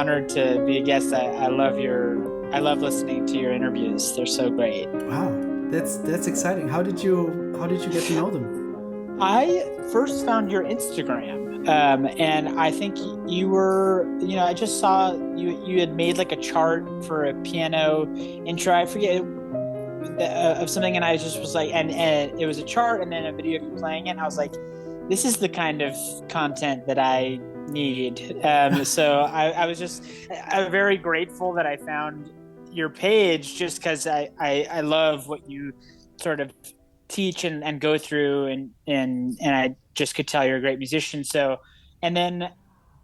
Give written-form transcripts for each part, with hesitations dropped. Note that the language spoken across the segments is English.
honored to be a guest. I love listening to your interviews. They're so great. Wow, that's exciting. How did you get to know them? I first found your Instagram, and I think you were, I just saw you had made like a chart for a piano intro. I forget of something, and I just was like, and it was a chart, and then a video of you playing it. And I was like, this is the kind of content that I need. So I was just I'm very grateful that I found your page, just because I love what you sort of teach and go through, and I just could tell you're a great musician. So, and then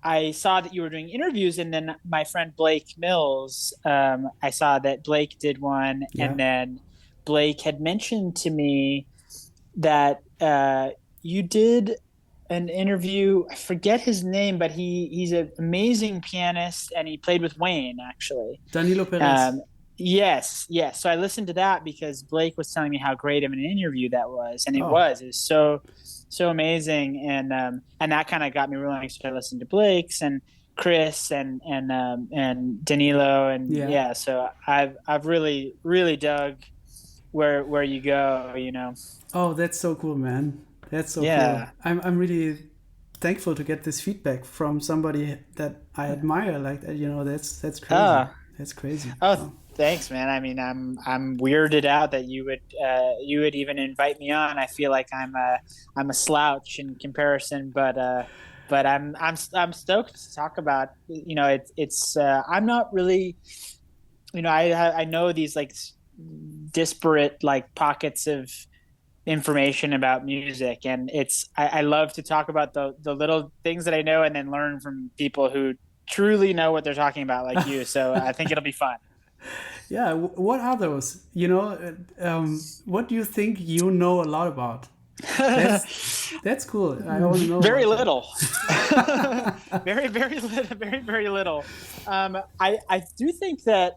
I saw that you were doing interviews, and then my friend Blake Mills, I saw that Blake did one, Yeah. and then Blake had mentioned to me that you did an interview. I forget his name, but he's an amazing pianist, and he played with Wayne actually. Danilo Perez. Um, yes. So I listened to that because Blake was telling me how great of an interview that was, and Oh, it was so amazing, and that kind of got me really excited to listen to Blake's and Chris and Danilo, and yeah. yeah. So I've really dug where you go, Oh, that's so cool, man. That's so cool. Yeah. I'm really thankful to get this feedback from somebody that I admire like that. That's crazy. Oh, That's crazy. oh, Oh. thanks, man. I mean, I'm weirded out that you would even invite me on. I feel like I'm a slouch in comparison, but I'm stoked to talk about. It's I'm not really, I know these like disparate like pockets of information about music, and I love to talk about the little things that I know, and then learn from people who truly know what they're talking about, like you. So I think it'll be fun. Yeah. What are those? What do you think you know a lot about? That's cool. I want to know Very about that. little. Very little. Very little. I do think that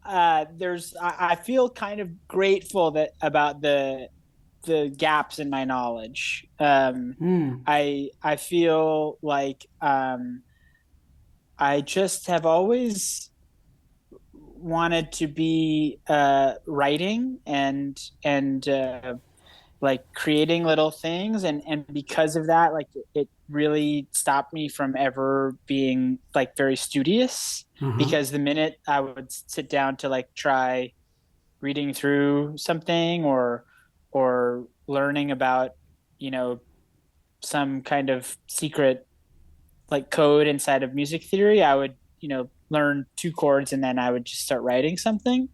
I feel kind of grateful that about the gaps in my knowledge. Hmm. I feel like I just have always wanted to be writing and like creating little things, and because of that, like it really stopped me from ever being like very studious, Uh-huh. because the minute I would sit down to like try reading through something or learning about, you know some kind of secret like code inside of music theory, I would, learn two chords, and then I would just start writing something.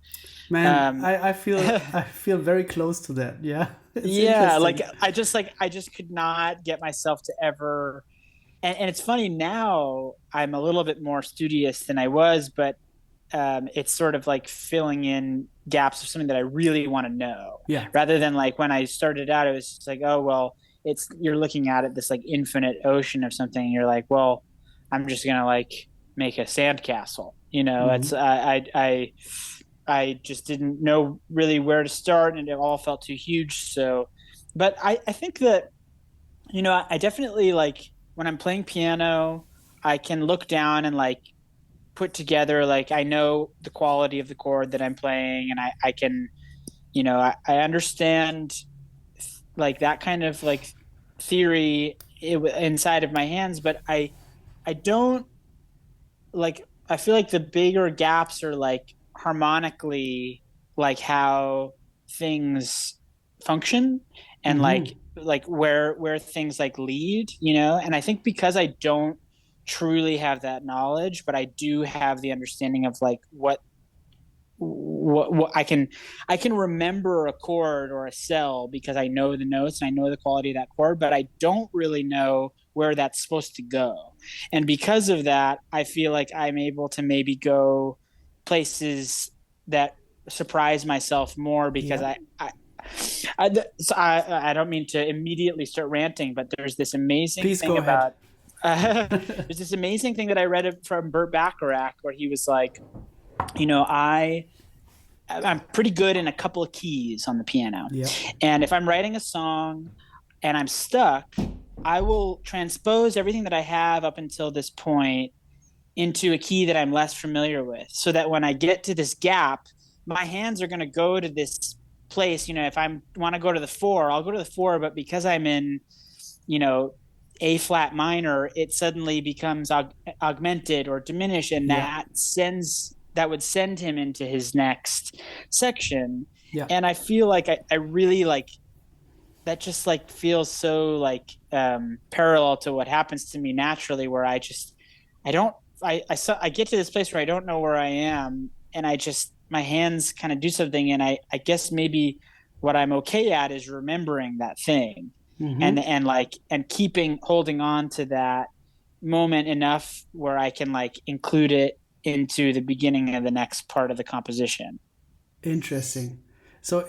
Man, um I feel very close to that. Yeah. It's yeah, interesting. like I just could not get myself to ever. And it's funny now, I'm a little bit more studious than I was, but it's sort of like filling in gaps of something that I really want to know, Yeah. rather than like when I started out, it was just like, oh well, you're looking at it, this like infinite ocean of something, and you're like, well, I'm just gonna like make a sandcastle. Hmm. It's I just didn't know really where to start, and it all felt too huge. So, but I think that, I definitely like when I'm playing piano, I can look down and like put together, like I know the quality of the chord that I'm playing, and I can, I understand like that kind of like theory inside of my hands, but I don't like. I feel like the bigger gaps are like harmonically, like how things function, and Hmm. like where things like lead, and I think because I don't truly have that knowledge, but I do have the understanding of like what I can remember a chord or a cell because I know the notes and I know the quality of that chord, but I don't really know where that's supposed to go. And because of that, I feel like I'm able to maybe go places that surprise myself more, because Yeah. I don't mean to immediately start ranting, but there's this amazing Please go thing ahead. about there's this amazing thing that I read from Burt Bacharach, where he was like, I'm pretty good in a couple of keys on the piano. Yeah. And if I'm writing a song and I'm stuck, I will transpose everything that I have up until this point into a key that I'm less familiar with, so that when I get to this gap, my hands are going to go to this place. If I want to go to the four, I'll go to the four, but because I'm in, you know, A flat minor, it suddenly becomes augmented or diminished, and Yeah. that would send him into his next section. Yeah. And I feel like I really like that, just like feels so like parallel to what happens to me naturally, where I don't I get to this place where I don't know where I am, and my hands kind of do something, and I guess maybe what I'm okay at is remembering that thing, Mm-hmm. and keeping holding on to that moment enough where I can like include it into the beginning of the next part of the composition. Interesting. So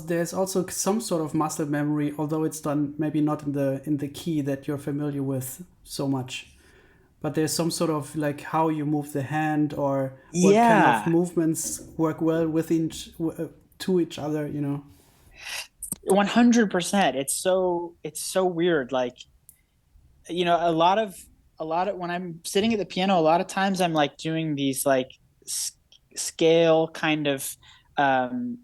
there's also some sort of muscle memory, although it's done maybe not in the key that you're familiar with so much, but there's some sort of like how you move the hand or what kind of Yeah, movements work well with to each other, you know. 100%. It's so weird. Like, a lot of when I'm sitting at the piano, a lot of times I'm like doing these like scale kind of, um,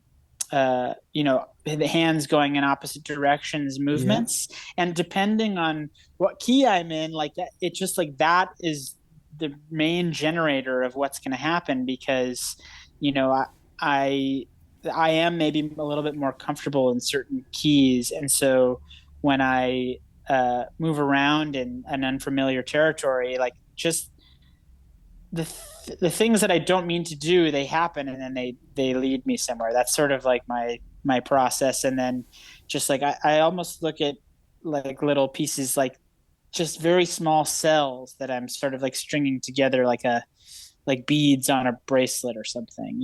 the hands going in opposite directions Yeah. movements, and depending on what key I'm in, like that, it just like that is the main generator of what's going to happen, because you know I, I I am maybe a little bit more comfortable in certain keys, and so when I move around in an unfamiliar territory, like just the things that I don't mean to do, they happen, and then they lead me somewhere. That's sort of like my process. And then just like I almost look at like little pieces, like just very small cells that I'm sort of like stringing together, like beads on a bracelet or something.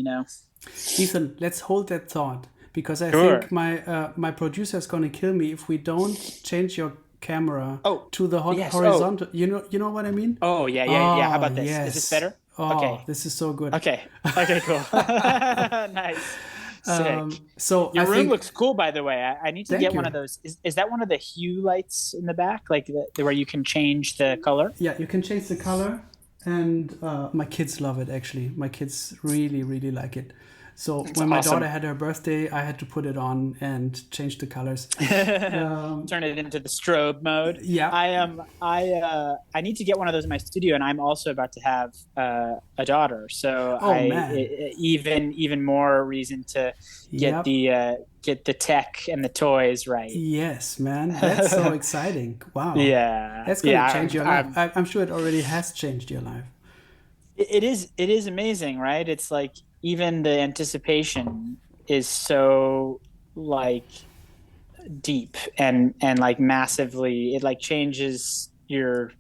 Ethan, let's hold that thought because I think Sure. my producer is going to kill me if we don't change your camera Oh, to the yes. Oh, horizontal. You know what I mean? oh, yeah, yeah, yeah. How Oh about this? Is this yes. better? Oh, Okay. this is so good. Okay. Okay, cool. Nice. Sick. So I Your room think looks cool, by the way. I need to thank get one of you. those. Is that one of the hue lights in the back, like where you can change the color? Yeah, you can change the color, and my kids love it. Actually, my kids really really like it. So It's when my daughter awesome. had her birthday, I had to put it on and change the colors. Um, Turn it into the strobe mode. yeah. I need to get one of those in my studio, and I'm also about to have a daughter, so Oh man. even more reason to get Yep. the tech and the toys right. Yes, man. That's so exciting. Wow. Yeah, That's going yeah. to change your life. I'm I'm sure it already has changed your life. it is amazing, right? It's like even the anticipation is so like deep and like massively, it like changes you,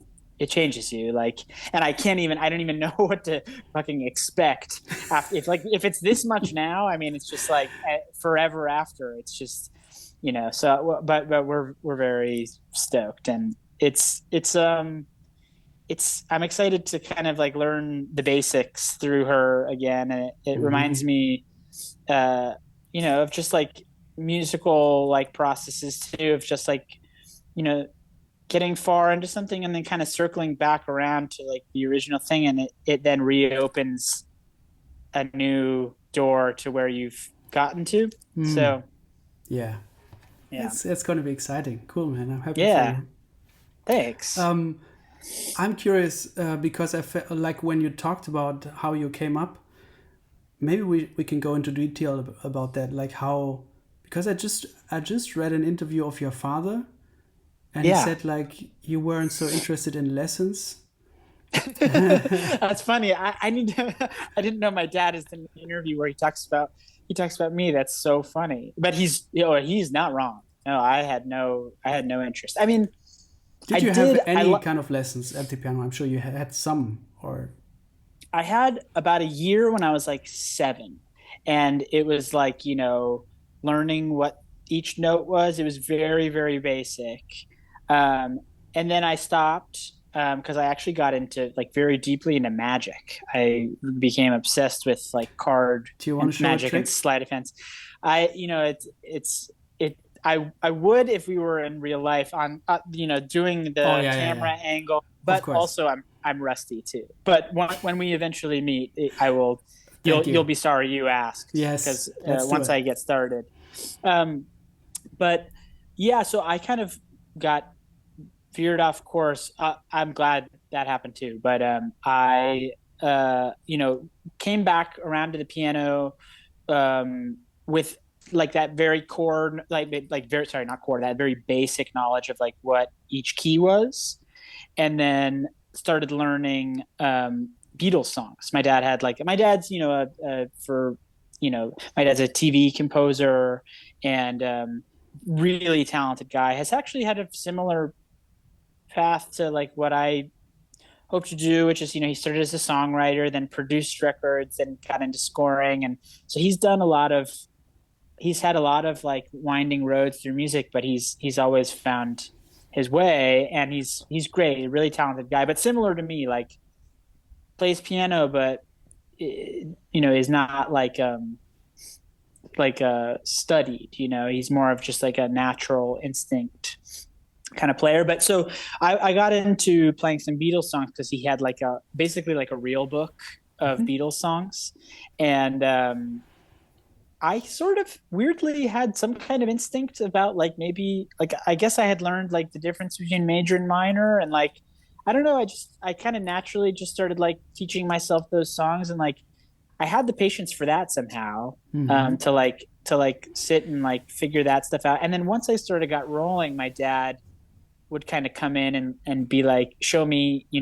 like, and I don't even know what to fucking expect after, if it's this much now. I mean, it's just like forever after. It's just, so but we're very stoked, and I'm excited to kind of like learn the basics through her again. And it Hmm. reminds me, uh, of just like musical like processes too, of just like, you know, getting far into something and then kind of circling back around to like the original thing. And it then reopens a new door to where you've gotten to. So Yeah. yeah. It's going to be exciting. Cool, man. I'm happy for Yeah. you. Thanks. Um, I'm curious because I felt like when you talked about how you came up, maybe we can go into detail about that, like how because I just read an interview of your father, and he Yeah. said like you weren't so interested in lessons. That's funny. I need to, I didn't know my dad is in the interview where he talks about me. That's so funny. But he's not wrong. No, I had no interest. I mean, I Did you have did any kind of lessons at the piano? I'm sure you had some, or I had about a year when I was like 7, and it was like, learning what each note was. It was very, very basic. Um, and then I stopped because I actually got into like very deeply into magic. I became obsessed with like card do you want and to show a magic and trick? sleight of hands. It's it. I would if we were in real life on doing Oh the yeah, yeah, yeah. camera angle, Of but course. also I'm rusty too. But when we eventually meet, I will. Thank You'll you. be sorry you asked Yes, because let's do once it. I get started. Um, but yeah, so I kind of got veered off course. I'm glad that happened too. But I, came back around to the piano with like that very core, like very sorry, not core, that very basic knowledge of like what each key was, and then started learning Beatles songs. My dad's for my dad's a TV composer and really talented guy. Has actually had a similar path to like what I hope to do, which is he started as a songwriter, then produced records, and got into scoring, and so he's had a lot of like winding roads through music, but he's always found his way, and he's great, a really talented guy, but similar to me, like plays piano, but is not studied. He's more of just like a natural instinct kind of player. But so I got into playing some Beatles songs because he had like a basically like a real book of Mhm. Beatles songs, and I sort of weirdly had some kind of instinct about like maybe like I guess I had learned like the difference between major and minor, and like I don't know, I kind of naturally just started like teaching myself those songs, and like I had the patience for that somehow, Mhm. to sit and like figure that stuff out. And then once I sort of got rolling, my dad would kind of come in and be like, show me, you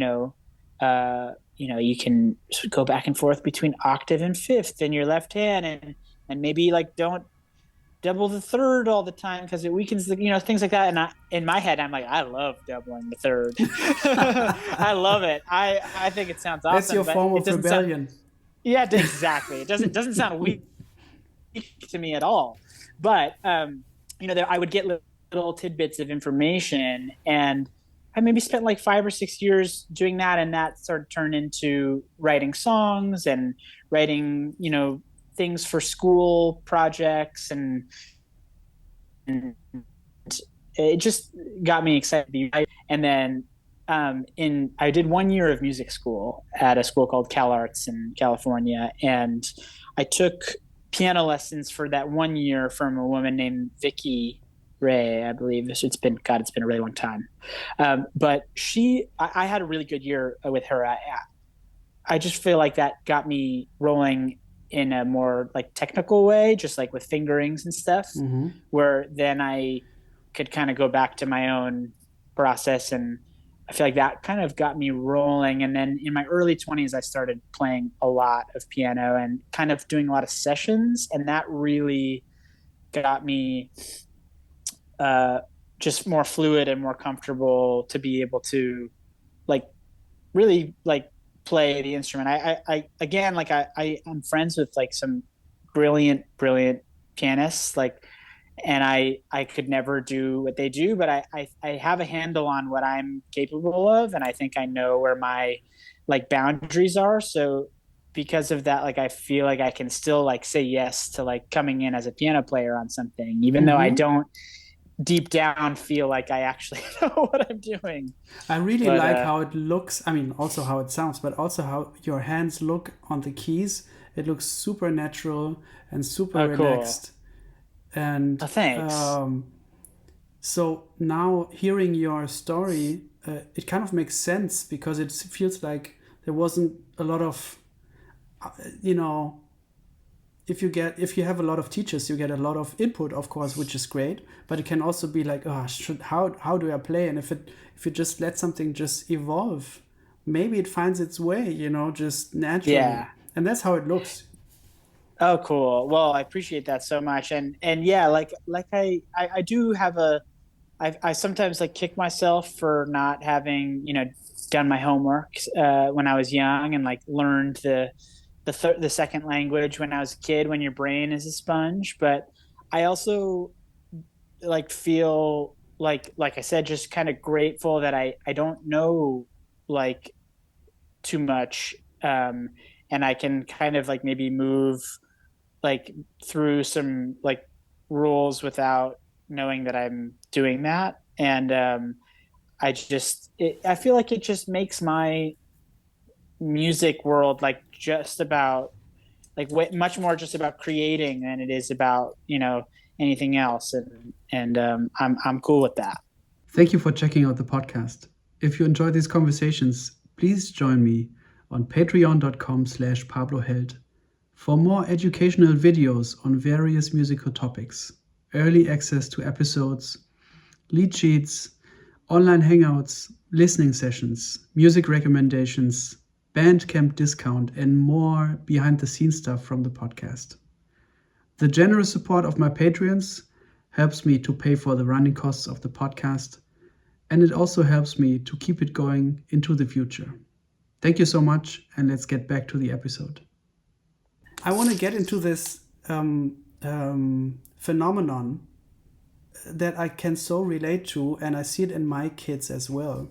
can go back and forth between octave and fifth in your left hand, and maybe like don't double the third all the time because it weakens the things like that. And in my head, I'm like, I love doubling the third. I love it. I think it sounds That's awesome, your but form it of doesn't sound. rebellion. Yeah, exactly. It doesn't sound weak to me at all. But I would get little tidbits of information, and I maybe spent like 5 or 6 years doing that, and that sort of turned into writing songs and writing, things for school projects, and it just got me excited. And then in I did 1 year of music school at a school called Cal Arts in California, and I took piano lessons for that 1 year from a woman named Vicky Ray, I believe. It's been a really long time. But I had a really good year with her. I just feel like that got me rolling in a more like technical way, just like with fingerings and stuff, Mm-hmm. where then I could kind of go back to my own process. And I feel like that kind of got me rolling. And then in my early 20s, I started playing a lot of piano and kind of doing a lot of sessions. And that really got me uh, just more fluid and more comfortable to be able to like really like play the instrument. I again, like I'm friends with like some brilliant pianists, like, and I could never do what they do, but I have a handle on what I'm capable of, and I think I know where my like boundaries are. So because of that, like I feel like I can still like say yes to like coming in as a piano player on something, even though I Mm-hmm. don't deep down feel like I actually know what I'm doing. I really But like how it looks. I mean, also how it sounds, but also how your hands look on the keys. It looks super natural and super oh, cool. relaxed. And Oh, thanks. so now hearing your story, it kind of makes sense because it feels like there wasn't a lot of, you know, if you have a lot of teachers, you get a lot of input, of course, which is great. But it can also be like, oh, how do I play? And if you just let something just evolve, maybe it finds its way, just naturally. Yeah. And that's how it looks. Oh, cool. Well, I appreciate that so much. And yeah, like I do have I sometimes like kick myself for not having, done my homework when I was young, and like learned the second language when I was a kid, when your brain is a sponge. But I also like feel like I said, just kind of grateful that I don't know like too much, and I can kind of like maybe move like through some like rules without knowing that I'm doing that. And I feel like it just makes my music world like just about like much more just about creating than it is about, anything else. And I'm cool with that. Thank you for checking out the podcast. If you enjoy these conversations, please join me on patreon.com/Pablo Held for more educational videos on various musical topics, early access to episodes, lead sheets, online hangouts, listening sessions, music recommendations, Bandcamp discount, and more behind the scenes stuff from the podcast. The generous support of my Patreons helps me to pay for the running costs of the podcast, and it also helps me to keep it going into the future. Thank you so much, and let's get back to the episode. I want to get into this phenomenon that I can so relate to, and I see it in my kids as well.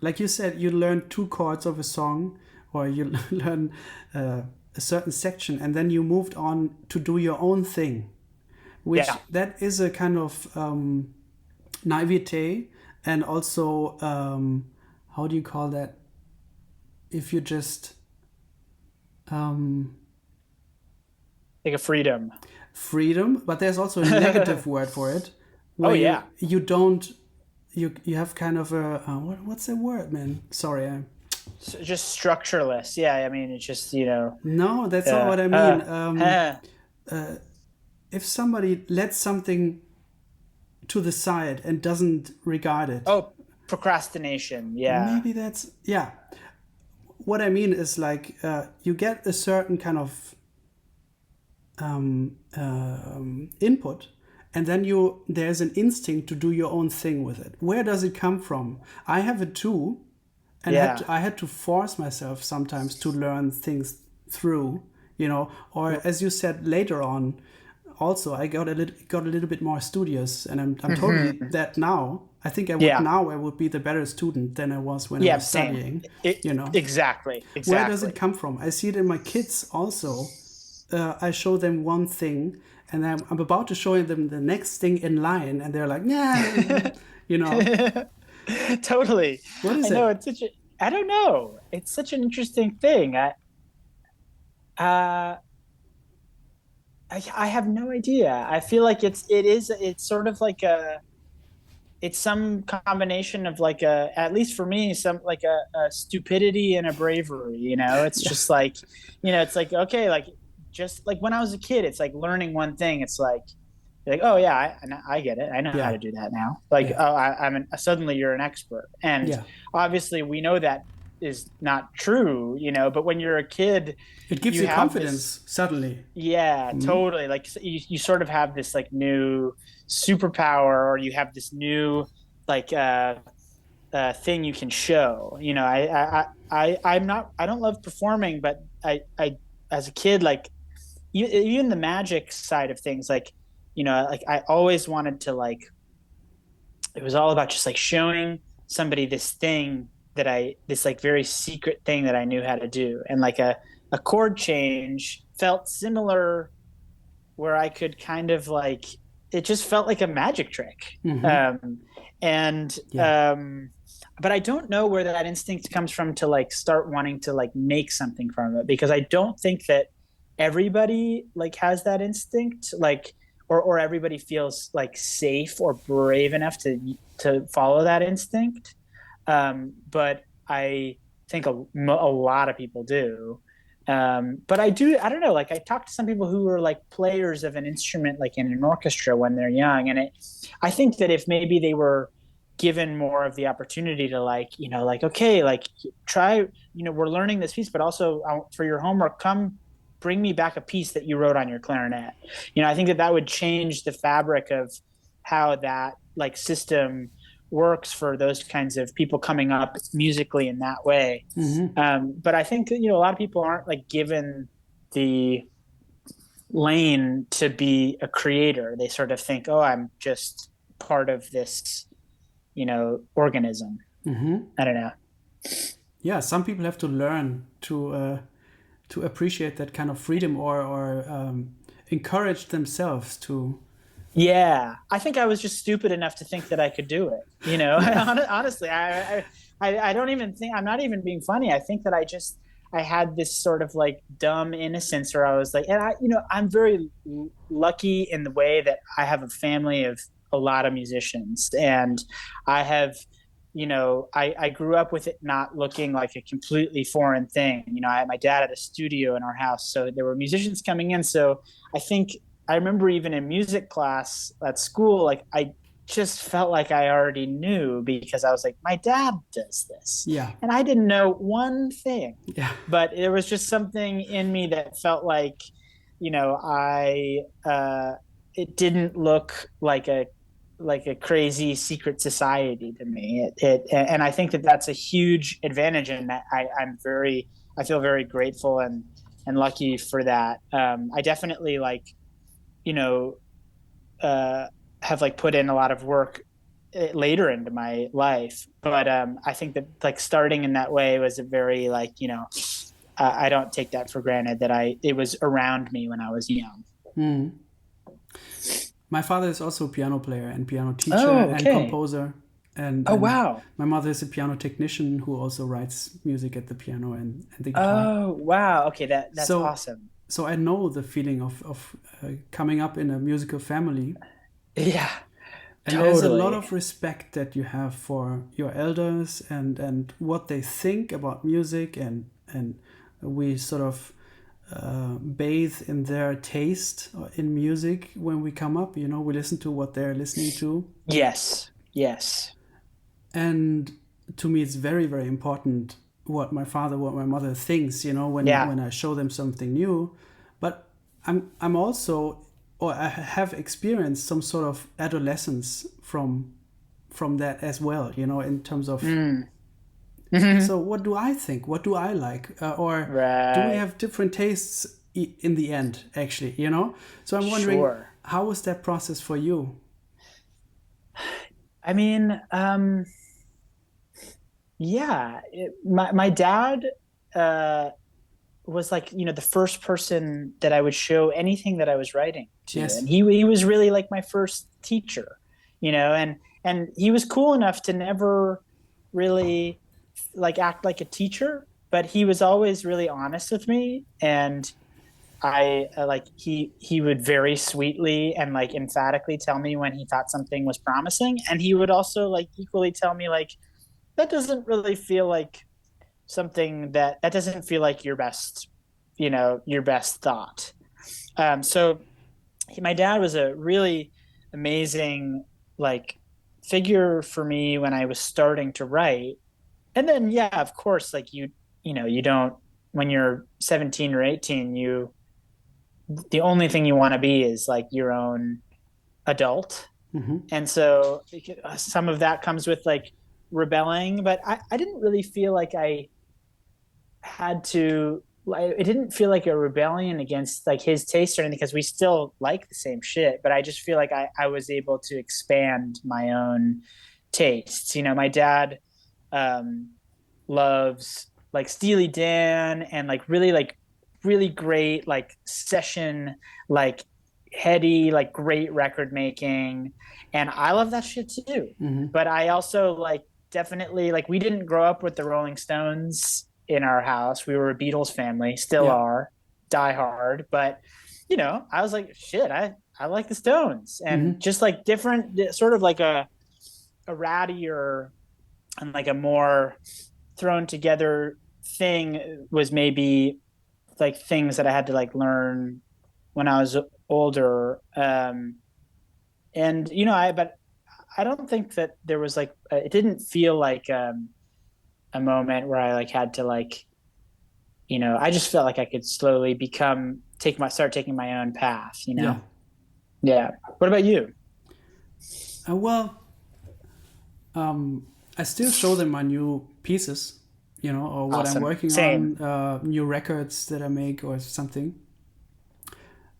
Like you said, you learn 2 chords of a song, or you learn a certain section, and then you moved on to do your own thing, which that is a kind of naivete, and also how do you call that? If you just like a freedom, but there's also a negative word for it. Where you don't. You have kind of a what's the word, man? Sorry, just structureless. Yeah, I mean it's just No, that's not what I mean. If somebody lets something to the side and doesn't regard it. Oh, procrastination. Yeah. Maybe that's What I mean is like you get a certain kind of input. And then there's an instinct to do your own thing with it. Where does it come from? I have it too, and I had to force myself sometimes to learn things through, Or as you said later on, also I got a little bit more studious, and I'm totally that now. I think I would be the better student than I was when I was studying. Exactly. Where does it come from? I see it in my kids also. I show them one thing, and I'm about to show them the next thing in line, and they're like, "Nah," Totally. What is it? I know I don't know. It's such an interesting thing. I have no idea. I feel like it's sort of like it's some combination of like at least for me, some like a stupidity and a bravery. It's just like, it's like, okay, like. Just like when I was a kid, it's like learning one thing. It's like, oh yeah, I get it. I know how to do that now. Like, suddenly you're an expert. And obviously we know that is not true, but when you're a kid, it gives you confidence suddenly. Yeah, totally. Like you sort of have this like new superpower, or you have this new like thing you can show. I don't love performing, but I as a kid, like even the magic side of things, like like I always wanted to, like, it was all about just like showing somebody this thing this like very secret thing that I knew how to do, and like a chord change felt similar, where I could kind of like, it just felt like a magic trick. But I don't know where that instinct comes from to like start wanting to like make something from it, because I don't think that everybody like has that instinct, like, or everybody feels like safe or brave enough to follow that instinct. But I think a lot of people do. But I don't know, like I talked to some people who were like players of an instrument, like in an orchestra when they're young. And I think that if maybe they were given more of the opportunity to like, like, okay, like try, we're learning this piece, but also for your homework, come bring me back a piece that you wrote on your clarinet. I think that would change the fabric of how that like system works for those kinds of people coming up musically in that way. But I think that, a lot of people aren't like given the lane to be a creator. They sort of think, oh, I'm just part of this, organism. I don't know. Yeah, some people have to learn to appreciate that kind of freedom, or encourage themselves to. Yeah, I think I was just stupid enough to think that I could do it. Honestly, I don't even think, I'm not even being funny. I think that I just I had this sort of like dumb innocence where I was like, and I'm very lucky in the way that I have a family of a lot of musicians, and I have, I grew up with it not looking like a completely foreign thing. My dad had a studio in our house, so there were musicians coming in. So I think I remember even in music class at school, like I just felt like I already knew because I was like, my dad does this. Yeah. And I didn't know one thing. Yeah. But there was just something in me that felt like, it didn't look like a crazy secret society to me. And I think that that's a huge advantage, and I feel very grateful and lucky for that. I definitely you know, uh, have like put in a lot of work later into my life. But I think that like starting in that way was a very I don't take that for granted that it was around me when I was young. Mm. My father is also a piano player and piano teacher Oh, and okay. composer. Oh, And wow. my mother is a piano technician who also writes music at the piano and the guitar. Oh, wow. Okay, that's So awesome. so I know the feeling of coming up in a musical family. Yeah, And there's a lot totally. of respect that you have for your elders and what they think about music, and we sort of bathe in their taste in music when we come up. We listen to what they're listening to. Yes. Yes. And to me, it's very, very important what what my mother thinks, Yeah. when I show them something new. But I'm also, or I have experienced some sort of adolescence from that as well, in terms of, Mm. so what do I think? What do I like? Or do we Right. have different tastes in the end, actually? So I'm wondering, Sure. how was that process for you? I mean, yeah, my dad uh, was like, the first person that I would show anything that I was writing to, Yes. and he was really like my first teacher, and he was cool enough to never really like act like a teacher, but he was always really honest with me, and I like he would very sweetly and like emphatically tell me when he thought something was promising, and he would also like equally tell me like that doesn't really feel like something that doesn't feel like your best thought. So my dad was a really amazing like figure for me when I was starting to write. And then yeah, of course, like you don't when you're 17 or 18, the only thing you want to be is like your own adult. Mm-hmm. And so some of that comes with like rebelling, but I didn't really feel like I had to like it didn't feel like a rebellion against like his taste or anything because we still like the same shit, but I just feel like I was able to expand my own tastes. My dad um loves like Steely Dan and like really great like session like heady like great record making, and I love that shit too. Mm-hmm. But I also like definitely like we didn't grow up with the Rolling Stones in our house. We were a Beatles family, still Yeah. are, die hard. But I was like, shit, I like the Stones, and Mm-hmm. just like different, sort of like a rattier and like a more thrown together thing was maybe like things that I had to like learn when I was older. And but I don't think that there was like it didn't feel like a moment where I like had to like I just felt like I could slowly start taking my own path. Yeah. Yeah. What about you? Well, I still show them my new pieces, or what I'm Awesome. working Same. on, new records that I make or something.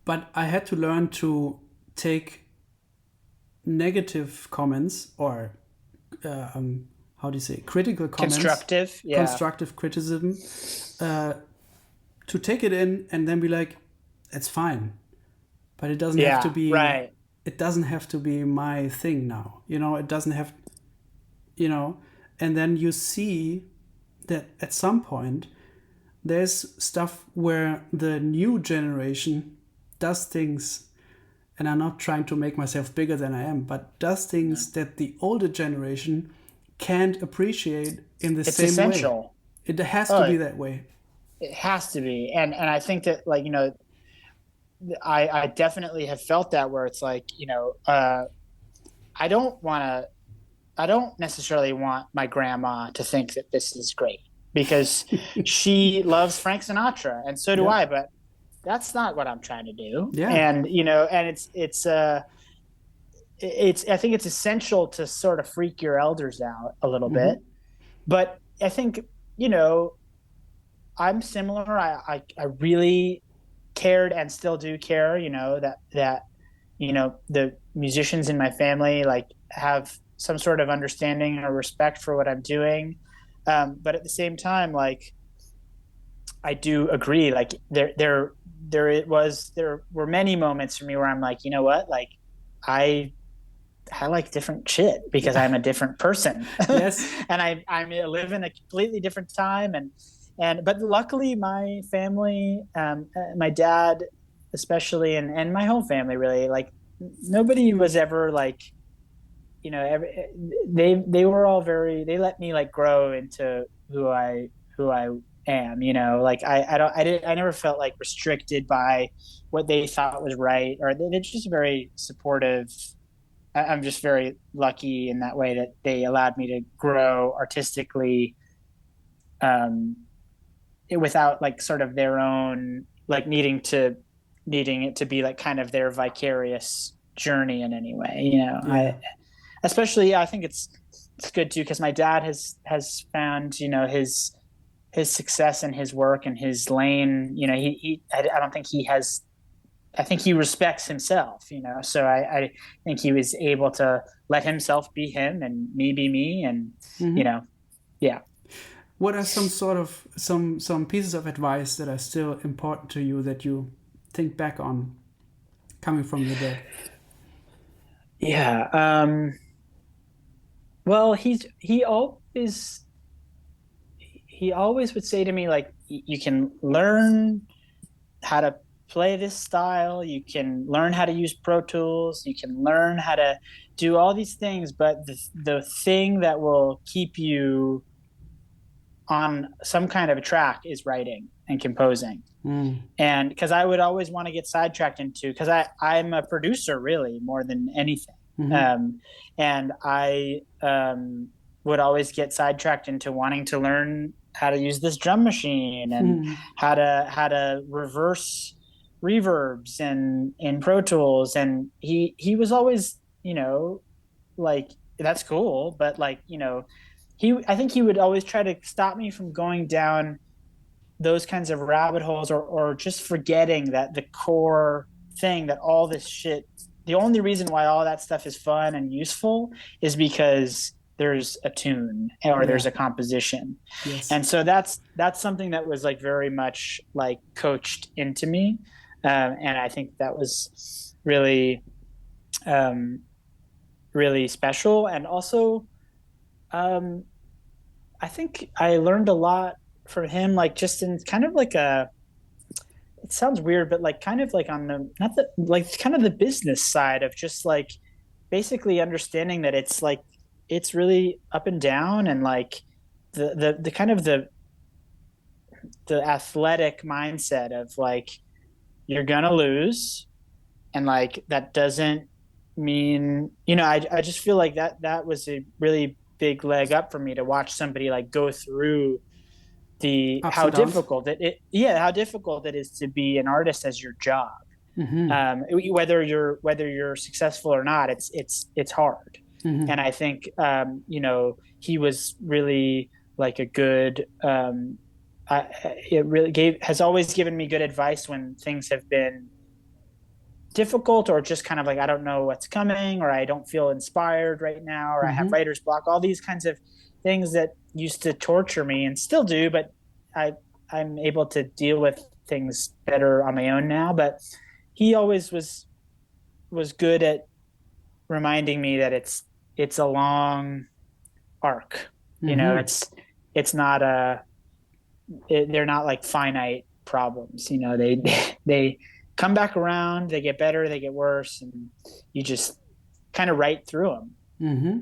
But I had to learn to take negative comments, or how do you say, critical comments, Constructive. Yeah. constructive criticism, uh, to take it in and then be like, it's fine, but it doesn't have to Yeah. be. Right. It doesn't have to be my thing now. It doesn't have. And then you see that at some point there's stuff where the new generation does things, and I'm not trying to make myself bigger than I am, but does things that the older generation can't appreciate in the It's same way. essential. It has to Oh, be that way. it has to be. And I think that, like, I definitely have felt that, where it's like, I don't want to, I don't necessarily want my grandma to think that this is great, because she loves Frank Sinatra and so do Yeah. I, but that's not what I'm trying to do. Yeah. And it's I think it's essential to sort of freak your elders out a little Mm-hmm. bit. But I think, you know, I'm similar. I really cared and still do care, that the musicians in my family like have some sort of understanding or respect for what I'm doing. But at the same time, like, I do agree. Like, there were many moments for me where I'm like, you know what, like, I I like different shit because Yeah. I'm a different person. Yes. And I live in a completely different time. But luckily my family, my dad especially, and my whole family really, like, nobody was ever like, they were all they let me like grow into who I am, like, I never felt like restricted by what they thought was right, or they're just very supportive. I'm just very lucky in that way, that they allowed me to grow artistically, um, without like sort of their own, like, needing it to be like kind of their vicarious journey in any way. Yeah. I think it's good too, because my dad has found, his success and his work and his lane. I don't think he has. I think he respects himself, So I think he was able to let himself be him and me be me, and you Mm-hmm. know, yeah. What are some sort of some pieces of advice that are still important to you that you think back on coming from your dad? Yeah. Well, he always would say to me, like, you can learn how to play this style, you can learn how to use Pro Tools, you can learn how to do all these things, but the thing that will keep you on some kind of a track is writing and composing. Mm. And because I would always want to get sidetracked into, because I'm a producer really more than anything. Mm-hmm. And I would always get sidetracked into wanting to learn how to use this drum machine, and Mm-hmm. how to reverse reverbs and in Pro Tools. And he was always, like, that's cool, but, like, I think he would always try to stop me from going down those kinds of rabbit holes, or just forgetting that the core thing, that all this shit, the only reason why all that stuff is fun and useful is because there's a tune or Yeah. there's a composition. Yes. And so that's something that was like very much like coached into me. And I think that was really, um, really special. And also, um, I think I learned a lot from him, like, just in kind of like it sounds weird, but like kind of like on the, not the, like, kind of the business side of just like basically understanding that it's like, it's really up and down, and like the kind of the athletic mindset of like, you're gonna lose, and like that doesn't mean, I just feel like that was a really big leg up for me to watch somebody like go through the Ups how and downs. difficult how difficult it is to be an artist as your job. Mm-hmm. Whether you're successful or not, it's hard. Mm-hmm. And I think, he was really like a good, it really has always given me good advice when things have been difficult, or just kind of like, I don't know what's coming, or I don't feel inspired right now, or I have Mm-hmm. writer's block, all these kinds of things that used to torture me and still do, but I I'm able to deal with things better on my own now. But he always was good at reminding me that it's a long arc. Mm-hmm. It's not a they're not like finite problems. You know, they they come back around, they get better, they get worse, and you just kind of write through them. Mm-hmm.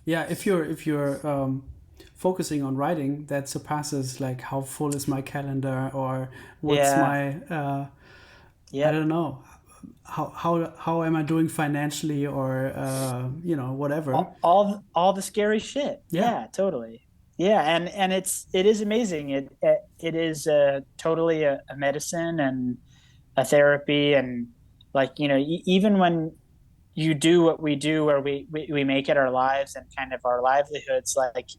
Yeah, if you're focusing on writing, that surpasses like how full is my calendar, or what's Yeah. my I Yep. don't know, how am I doing financially, or whatever. All the scary shit. Yeah. Yeah, totally. Yeah, and it is amazing. It is totally a medicine and a therapy, and like even when you do what we do, where we make it our lives and kind of our livelihoods, like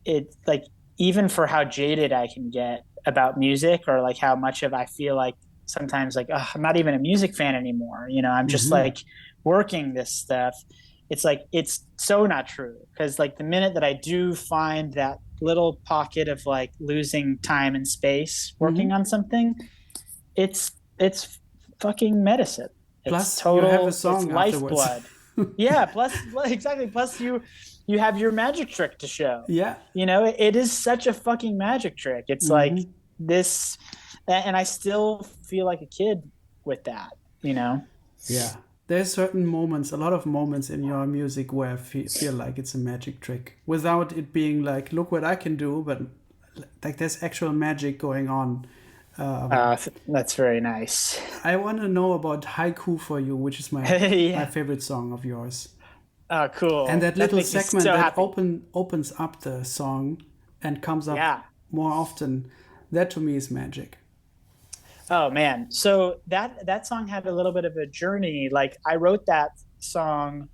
it like even for how jaded I can get about music, or like how much of I feel like sometimes like, oh, I'm not even a music fan anymore. I'm just Mm-hmm. like working this stuff. It's like it's so not true, because like the minute that I do find that little pocket of like losing time and space Mm-hmm. working on something, it's fucking medicine. It's Plus, you have a total. It's song afterwards. lifeblood. Yeah. Plus, exactly. Plus, you have your magic trick to show. Yeah. It is such a fucking magic trick. It's like Mm-hmm. this, and I still feel like a kid with that. You know. Yeah. There's certain moments, a lot of moments in your music where I feel like it's a magic trick without it being like, look what I can do, but like there's actual magic going on. That's very nice. I want to know about Haiku for You, which is my Yeah. favorite song of yours. Oh, And cool. that That little makes me segment so that happy. opens up the song and comes up Yeah. more often, that to me is magic. Oh man. So that song had a little bit of a journey. Like I wrote that song.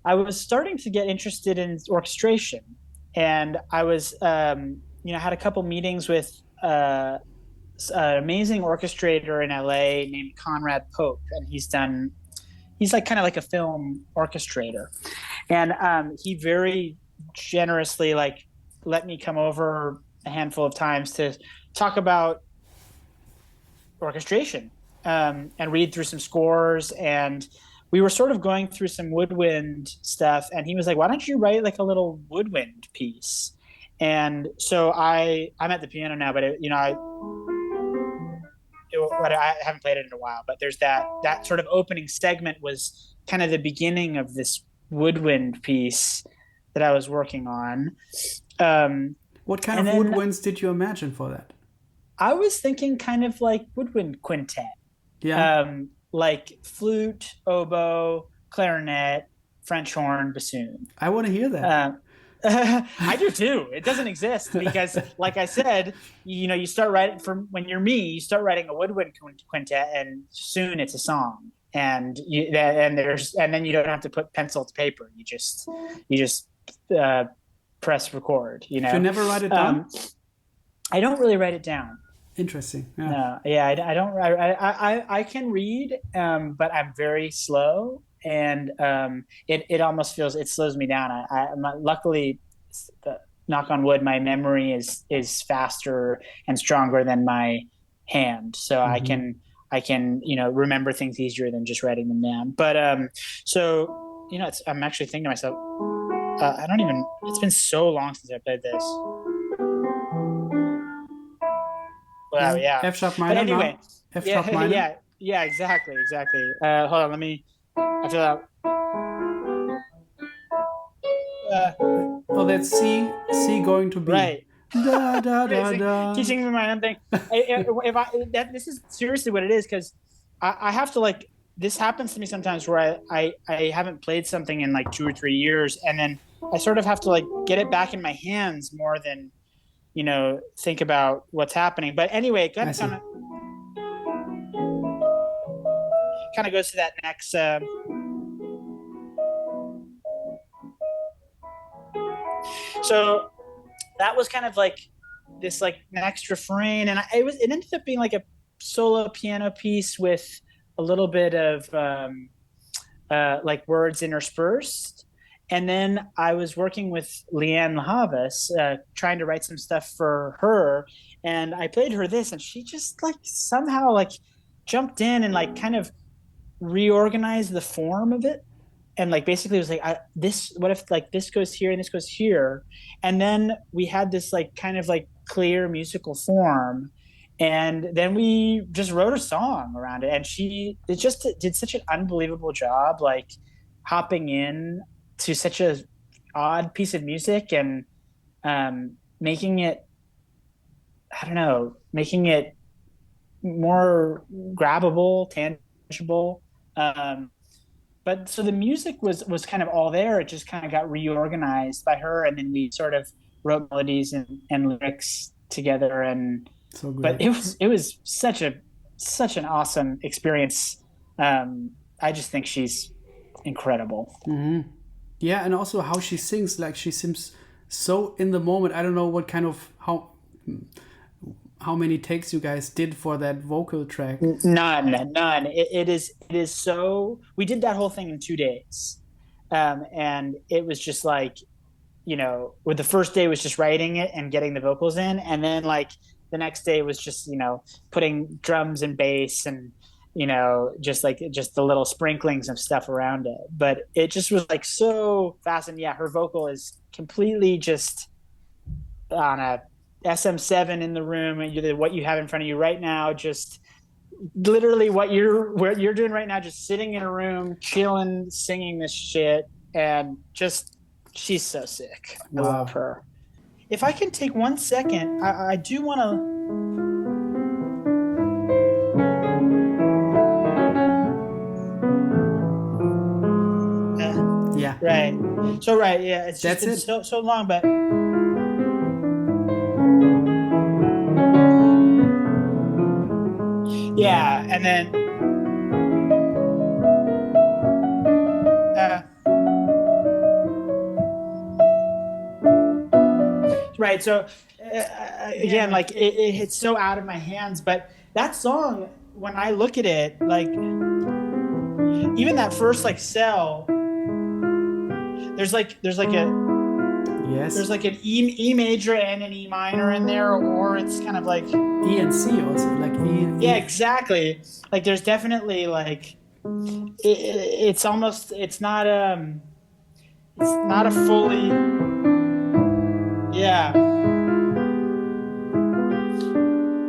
I was starting to get interested in orchestration, and I was had a couple meetings with an amazing orchestrator in LA named Conrad Pope, and he's like kind of like a film orchestrator, and he very generously like let me come over a handful of times to talk about orchestration, and read through some scores. And we were sort of going through some woodwind stuff, and he was like, why don't you write like a little woodwind piece? And so I'm at the piano now, but I haven't played it in a while. But there's that sort of opening segment was kind of the beginning of this woodwind piece that I was working on. um, What kind and of then woodwinds did you imagine for that? I was thinking kind of like woodwind quintet, Yeah, like flute, oboe, clarinet, French horn, bassoon. I want to hear that. I do too. It doesn't exist because, like I said, you start writing from when you're me. You start writing a woodwind quintet, and soon it's a song. And then you don't have to put pencil to paper. You just uh, press record. You never write it down? Um, I don't really write it down. Interesting. Yeah. No, yeah, I don't. I can read, but I'm very slow, and it almost feels it slows me down. Luckily, knock on wood, my memory is faster and stronger than my hand, so Mm-hmm. I can remember things easier than just writing them down. But so I'm actually thinking to myself, I don't even. It's been so long since I played this. Is Wow, it yeah. F sharp But minor anyway, now? F sharp yeah, minor? yeah, exactly, exactly. Hold on, let me. I feel that. Oh, that's C going to B. Right. Da da da Amazing. da. Teaching me my own thing. If this is seriously what it is, because I have to like this happens to me sometimes where I haven't played something in like 2 or 3 years, and then I sort of have to like get it back in my hands more than think about what's happening. But anyway, it I kind see. of goes to that next. So that was kind of like this like next refrain, and it ended up being like a solo piano piece with a little bit of like words interspersed. And then I was working with Leanne Lahavas, trying to write some stuff for her, and I played her this, and she just like somehow like jumped in and like kind of reorganized the form of it, and like basically it was like this what if like this goes here and this goes here, and then we had this like kind of like clear musical form. And then we just wrote a song around it. And it just did such an unbelievable job, like hopping in to such a odd piece of music and making it, I don't know, making it more grabbable, tangible. Um, but so the music was kind of all there. It just kind of got reorganized by her, and then we sort of wrote melodies and lyrics together. And So but great. it was such an awesome experience. I just think she's incredible. Yeah, and also how she sings, like she seems so in the moment. I don't know what kind of how many takes you guys did for that vocal track. None. It is so. We did that whole thing in 2 days, and it was just like, with the first day was just writing it and getting the vocals in, and then like the next day was just putting drums and bass and just the little sprinklings of stuff around it. But it just was like so fast, and yeah, her vocal is completely just on a SM7 in the room, and what you have in front of you right now, just literally what you're doing right now, just sitting in a room, chilling, singing this shit, and just she's so sick. I love her. If I can take 1 second, I do want to. Yeah. Right. So right, yeah, it's just been so long, but yeah, and then right. So again, like it's so out of my hands, but that song, when I look at it, like even that first like cell, there's like a Yes. there's like an E major and an E minor in there, or it's kind of like E and C also, like E. Yeah, exactly. Like there's definitely like it's almost it's not a fully yeah.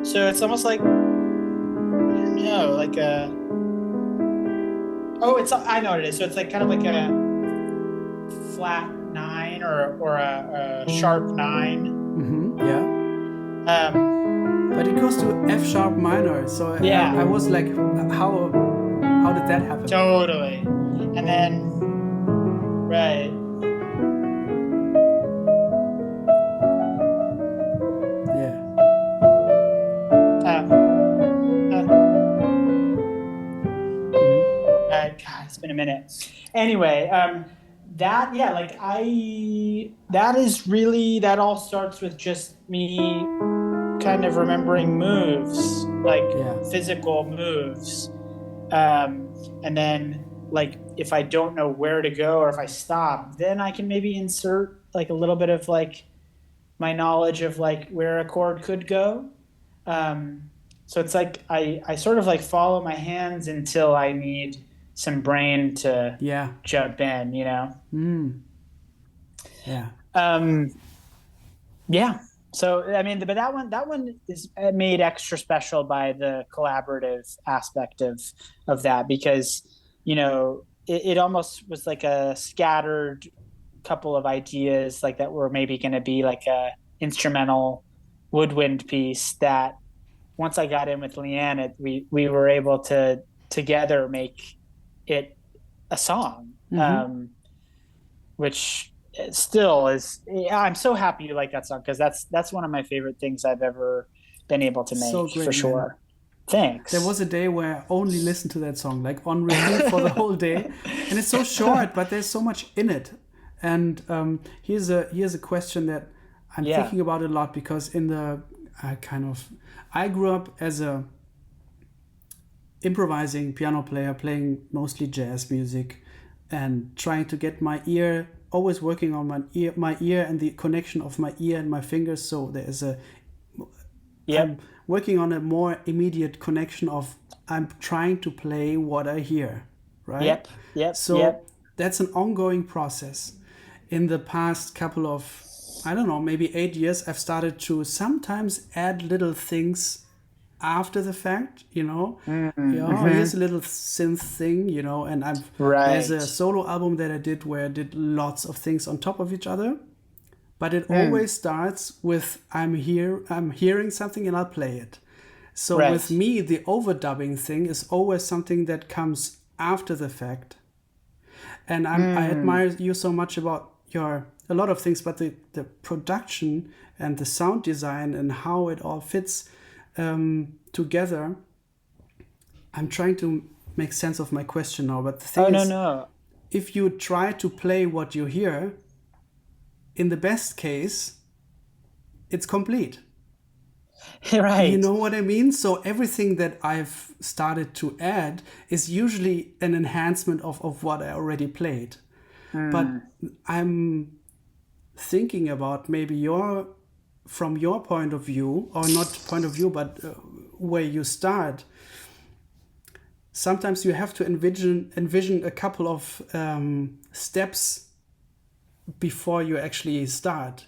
So it's almost like no, like a I know what it is. So it's like kind of like a flat 9 or a sharp 9. Yeah. But it goes to F sharp minor. So yeah. I was like, how did that happen? Totally. And then right. Yeah. God, it's been a minute. Anyway, that all starts with just me kind of remembering moves, like physical moves, and then like if I don't know where to go or if I stop, then I can maybe insert like a little bit of like my knowledge of like where a chord could go. So it's like I sort of like follow my hands until I need some brain to jump in, Yeah. Yeah. So I mean, but that one is made extra special by the collaborative aspect of that, because it almost was like a scattered couple of ideas like that were maybe going to be like a instrumental woodwind piece that once I got in with Leanne, we were able to together make it a song, which still is. I'm so happy you like that song, because that's one of my favorite things I've ever been able to make. So great, for sure. Man. Thanks. There was a day where I only listened to that song, like on repeat for the whole day, and it's so short, but there's so much in it. And here's a question that I'm thinking about a lot, because in the I grew up as a improvising piano player, playing mostly jazz music, and trying to get my ear, always working on my ear and the connection of my ear and my fingers. So there is I'm working on a more immediate connection of I'm trying to play what I hear, right? Yep. So that's an ongoing process. In the past couple of I don't know, maybe 8 years, I've started to sometimes add little things after the fact, you know. Yeah, oh, Mm-hmm. here's a little synth thing, you know, and there's a Right. solo album that I did where I did lots of things on top of each other, but it Mm, always starts with I'm hearing something and I'll play it. So with right. me, the overdubbing thing is always something that comes after the fact. And I Mm, admire you so much about your a lot of things, but the production and the sound design and how it all fits together. I'm trying to make sense of my question now, but the thing oh, no, is, no. if you try to play what you hear, in the best case, it's complete. You Right. know what I mean? So everything that I've started to add is usually an enhancement of what I already played. But Mm, I'm thinking about maybe from your point of view, or not point of view, but where you start. Sometimes you have to envision a couple of steps before you actually start.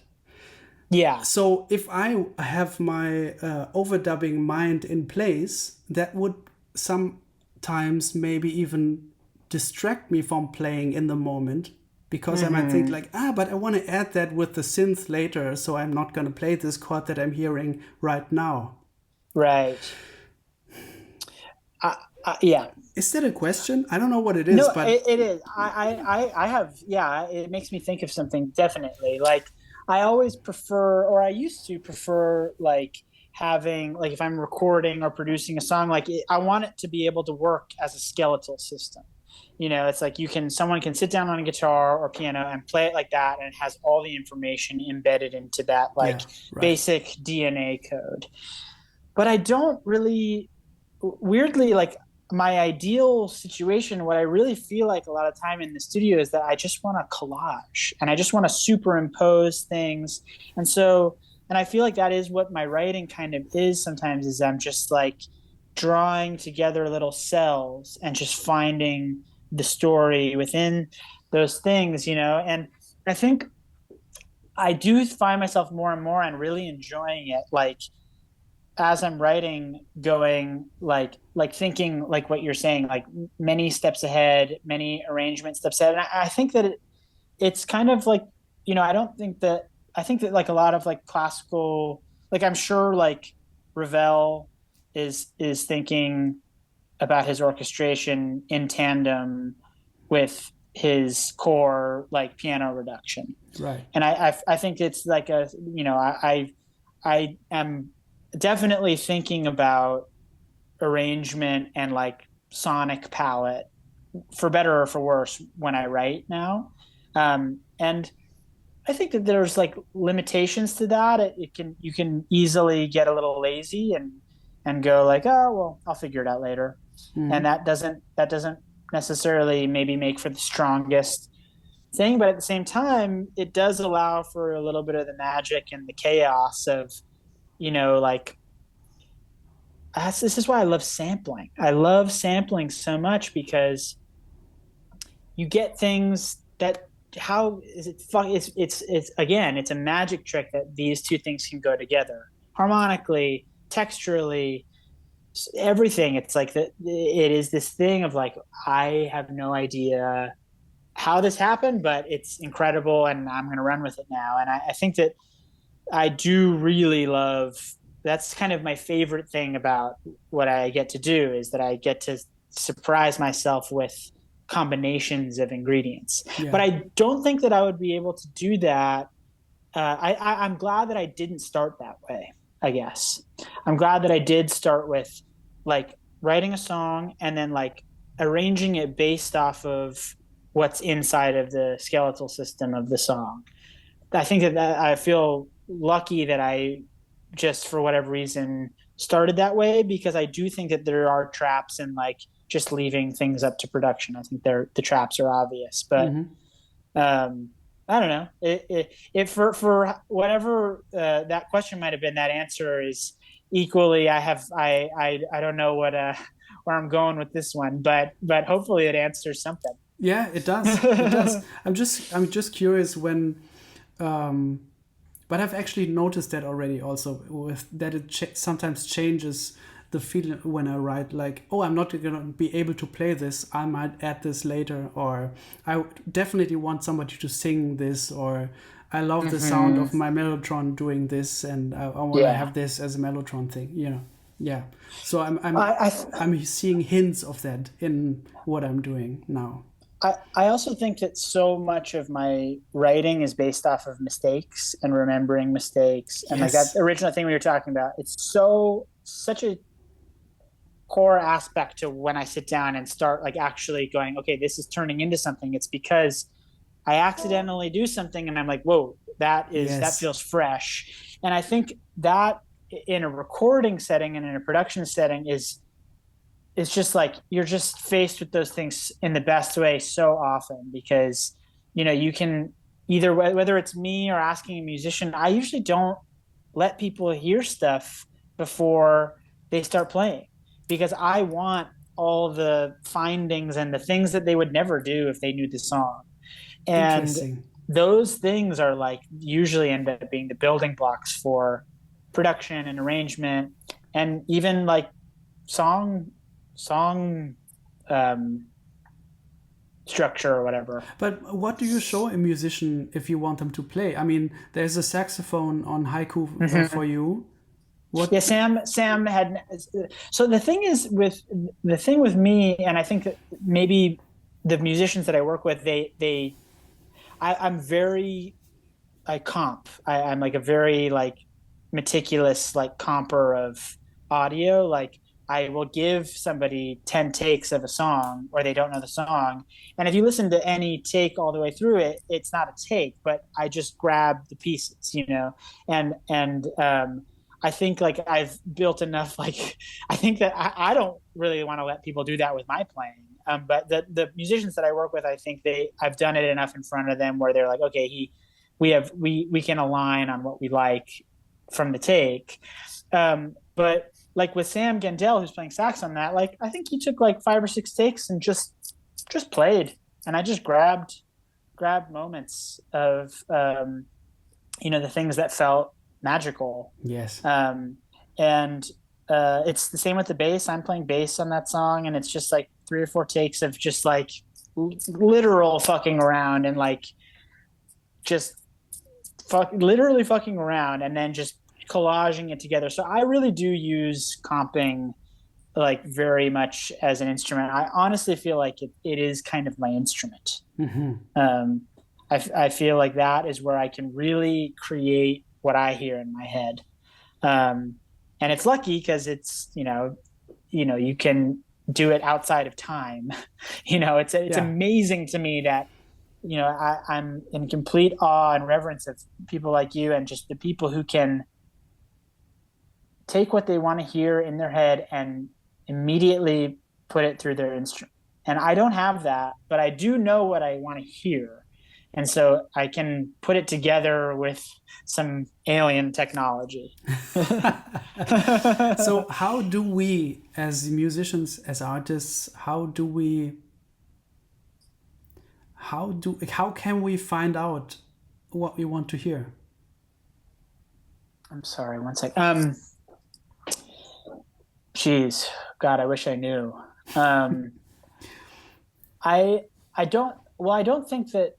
yeah. So if I have my overdubbing mind in place, that would sometimes maybe even distract me from playing in the moment, because I might think Mm-hmm. like, but I want to add that with the synth later, so I'm not going to play this chord that I'm hearing right now. Right. Yeah. Is that a question? I don't know what it is, No, but it is. I have, yeah, it makes me think of something definitely. Like, I always prefer, or I used to prefer, like, having, like, if I'm recording or producing a song, like, I want it to be able to work as a skeletal system. It's like someone can sit down on a guitar or piano and play it like that, and it has all the information embedded into that, like, yeah, right. basic DNA code. But I don't really, weirdly, like, my ideal situation, what I really feel like a lot of time in the studio is that I just want to collage and I just want to superimpose things. And I feel like that is what my writing kind of is sometimes, is I'm just like drawing together little cells and just finding the story within those things. And I think I do find myself more and more and really enjoying it. Like, as I'm writing, going like thinking like what you're saying, like many steps ahead, many arrangement steps ahead. And I think that it's kind of like, I don't think that I think that, like, a lot of like classical, like, I'm sure, like, Ravel is thinking about his orchestration in tandem with his core, like, piano reduction. Right. And I think it's like I am definitely thinking about arrangement and, like, sonic palette, for better or for worse, when I write now. And I think that there's, like, limitations to that. You can easily get a little lazy and go like, oh well, I'll figure it out later, and that doesn't necessarily maybe make for the strongest thing. But at the same time, it does allow for a little bit of the magic and the chaos of, like, this is why I love sampling. I love sampling so much, because you get things that, how is it fuck it's again, it's a magic trick that these two things can go together harmonically, texturally, everything. It's like that, it is this thing of, like, I have no idea how this happened, but it's incredible and I'm going to run with it now. And I think that I do really love, that's kind of my favorite thing about what I get to do, is that I get to surprise myself with combinations of ingredients. Yeah. But I don't think that I would be able to do that. I'm glad that I didn't start that way, I guess. I'm glad that I did start with, like, writing a song and then, like, arranging it based off of what's inside of the skeletal system of the song. I think that I feel lucky that I just, for whatever reason, started that way, because I do think that there are traps in, like, just leaving things up to production. I think the traps are obvious, but Mm-hmm. um, I don't know. It for whatever that question might have been, that answer is equally. I don't know what where I'm going with this one, but hopefully it answers something. Yeah, it does. It does. I'm just curious when But I've actually noticed that already also with that it sometimes changes the feeling when I write, like, oh, I'm not going to be able to play this. I might add this later, or I definitely want somebody to sing this, or I love the sound Hmm. of my mellotron doing this, and I want to Yeah. have this as a mellotron thing. Yeah. So I, I'm seeing hints of that in what I'm doing now. I also think that so much of my writing is based off of mistakes and remembering mistakes. And like that Yes. original thing we were talking about, it's such a core aspect to when I sit down and start like actually going, okay, this is turning into something. It's because I accidentally do something and I'm like, whoa, that Yes. feels fresh. And I think that in a recording setting and in a production setting is it's just like you're just faced with those things in the best way so often because you can either whether it's me or asking a musician. I usually don't let people hear stuff before they start playing because I want all the findings and the things that they would never do if they knew the song. And Interesting. those things are like usually end up being the building blocks for production and arrangement and even like song um, structure or whatever. But what do you show a musician if you want them to play? I mean, there's a saxophone on haiku for Mm-hmm. you. Yeah, What? Sam had. So the thing with me, and I think that maybe the musicians that I work with, I'm very I comp. I'm like a very like meticulous like comper of audio. Like I will give somebody 10 takes of a song or they don't know the song. And if you listen to any take all the way through it, it's not a take, but I just grab the pieces. And I think like I've built enough like I think that I don't really want to let people do that with my playing. But the musicians that I work with, I think I've done it enough in front of them where they're like, okay, we can align on what we like from the take. But like with Sam Gendel, who's playing sax on that, like I think he took like 5 or 6 takes and just played, and I just grabbed moments of the things that felt magical. Yes. And it's the same with the bass. I'm playing bass on that song, and it's just like 3 or 4 takes of just like literal fucking around and like just literally fucking around and then just collaging it together. So I really do use comping like very much as an instrument. I honestly feel like it is kind of my instrument. Mm-hmm. Um, I feel like that is where I can really create what I hear in my head. And it's lucky because you can do it outside of time. It's Yeah. amazing to me that I'm in complete awe and reverence of people like you and just the people who can take what they want to hear in their head and immediately put it through their instrument. And I don't have that, but I do know what I want to hear. And so I can put it together with some alien technology. So how do we, as musicians, as artists, how can we find out what we want to hear? I'm sorry, one sec. Geez, God, I wish I knew. Um, I I don't. Well, I don't think that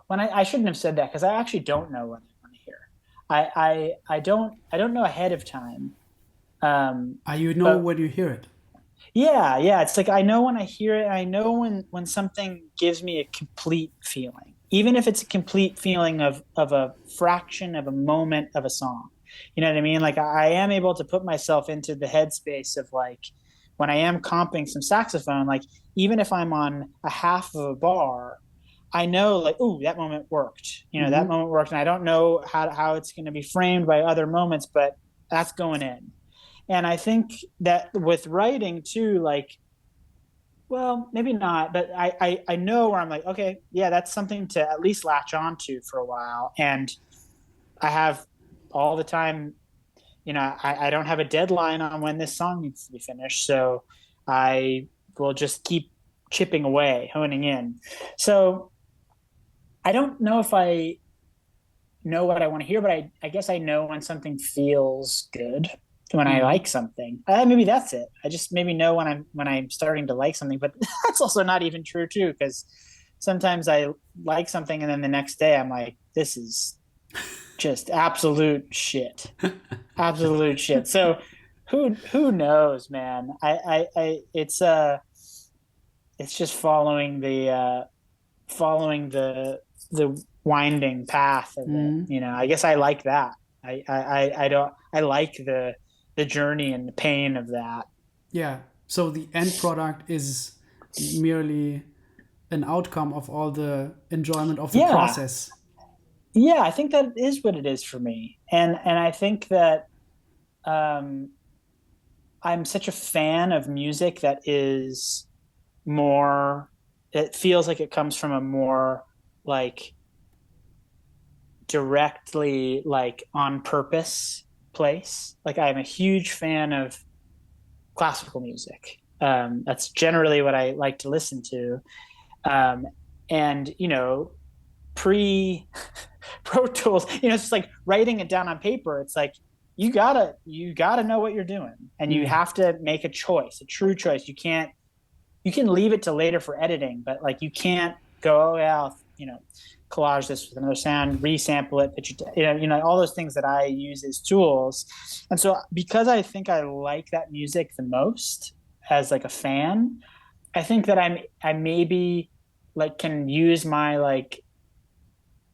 when I shouldn't have said that because I actually don't know what I want to hear. I don't know ahead of time. You know But when you hear it. yeah, it's like I know when I hear it. I know when something gives me a complete feeling, even if it's a complete feeling of a fraction of a moment of a song. You know what I mean? Like I am able to put myself into the headspace of like when I am comping some saxophone. Like even if I'm on a half of a bar, I know like, ooh, that moment worked. That Mm-hmm. moment worked, and I don't know how it's going to be framed by other moments, but that's going in. And I think that with writing too, like, well, maybe not, but I know where I'm like, okay, yeah, that's something to at least latch onto for a while. And I have all the time, I don't have a deadline on when this song needs to be finished. So I will just keep chipping away, honing in. So I don't know if I know what I want to hear, but I guess I know when something feels good, when I Mm. like something. Maybe that's it. I just maybe know when I'm starting to like something, but that's also not even true too, because sometimes I like something and then the next day I'm like, this is just absolute shit. Absolute shit. So who knows, man? It's just following the winding path of it. Mm. You know, I guess I like that. I don't I like the journey and the pain of that. Yeah. So the end product is merely an outcome of all the enjoyment of the Yeah. process. Yeah, I think that is what it is for me. And I think that um I'm such a fan of music that is more, it feels like it comes from a more like directly like on purpose place. Like I'm a huge fan of classical music. That's generally what I like to listen to. Um, and you know, pre Pro Tools, you know, it's just like writing it down on paper. It's like you gotta know what you're doing, and you Mm. have to make a choice, a true choice. You can leave it to later for editing, but like you can't go, oh yeah, you know, collage this with another sound, resample it, pitch it, all those things that I use as tools. And so because I think I like that music the most as like a fan, I think that I maybe like can use my like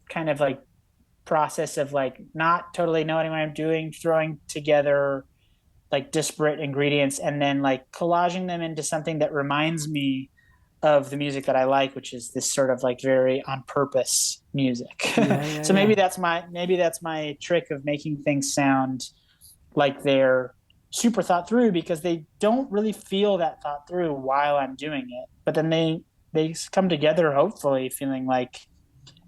kind of like process of like not totally knowing what I'm doing, throwing together like disparate ingredients and then like collaging them into something that reminds me of the music that I like, which is this sort of like very on purpose music. Yeah, yeah, So yeah. maybe that's my trick of making things sound like they're super thought through, because they don't really feel that thought through while I'm doing it. But then they come together hopefully feeling like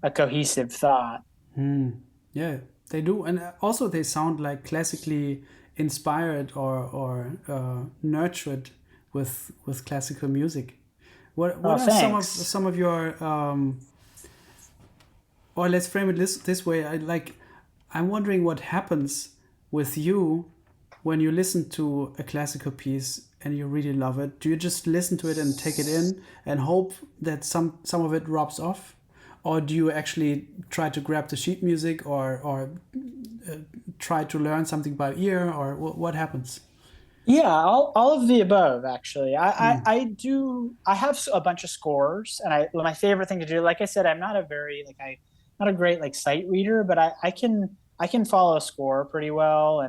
a cohesive thought. Mm. Yeah, they do, and also they sound like classically inspired or nurtured with classical music. What Oh, are thanks. some of your or let's frame it this way. I'm wondering what happens with you when you listen to a classical piece and you really love it. Do you just listen to it and take it in and hope that some of it rubs off, or do you actually try to grab the sheet music or try to learn something by ear, or what happens? Yeah, all of the above, actually. Mm. I have a bunch of scores, and my favorite thing to do, like I said, I'm not a very like I not a great like sight reader, but I can follow a score pretty well,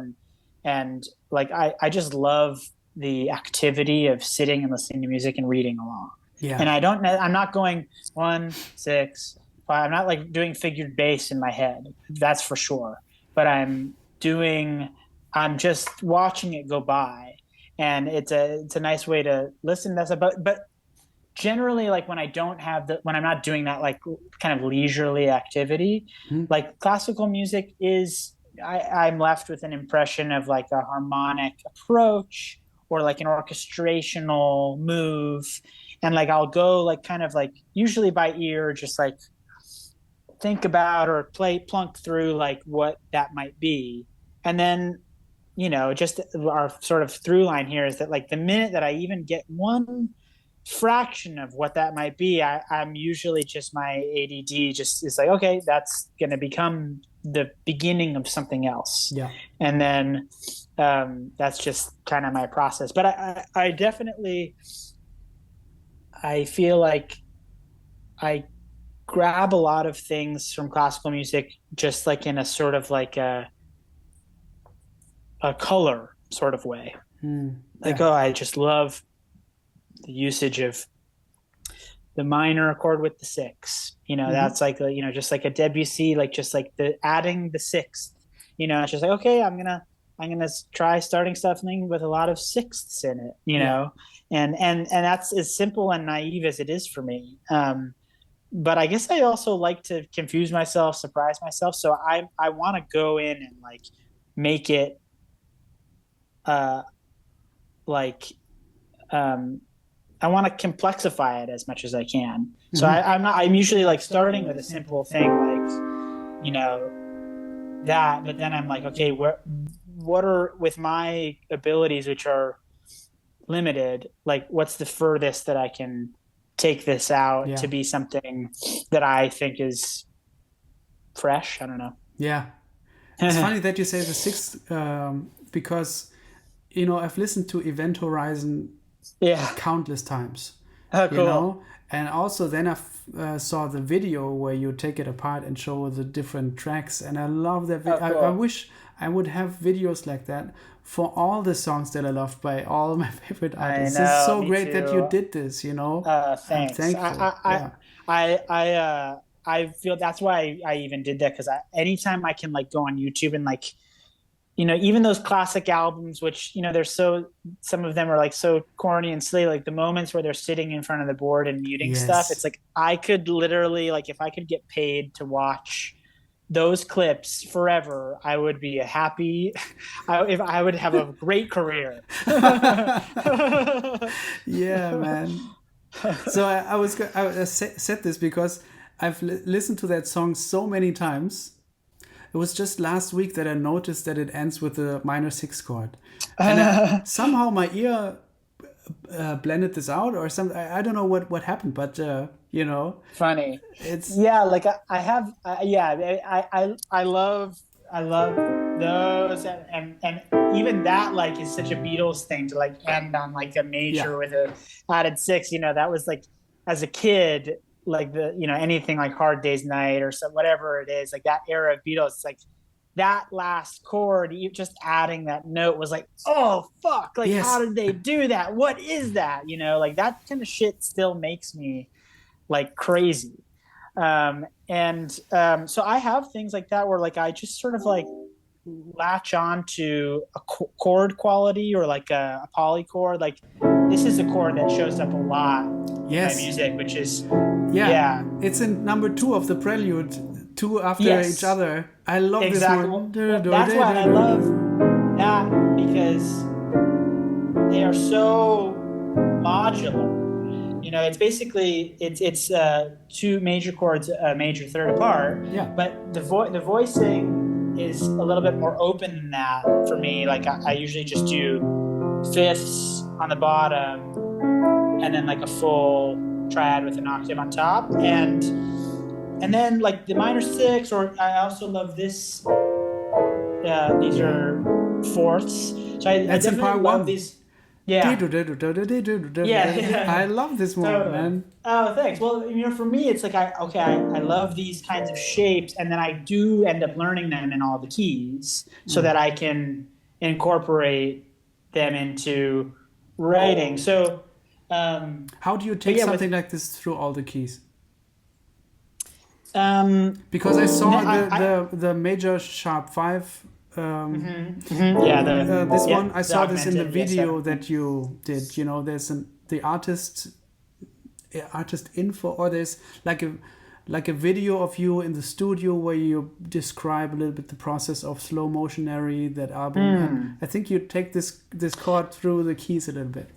and like I just love the activity of sitting and listening to music and reading along. And Yeah. I'm not going 1, 6, 5. I'm not like doing figured bass in my head. That's for sure. But doing I'm just watching it go by, and it's a nice way to listen. That's about, but generally, like when I'm not doing that like kind of leisurely activity, Mm. like classical music is, I'm left with an impression of like a harmonic approach or like an orchestrational move, and like I'll go like kind of like usually by ear, just like think about or play plunk through like what that might be, and then just our sort of through line here is that like the minute that I even get one fraction of what that might be, I'm usually just my ADD just is like, okay, that's going to become the beginning of something else. Yeah. And then that's just kind of my process. But I definitely, I feel like I grab a lot of things from classical music just like in a sort of like a color sort of way. Mm. Like, Yeah. oh, I just love the usage of the minor chord with the six. Mm-hmm. That's like just like a Debussy, like just like the adding the sixth. It's just like, okay, I'm gonna try starting something with a lot of sixths in it. Yeah. And that's as simple and naive as it is for me. But I guess I also like to confuse myself, surprise myself. So I want to go in and like make it uh like um I want to complexify it as much as I can. So Mm-hmm. I'm usually like starting with a simple thing like, you know, that, but then I'm like, okay, what are, with my abilities, which are limited, like what's the furthest that I can take this out to Yeah. be something that I think is fresh? I don't know. Yeah. It's funny that you say the sixth, because I've listened to Event Horizon Yeah. countless times, Oh, you cool. know, and also then I saw the video where you take it apart and show the different tracks, and I love that. Oh, I cool. wish I would have videos like that for all the songs that I loved by all my favorite I artists. It's know, so me great that you too. did this. I'm Thanks. thankful. Yeah. I feel that's why I even did that, because anytime I can like go on YouTube and like, even those classic albums, which, they're so, some of them are like so corny and silly, like the moments where they're sitting in front of the board and muting stuff. It's Yes. like, I could literally, like, if I could get paid to watch those clips forever, I would be a happy, if I would have a great career. Yeah, man. So I said this because I've listened to that song so many times. It was just last week that I noticed that it ends with a minor six chord, and somehow my ear blended this out or something. I don't know what happened, but Funny. it's Yeah, like I have, yeah, I love those, and even that like is such a Beatles thing to like end on like a yeah, major with a added six. That was like, as a kid, like the, anything like Hard Day's Night or so, whatever it is, like that era of Beatles. It's like that last chord, you just adding that note was like, oh fuck, like how yes, did they do that? What is that? Like that kind of shit still makes me like crazy. And so I have things like that where like I just sort of like latch on to a chord quality, or like a polychord. Like this is a chord that shows up a lot in my yes, music, which is, yeah. yeah, It's in number two of the prelude, two after each yes, other. I love this exactly. one. Well, that's why I love that, because they are so modular. It's basically, two major chords, a major third apart, Yeah. but the voicing is a little bit more open than that for me. Like I usually just do fifths on the bottom, and then like a full triad with an octave on top, and then like the minor six. Or I also love this. These Yeah. are fourths, so I That's in definitely part love one. these. Yeah, yeah, I yeah, love this moment, totally. man. Oh, thanks. Well, for me, it's like I love these kinds of shapes, and then I do end up learning them in all the keys so that I can incorporate them into writing. So, How do you but take yeah, something with like this through all the keys? Because I no, saw the major sharp five. yeah, This one, I the saw this in the augmented, yeah, video seven. that you did. There's the artist info, or there's like a video of you in the studio where you describe a little bit the process of Slow Motionary, that album, and Hmm. I think you take this chord through the keys a little bit.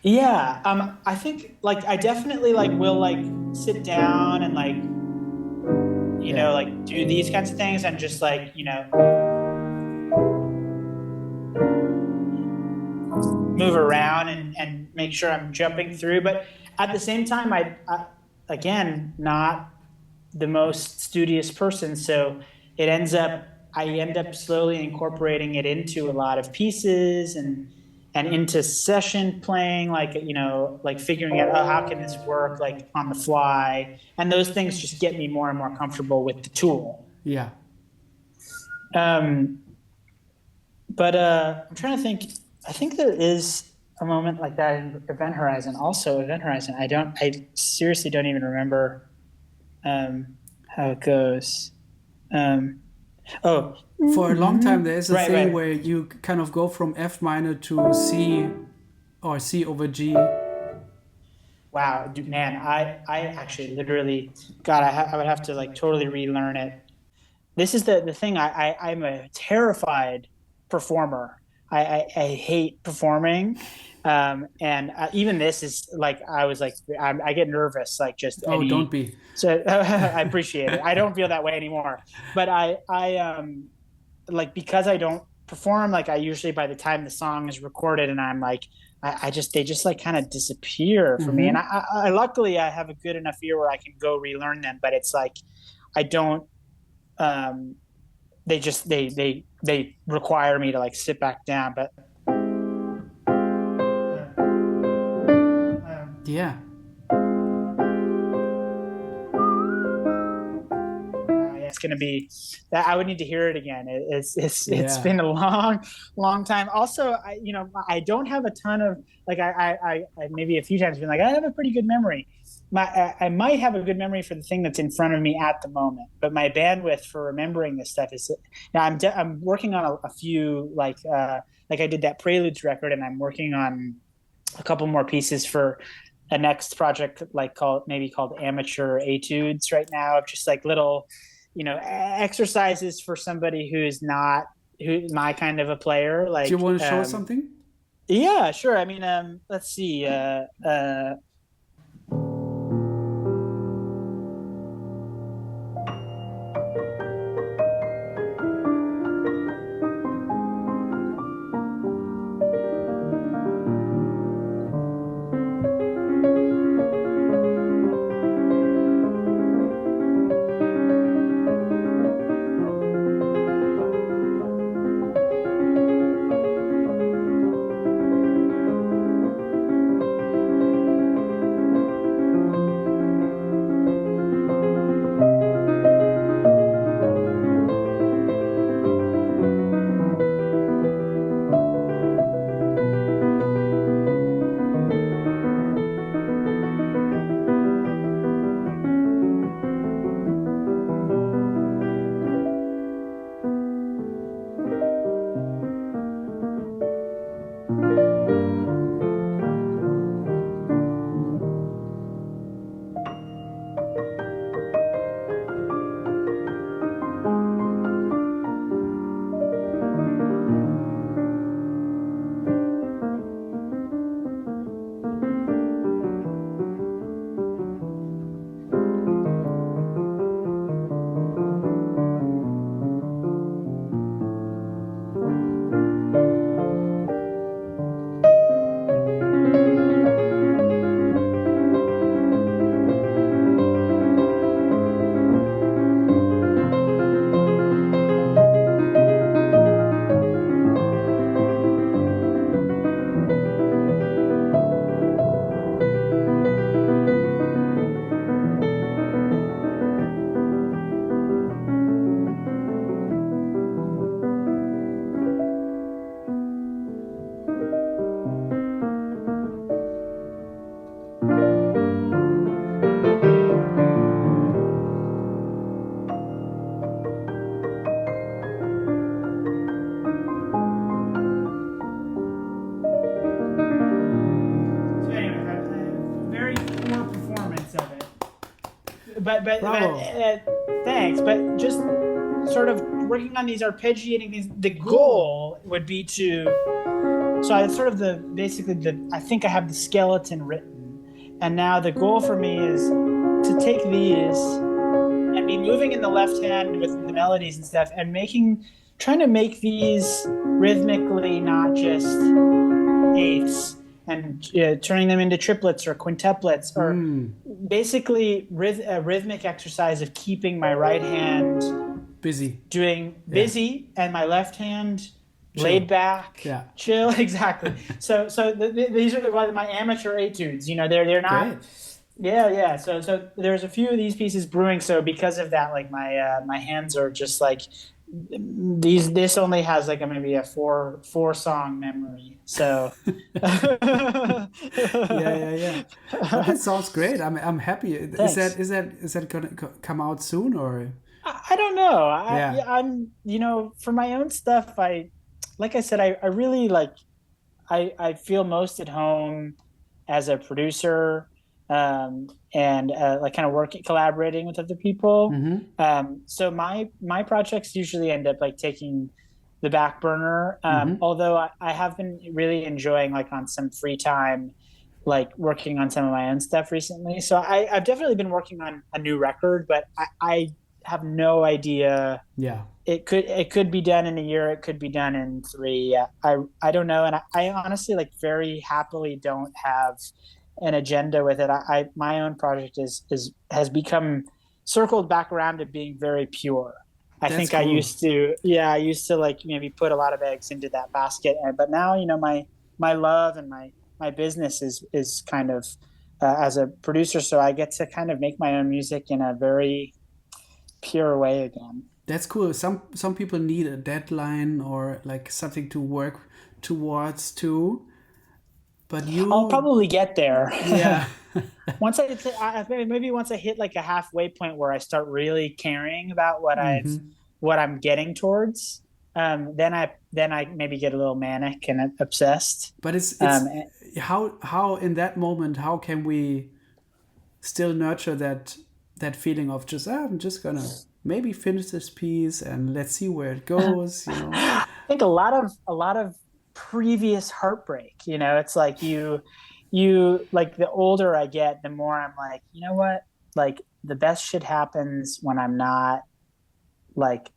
Yeah, I think like I definitely like will like sit down and like, Yeah. like do these kinds of things, and just like, move around and make sure I'm jumping through. But at the same time, again, not the most studious person, so I end up slowly incorporating it into a lot of pieces, and into session playing, like, like figuring out, oh, how can this work like on the fly, and those things just get me more and more comfortable with the tool. Yeah. um but I'm trying to think. I think there is a moment like that in Event Horizon. Also, Event Horizon. I seriously don't even remember how it goes. Um, oh, For a long time, there is a right, thing right. where you kind of go from F minor to C, or C over G. Wow, dude, man, I actually literally, God, I would have to like totally relearn it. This is the thing. I'm a terrified performer. I hate performing. And even this is like, I was like, I get nervous, like just Oh, don't any. be. So I appreciate it. I don't feel that way anymore. But like because I don't perform, like I usually by the time the song is recorded and I'm like I just they just like kind of disappear for me. And Mm-hmm. I luckily I have a good enough ear where I can go relearn them, but it's like I don't um they just they require me to like sit back down. But Yeah. it's gonna be that I would need to hear it again. It's Yeah. been a long time. Also, I don't have a ton of like I maybe a few times been like I have a pretty good memory. I might have a good memory for the thing that's in front of me at the moment, but my bandwidth for remembering this stuff is now I'm working on a few like I did that Preludes record, and I'm working on a couple more pieces for a next project like called Amateur Etudes right now, of just like little exercises for somebody who's not who my kind of a player. Do you Like want to show us something? yeah, sure. I mean, let's see. So anyway, a very poor performance of it. But Bravo. thanks. But just sort of working on these arpeggiating things. The goal would be to so it's sort of the basically the I think I have the skeleton written, and now the goal for me is to take these and be moving in the left hand with the melodies and stuff, and trying to make these rhythmically, not just eighths, and turning them into triplets or quintuplets, or basically a rhythmic exercise of keeping my right hand Busy. doing Yeah. busy and my left hand Chill. laid back, Yeah. chill. Exactly. These are my amateur etudes. They're not. Great. Yeah. So there's a few of these pieces brewing. So because of that, like my hands are just like these. This only has like maybe a four song memory. So Yeah. But that sounds great. I'm happy. thanks. Is that gonna come out soon or? I don't know. Yeah. I'm for my own stuff. Like I said, I really like I feel most at home as a producer, and like kind of working collaborating with other people. Mm-hmm. So my projects usually end up like taking the back burner. Mm-hmm. Although I have been really enjoying like on some free time, like working on some of my own stuff recently. So I've definitely been working on a new record, but I have no idea Yeah. it could be done in a year, it could be done in three. I don't know, and I honestly like very happily don't have an agenda with it. I my own project is has become circled back around to being very pure. I That's think I cool. used to, yeah, I used to like maybe put a lot of eggs into that basket, and but now my love and my business is kind of as a producer, so I get to kind of make my own music in a very pure way again. That's cool. Some people need a deadline or like something to work towards too. But I'll you, probably get there. yeah. Once maybe once I hit like a halfway point where I start really caring about Hmm. what I'm getting towards, then I maybe get a little manic and obsessed. But it's Um, how in that moment how can we still nurture that feeling of just I'm just gonna maybe finish this piece and let's see where it goes. You know. I think a lot of previous heartbreak. It's like you like the older I get, the more I'm like, you know what? Like the best shit happens when I'm not like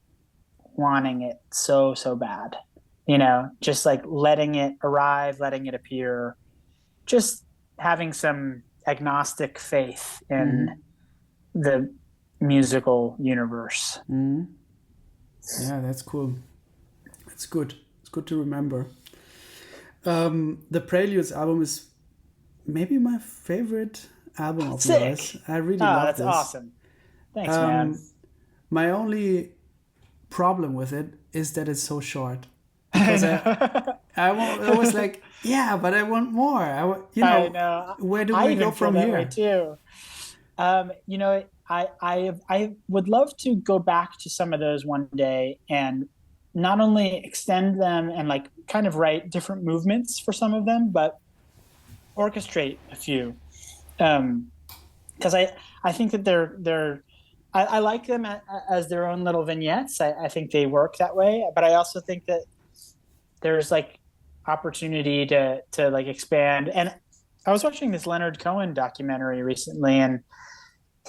wanting it so bad. Just like letting it arrive, letting it appear, just having some agnostic faith in Hmm. the musical universe. Hmm. Yeah, that's cool. It's good. It's good to remember. The Preludes album is maybe my favorite album of yours. Sick. I really Oh, love that's this. awesome. Thanks, man. Um, my only problem with it is that it's so short I because know. I was like, yeah, but I want more. I know. Where do I we go even feel from that way here? too. I would love to go back to some of those one day and not only extend them and like kind of write different movements for some of them, but orchestrate a few. Because I think that I like them as their own little vignettes. I think they work that way, but I also think that there's like opportunity to like expand. And I was watching this Leonard Cohen documentary recently, and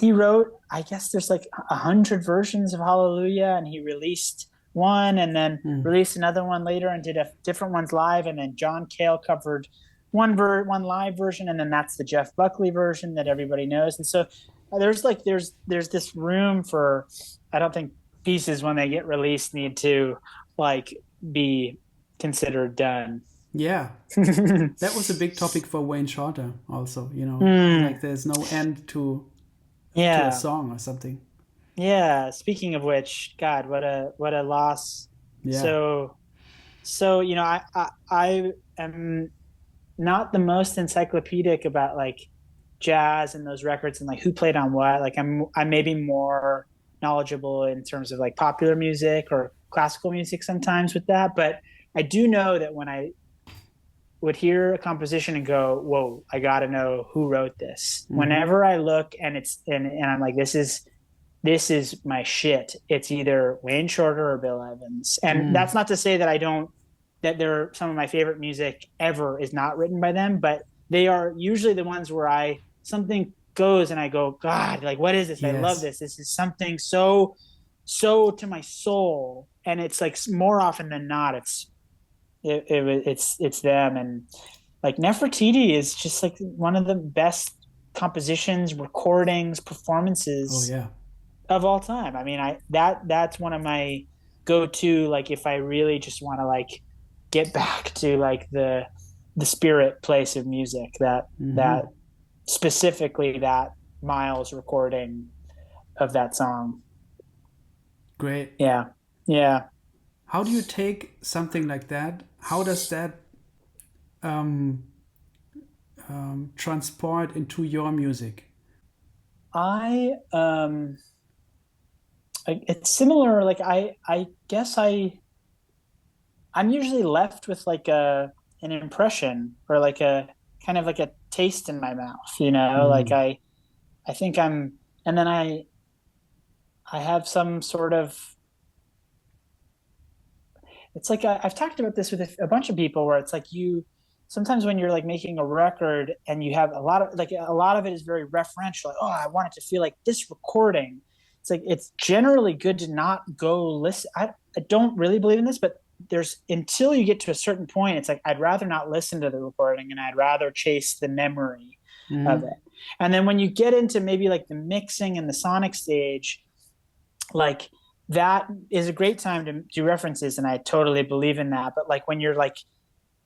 he wrote, I guess there's like 100 versions of Hallelujah, and he released one and then Mm. released another one later and did different ones live. And then John Cale covered one live version, and then that's the Jeff Buckley version that everybody knows. And so there's this room for, I don't think pieces when they get released need to like be considered done. Yeah, that was a big topic for Wayne Shorter also. Mm, Like there's no end to a yeah. song or something. Yeah, speaking of which, God, what a loss. Yeah. So I am not the most encyclopedic about like jazz and those records and like who played on what. Like I'm maybe more knowledgeable in terms of like popular music or classical music sometimes with that, but I do know that when I would hear a composition and go, "Whoa, I got to know who wrote this." Hmm. Whenever I look and and I'm like, this is my shit. It's either Wayne Shorter or Bill Evans. And Mm. that's not to say that I don't, that they're some of my favorite music ever is not written by them, but they are usually the ones where something goes and I go, God, like, what is this? I love Yes. this. This is something so to my soul. And it's like more often than not, it's them. And like Nefertiti is just like one of the best compositions, recordings, Oh performances yeah. of all time. I mean, that's one of my go-to, like if I really just want to like get back to like the spirit place of music, that Hmm. specifically that Miles recording of that song. Great. Yeah. Yeah. How do you take something like that? How does that um, transport into your music? I it's similar, like I guess I'm usually left with like an impression or like a kind of like a taste in my mouth, like Mm. I think and then I have some sort of, it's like I've talked about this with a bunch of people where it's like sometimes when you're like making a record and you have a lot of it is very referential. Like, oh, I want it to feel like this recording. it's like it's generally good to not go listen. I don't really believe in this, but there's until you get to a certain point, it's like I'd rather not listen to the recording and I'd rather chase the memory of Mm-hmm. it. And then when you get into maybe like the mixing and the sonic stage, like that is a great time to do references, and I totally believe in that. But like when you're like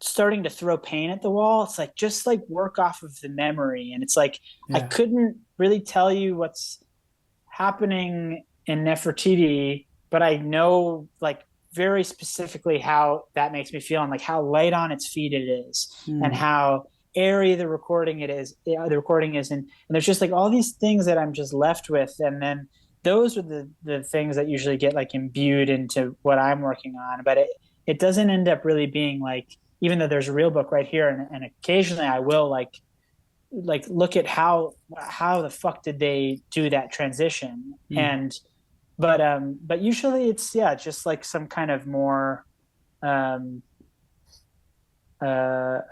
starting to throw paint at the wall, it's like just like work off of the memory. And it's like I Yeah. couldn't really tell you what's happening in Nefertiti, but I know like very specifically how that makes me feel and like how light on its feet it is and Mm. how airy the recording is, and there's just like all these things that I'm just left with. And then those are the things that usually get like imbued into what I'm working on, but it doesn't end up really being like, even though there's a real book right here, and occasionally I will like look at how the fuck did they do that transition. Mm. And but usually it's, yeah, just like some kind of more um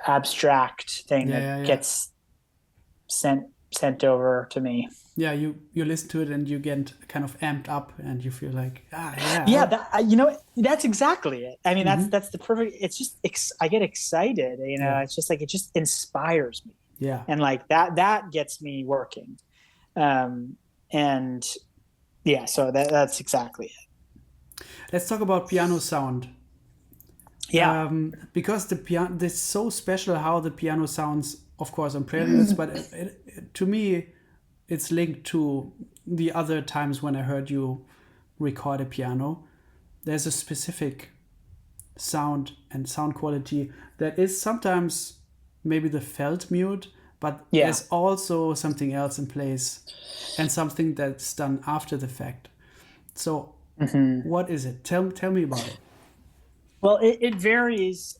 abstract thing Yeah, that yeah, yeah. gets sent over to me. Yeah, you listen to it and you get kind of amped up and you feel like, yeah. Yeah, you know, that's exactly it. I mean, Mm-hmm. that's the perfect. It's just I get excited. You know, Yeah, it's just like it just inspires me, yeah. and like that gets me working. Um, and yeah, so that's exactly it. Let's talk about piano sound. Yeah. Because the piano, this is so special how the piano sounds, of course, on preludes, but to me, it's linked to the other times when I heard you record a piano. There's a specific sound and sound quality that is sometimes maybe the felt mute, but Yeah. there's also something else in place and something that's done after the fact. So, Hmm. what is it? Tell me about it. Well, it varies.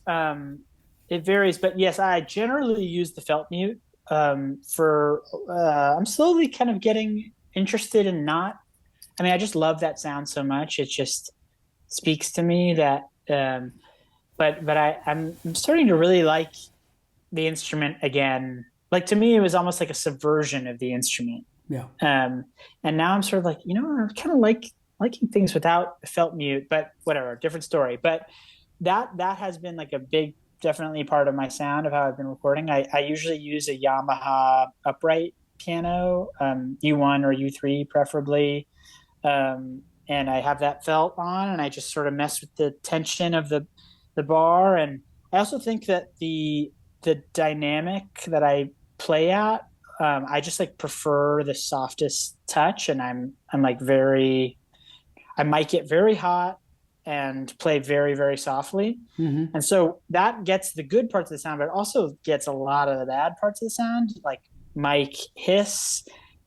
It varies, but yes, I generally use the felt mute. For I'm slowly kind of getting interested in not. I mean, I just love that sound so much. It just speaks to me that. But I'm starting to really like the instrument again. Like to me, it was almost like a subversion of the instrument. Yeah. Um, and now I'm sort of like, I kind of liking things without a felt mute, but whatever, different story. But that has been like a big, definitely part of my sound of how I've been recording. I usually use a Yamaha upright piano, U1 or U3 preferably. And I have that felt on, and I just sort of mess with the tension of the bar. And I also think that the dynamic that I play at, I just like prefer the softest touch, and I'm like I might get very hot and play very, very softly. Mm-hmm. And so that gets the good parts of the sound, but it also gets a lot of the bad parts of the sound, like mic hiss,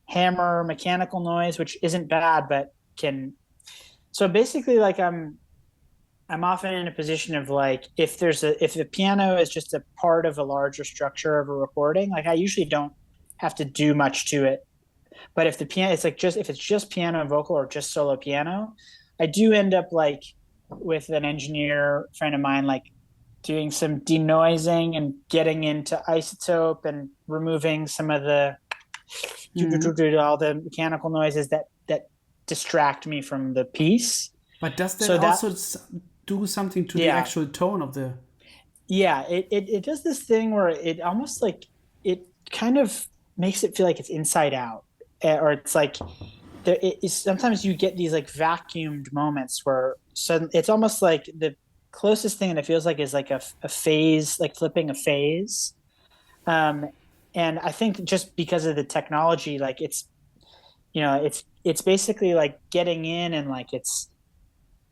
hammer, mechanical noise, which isn't bad, but can. So basically, like I'm often in a position of like if the piano is just a part of a larger structure of a recording, like I usually don't have to do much to it. But if the piano, it's like just if it's just piano and vocal or just solo piano, I do end up like with an engineer friend of mine, like doing some denoising and getting into isotope and removing some of the Mm-hmm. all the mechanical noises that distract me from the piece. But does that So that, also do something to the yeah, actual tone of the? yeah, it does this thing where it almost like it kind of makes it feel like it's inside out. Or it's like sometimes you get these like vacuumed moments where sudden it's almost like the closest thing that it feels like is like a phase, like flipping a phase. Um, and I think just because of the technology, like it's basically like getting in, and like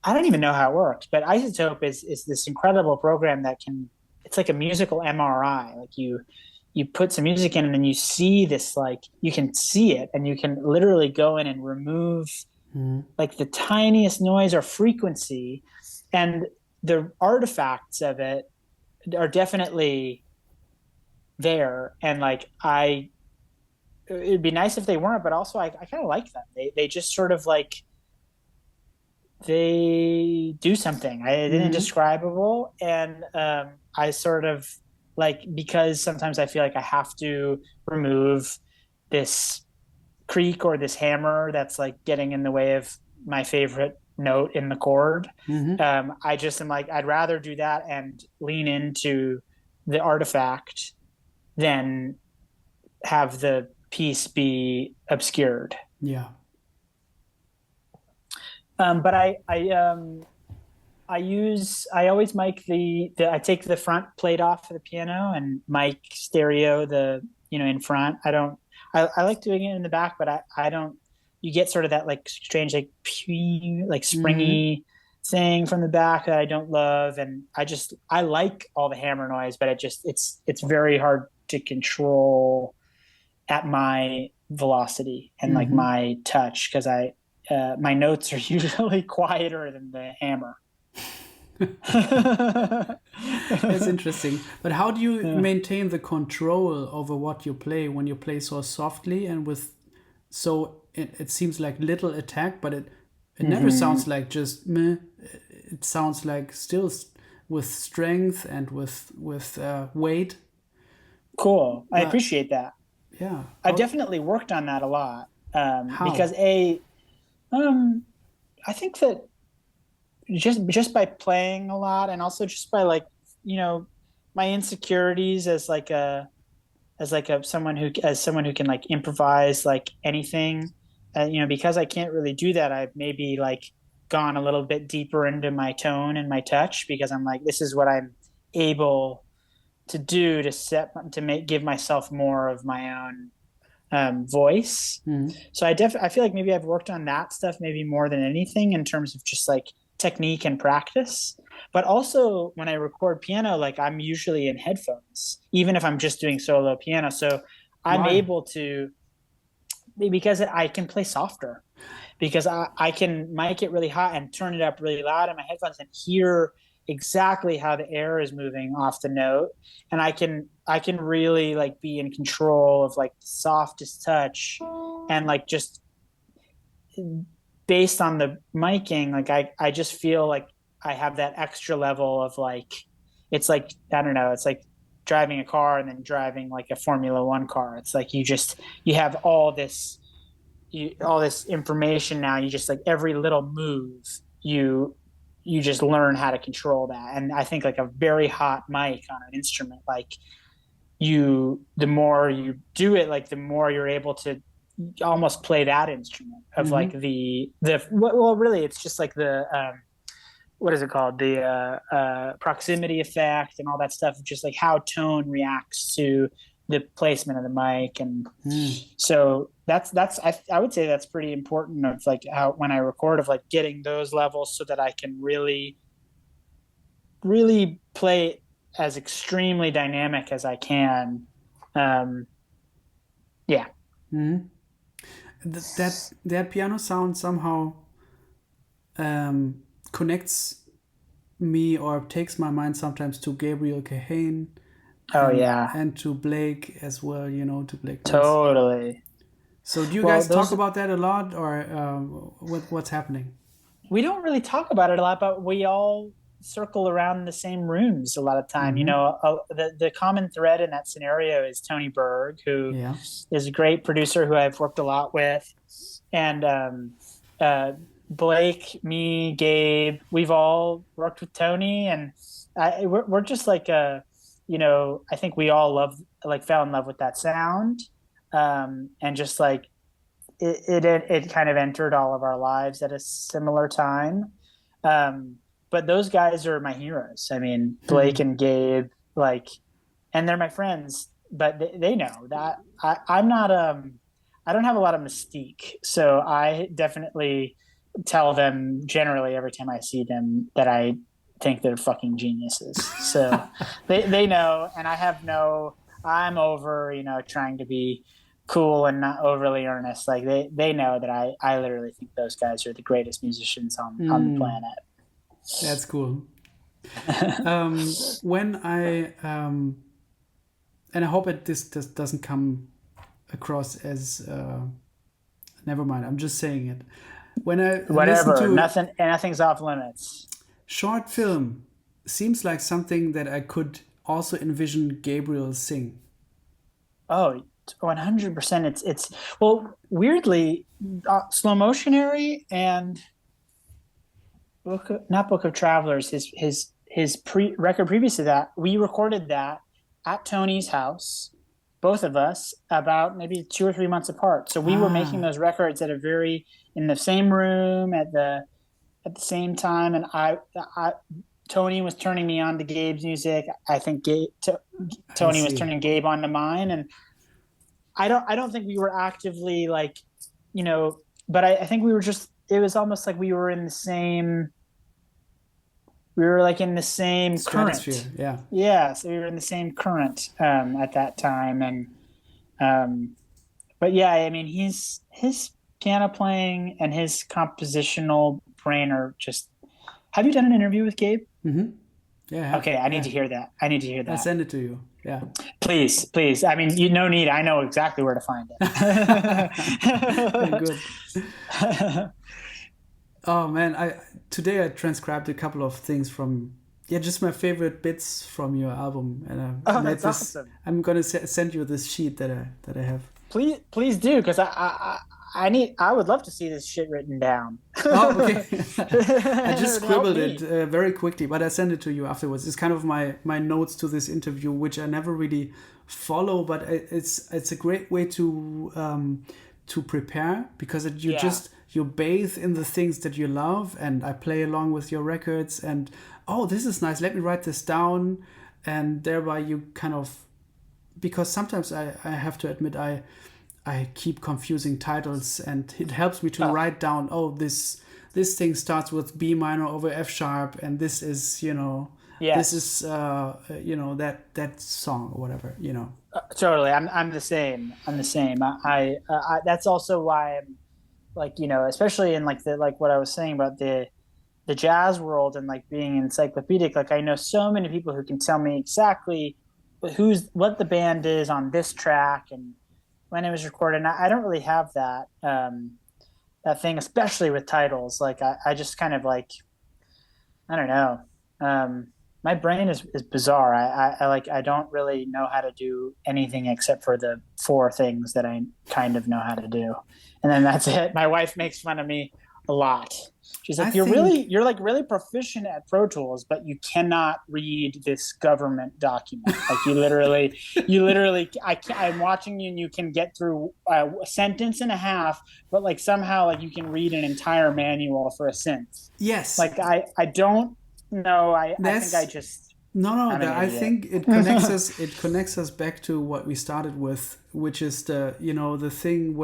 I don't even know how it works, but Isotope is this incredible program that can, it's like a musical MRI. Like you put some music in and then you see this, like you can see it, and you can literally go in and remove Mm-hmm. like the tiniest noise or frequency, and the artifacts of it are definitely there. And like it'd be nice if they weren't, but also I kind of like them. They just sort of like they do something. It's Mm-hmm. indescribable, and I sort of like, because sometimes I feel like I have to remove this creak or this hammer that's like getting in the way of my favorite note in the chord. Mm-hmm. I just am like, I'd rather do that and lean into the artifact than have the piece be obscured. Yeah. But I always mic I take the front plate off of the piano and mic stereo in front. I like doing it in the back, but I don't, you get sort of that like strange, like Mm-hmm. springy thing from the back that I don't love. And I like all the hammer noise, but it's very hard to control at my velocity and like Mm-hmm. my touch because my notes are usually quieter than the hammer. That's interesting. But how do you Yeah. maintain the control over what you play when you play so softly and with so it seems like little attack, but it never Hmm. sounds like just meh. It sounds like still with strength and with weight. Cool. I But appreciate that. yeah, I've definitely worked on that a lot. Because how? um, I think that just by playing a lot and also just by like, you know, my insecurities as like a someone who can like improvise like anything, because I can't really do that. I've maybe like gone a little bit deeper into my tone and my touch because I'm like, this is what I'm able to do to make give myself more of my own voice. Mm-hmm. So I feel like maybe I've worked on that stuff maybe more than anything in terms of just like technique and practice. But also when I record piano, like I'm usually in headphones, even if I'm just doing solo piano. So I'm Why? able to because I can play softer because I can mic it really hot and turn it up really loud in my headphones and hear exactly how the air is moving off the note, and I can really like be in control of like the softest touch, and like just based on the miking, like I just feel like I have that extra level of like, it's like, I don't know, it's like driving a car and then driving like a Formula One car. It's like you have all this information now. You just like every little move you just learn how to control that. And I think like a very hot mic on an instrument, like the more you do it, like the more you're able to almost play that instrument of like Mm-hmm. well really it's just like the what is it called, the proximity effect and all that stuff, just like how tone reacts to the placement of the mic. And Mm. so I would say that's pretty important of like how when I record of like getting those levels so that I can really play as extremely dynamic as I can. um yeah. Mm-hmm. That piano sound somehow um, connects me or takes my mind sometimes to Gabriel Kahane Oh yeah, and to Blake as well, you know, to Blake Mills. totally. So do you Well, guys talk those about that a lot, or what's happening? we don't really talk about it a lot, but we all circle around the same rooms a lot of time. Mm-hmm. The common thread in that scenario is Tony Berg, who Yeah. is a great producer who I've worked a lot with, and uh, Blake, me, Gabe. We've all worked with Tony, and we're just like I think we all fell in love with that sound, and just like it kind of entered all of our lives at a similar time. Um, but those guys are my heroes. I mean, Blake and Gabe, like, and they're my friends, but they know that I'm not, I don't have a lot of mystique. So I definitely tell them generally every time I see them that I think they're fucking geniuses. So they know, and I'm over, trying to be cool and not overly earnest. Like they know that I literally think those guys are the greatest musicians on the Mm, planet. that's cool. When I and I hope this doesn't come across as never mind. I'm just saying it. When I listen Whatever, to nothing's off limits. short film, seems like something that I could also envision Gabriel sing. Oh, 100%. It's well, weirdly, Slow Motionary and not Book of Travelers, his record previous to that, we recorded that at Tony's house, both of us, about maybe 2 or 3 months apart. So we were making those records in the same room at the same time, and Tony was turning me on to Gabe's music. I think Tony was turning Gabe on to mine, and I don't think we were actively like, but I think we were just. It was almost like we were in the same. We were like in the same current. Yeah. Yeah, so we were in the same current at that time, and but yeah, I mean, his piano playing and his compositional brain are just. Have you done an interview with Gabe? Mm-hmm. Yeah. Okay, I need to hear that. I need to hear that. I'll send it to you. Yeah. Please. I mean, no need. I know exactly where to find it. Good. Oh man, today I transcribed a couple of things from just my favorite bits from your album, and that's awesome. I'm gonna send you this sheet that I have. Please do, because I would love to see this shit written down. Oh, okay. I just scribbled it very quickly, but I send it to you afterwards. It's kind of my notes to this interview, which I never really follow, but it's a great way to prepare, because you bathe in the things that you love, and I play along with your records, and this is nice, let me write this down, and thereby you kind of, because sometimes I have to admit I keep confusing titles, and it helps me to write down, this thing starts with B minor over F sharp, and this is this is that song or whatever, Totally. I'm the same. I that's also why I'm like, especially in like what I was saying about the jazz world and like being encyclopedic, like I know so many people who can tell me exactly what the band is on this track and when it was recorded. And I don't really have that that thing, especially with titles. Like I just kind of like, I don't know. My brain is bizarre. I don't really know how to do anything except for the 4 things that I kind of know how to do, and then that's it. My wife makes fun of me a lot. She's like, you're really proficient at Pro Tools, but you cannot read this government document. Like you literally, I'm watching you and you can get through a sentence and a half, but like somehow like you can read an entire manual for a synth. Yes. Like I don't know. I think I just. No. I think it connects us. It connects us back to what we started with, which is the thing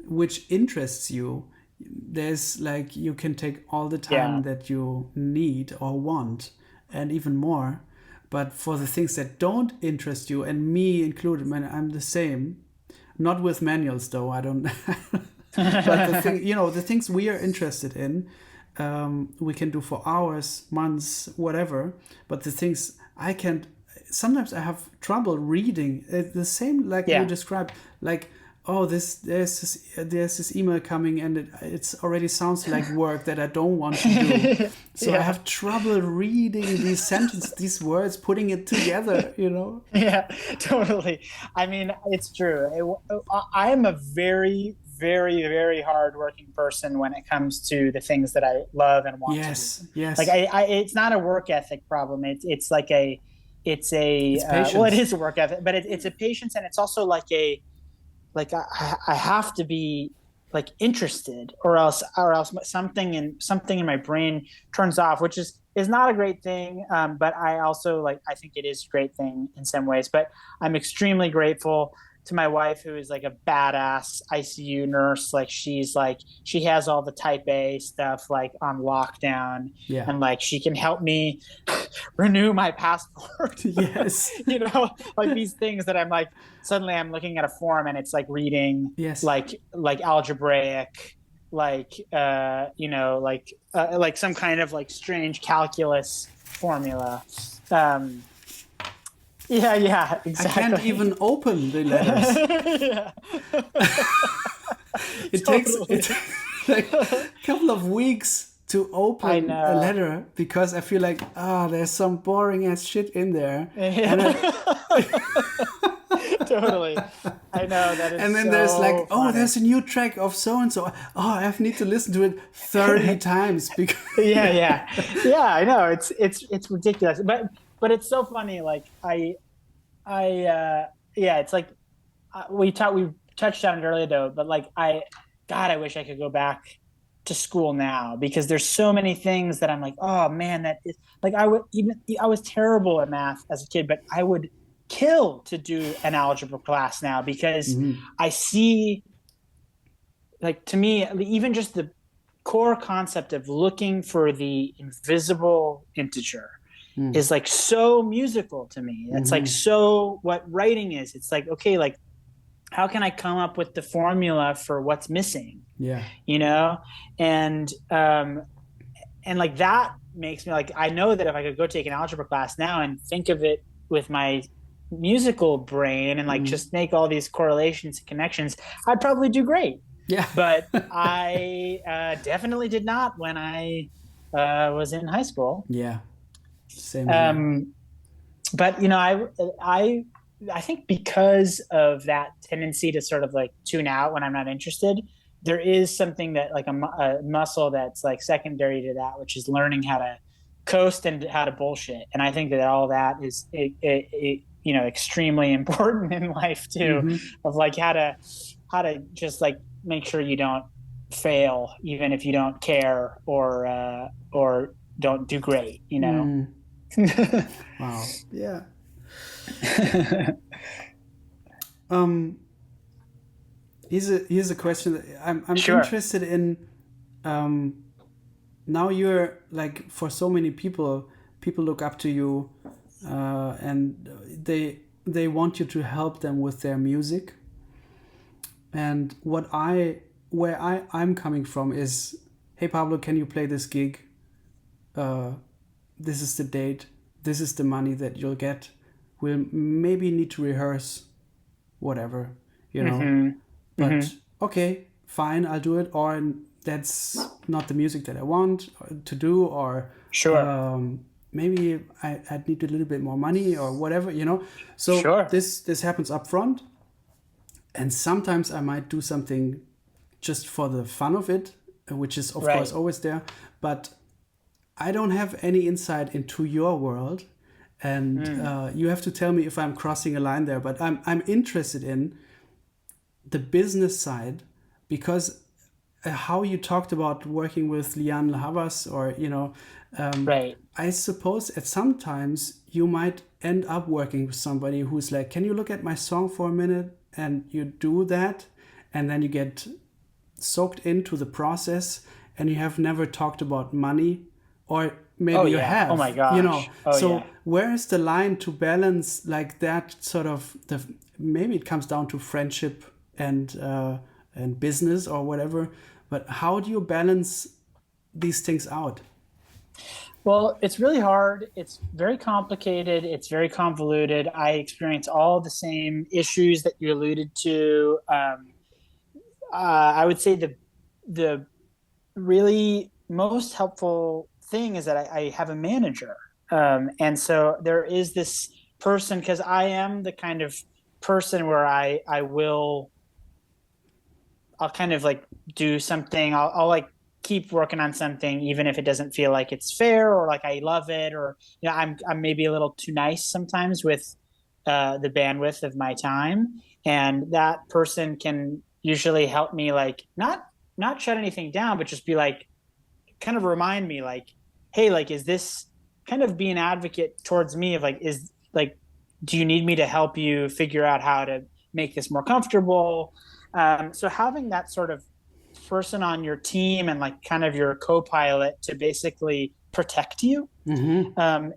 which interests you. There's like, you can take all the time that you need or want, and even more. But for the things that don't interest you, and me included, man, I'm the same. Not with manuals though. I don't. But the things we are interested in, we can do for hours, months, whatever. But the things I can't. Sometimes I have trouble reading. The same like you described, like. There's this email coming, and it already sounds like work that I don't want to do. So I have trouble reading these sentences, these words, putting it together, Yeah, totally. I mean, it's true. I am a very, very, very hardworking person when it comes to the things that I love and want to do. Yes. Like it's not a work ethic problem. It's patience. Well, it is a work ethic, but it's a patience, and it's also like I have to be like interested, or else something in my brain turns off, which is not a great thing. But I also I think it is a great thing in some ways. But I'm extremely grateful to my wife, who is like a badass ICU nurse. Like she has all the type A stuff like on lockdown, and like she can help me renew my passport. Yes. Like these things that I'm like, suddenly I'm looking at a form and it's like reading like algebraic, like like some kind of like strange calculus formula. Yeah, exactly. I can't even open the letters. It takes like a couple of weeks to open a letter, because I feel like there's some boring ass shit in there. Totally. I know that is And then there's like, so oh, funny. there's a new track of so and so. Oh, I need to listen to it 30 times because Yeah, yeah. Yeah, I know. It's ridiculous. But it's so funny. Like yeah, it's like we touched on it earlier though, but like God, I wish I could go back to school now because there's so many things that I'm like, oh man, that is like I was terrible at math as a kid, but I would kill to do an algebra class now because I see like to me, even just the core concept of looking for the invisible integer is like so musical to me. That's like so what writing is. It's like, okay, like how can I come up with the formula for what's missing? yeah, You know? And like that makes me like I know that if I could go take an algebra class now and think of it with my musical brain and like just make all these correlations and connections, I'd probably do great. yeah, But I definitely did not when I was in high school. yeah. Same here. Um, but I I think because of that tendency to sort of like tune out when I'm not interested, there is something that like a muscle that's like secondary to that, which is learning how to coast and how to bullshit. And I think that all that is extremely important in life too, of like how to just like make sure you don't fail even if you don't care or don't do great, you know. Wow. Yeah. Um, here's a question that I'm Sure. interested in. Um, now you're like for so many people look up to you, and they want you to help them with their music. And where I'm coming from is, hey Pablo, can you play this gig? This is the date. This is the money that you'll get. We'll maybe need to rehearse, whatever, you know. But okay, fine, I'll do it. Or that's not the music that I want to do. Or Sure. maybe I'd need a little bit more money or whatever, you know. So Sure. this happens up front. And sometimes I might do something just for the fun of it, which is of course Right. always there. But I don't have any insight into your world, and you have to tell me if I'm crossing a line there. But I'm interested in the business side because how you talked about working with Liane Havas, or Right. I suppose at sometimes you might end up working with somebody who's like, "Can you look at my song for a minute?" And you do that, and then you get soaked into the process, and you have never talked about money, or Oh maybe you yeah. Oh my have, gosh. Oh so yeah. where is the line to balance like that sort of the maybe it comes down to friendship and business or whatever, but how do you balance these things out? Well, it's really hard. It's very complicated. It's very convoluted. I experience all the same issues that you alluded to. I would say the really most helpful thing is that I have a manager, and so there is this person because I am the kind of person where I'll kind of like do something. I'll like keep working on something even if it doesn't feel like it's fair or like I love it, or I'm maybe a little too nice sometimes with the bandwidth of my time, and that person can usually help me like not shut anything down, but just be like kind of remind me like, hey, like is this kind of be an advocate towards me of like is like do you need me to help you figure out how to make this more comfortable? So having that sort of person on your team and like kind of your co-pilot to basically protect you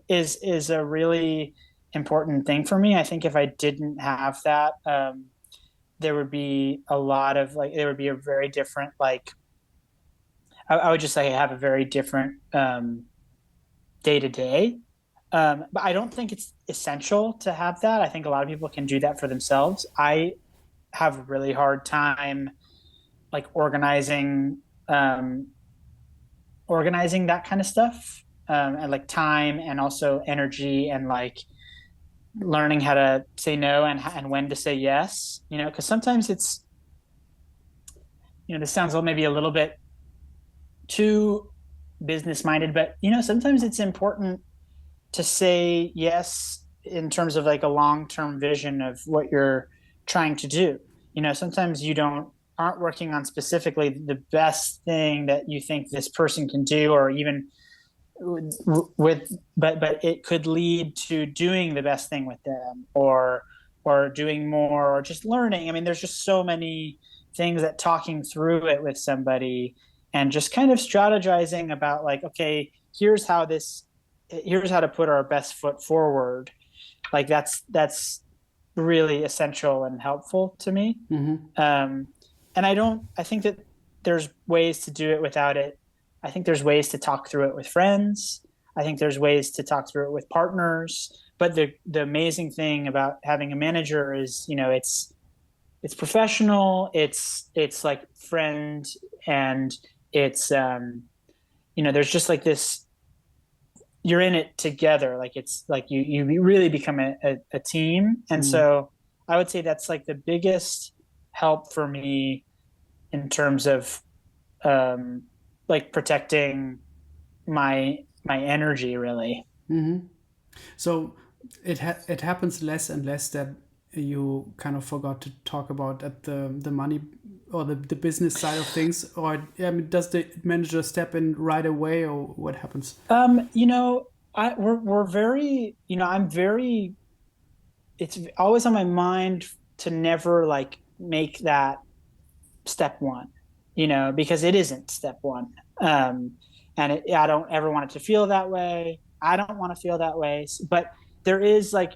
is a really important thing for me. I think if I didn't have that, there would be a lot of like there would be a very different like I would just say I have a very different day to day. But I don't think it's essential to have that. I think a lot of people can do that for themselves. I have a really hard time like organizing that kind of stuff, and like time and also energy and like learning how to say no and when to say yes, because sometimes it's, this sounds maybe a little bit too business minded, but sometimes it's important to say yes in terms of like a long-term vision of what you're trying to do. Sometimes you don't aren't working on specifically the best thing that you think this person can do, or even with, but it could lead to doing the best thing with them, or doing more, or just learning. I mean, there's just so many things that talking through it with somebody and just kind of strategizing about like, okay, here's how to put our best foot forward. Like that's really essential and helpful to me. Mm-hmm. And I think that there's ways to do it without it. I think there's ways to talk through it with friends. I think there's ways to talk through it with partners. But the amazing thing about having a manager is, it's professional, it's like friend, and it's there's just like this, you're in it together. Like it's like you really become a team. And Mm. so I would say that's like the biggest help for me in terms of um like protecting my energy really. Mm-hmm. So it happens less and less that you kind of forgot to talk about at the money or the business side of things, or I mean, does the manager step in right away, or what happens? We're very, I'm very, it's always on my mind to never like make that step one, because it isn't step one. And I don't ever want it to feel that way. I don't want to feel that way. But there is like,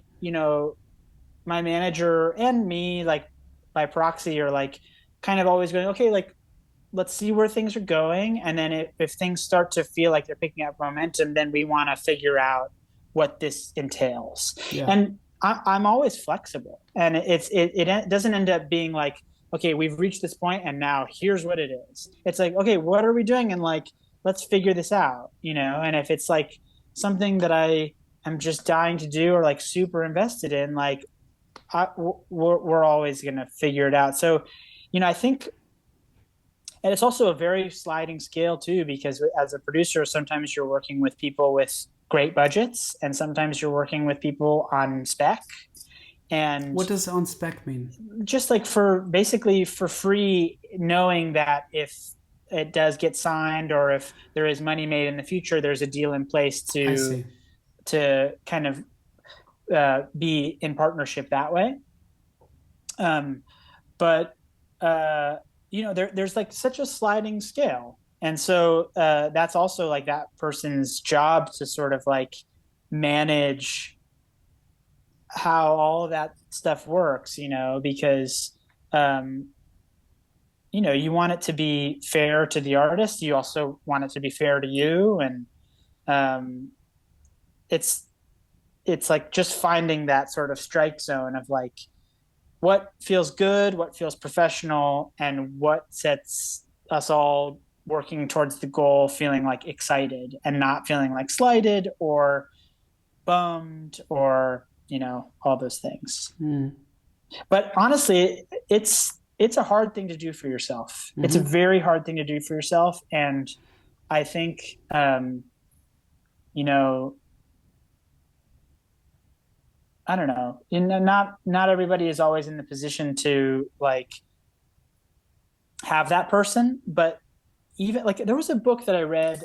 my manager and me, like by proxy, are like kind of always going, okay, like let's see where things are going. And then if things start to feel like they're picking up momentum, then we want to figure out what this entails. Yeah. And I'm always flexible. And it doesn't end up being like, okay, we've reached this point and now here's what it is. It's like, okay, what are we doing? And like, let's figure this out, And if it's like something that I am just dying to do or like super invested in, like we're always going to figure it out. So, I think, and it's also a very sliding scale too, because as a producer, sometimes you're working with people with great budgets, and sometimes you're working with people on spec. And What does on spec mean? just like for basically for free, knowing that if it does get signed or if there is money made in the future, there's a deal in place I to see. kind of be in partnership that way. But there's like such a sliding scale, and so that's also like that person's job to sort of like manage how all of that stuff works, because um, you want it to be fair to the artist. You also want it to be fair to you, and um, it's it's like just finding that sort of strike zone of like what feels good, what feels professional, and what sets us all working towards the goal feeling like excited and not feeling like slighted or bummed or, all those things. Mm. But honestly, it's a hard thing to do for yourself. It's a Mm-hmm. very hard thing to do for yourself. And I think, you know, I don't know. Not everybody is always in the position to like have that person, but even like there was a book that I read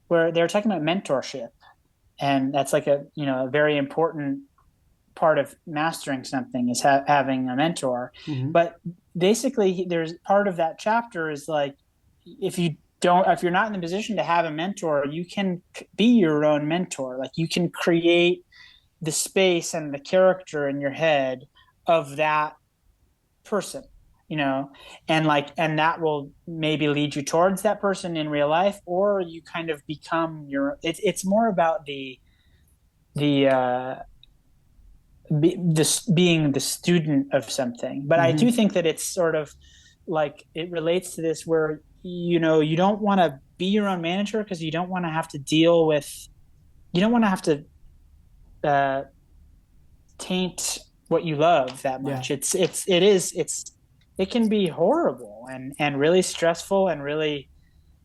where they were talking about mentorship, and that's like a very important part of mastering something is having a mentor. Mm-hmm. But basically, there's part of that chapter is like if you're not in the position to have a mentor, you can be your own mentor. Like you can create the space and the character in your head of that person, and that will maybe lead you towards that person in real life, or you kind of become it's more about the this being the student of something. But I Mm-hmm. do think that it's sort of like it relates to this where you don't want to be your own manager because you don't want to have to deal with, you don't want to have to uh, taint what you love that Yeah. much. It can be horrible and really stressful and really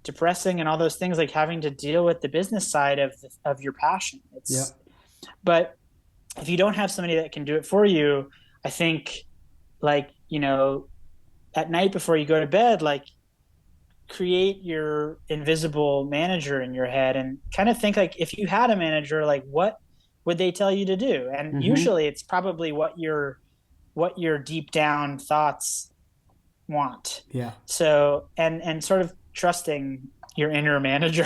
depressing and all those things, like having to deal with the business side of your passion. Yeah. But if you don't have somebody that can do it for you, I think, like, at night before you go to bed, like, create your invisible manager in your head and kind of think, like, if you had a manager, like, what would they tell you to do? And Mm-hmm. usually it's probably what your deep down thoughts want. Yeah. So, and sort of trusting your inner manager.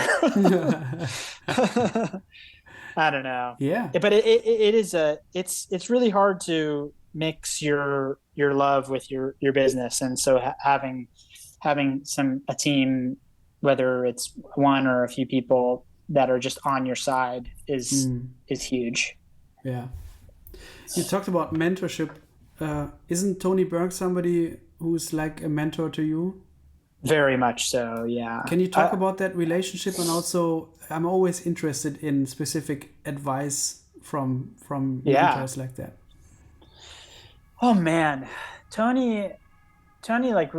I don't know. Yeah. But it's really hard to mix your love with your business. And so having a team, whether it's one or a few people that are just on your side, Mm. is huge. Yeah. You talked about mentorship. Isn't Tony Berg somebody who's like a mentor to you? Very much so, yeah. Can you talk about that relationship? And also, I'm always interested in specific advice from Yeah. mentors like that. Oh man, Tony, Tony, like,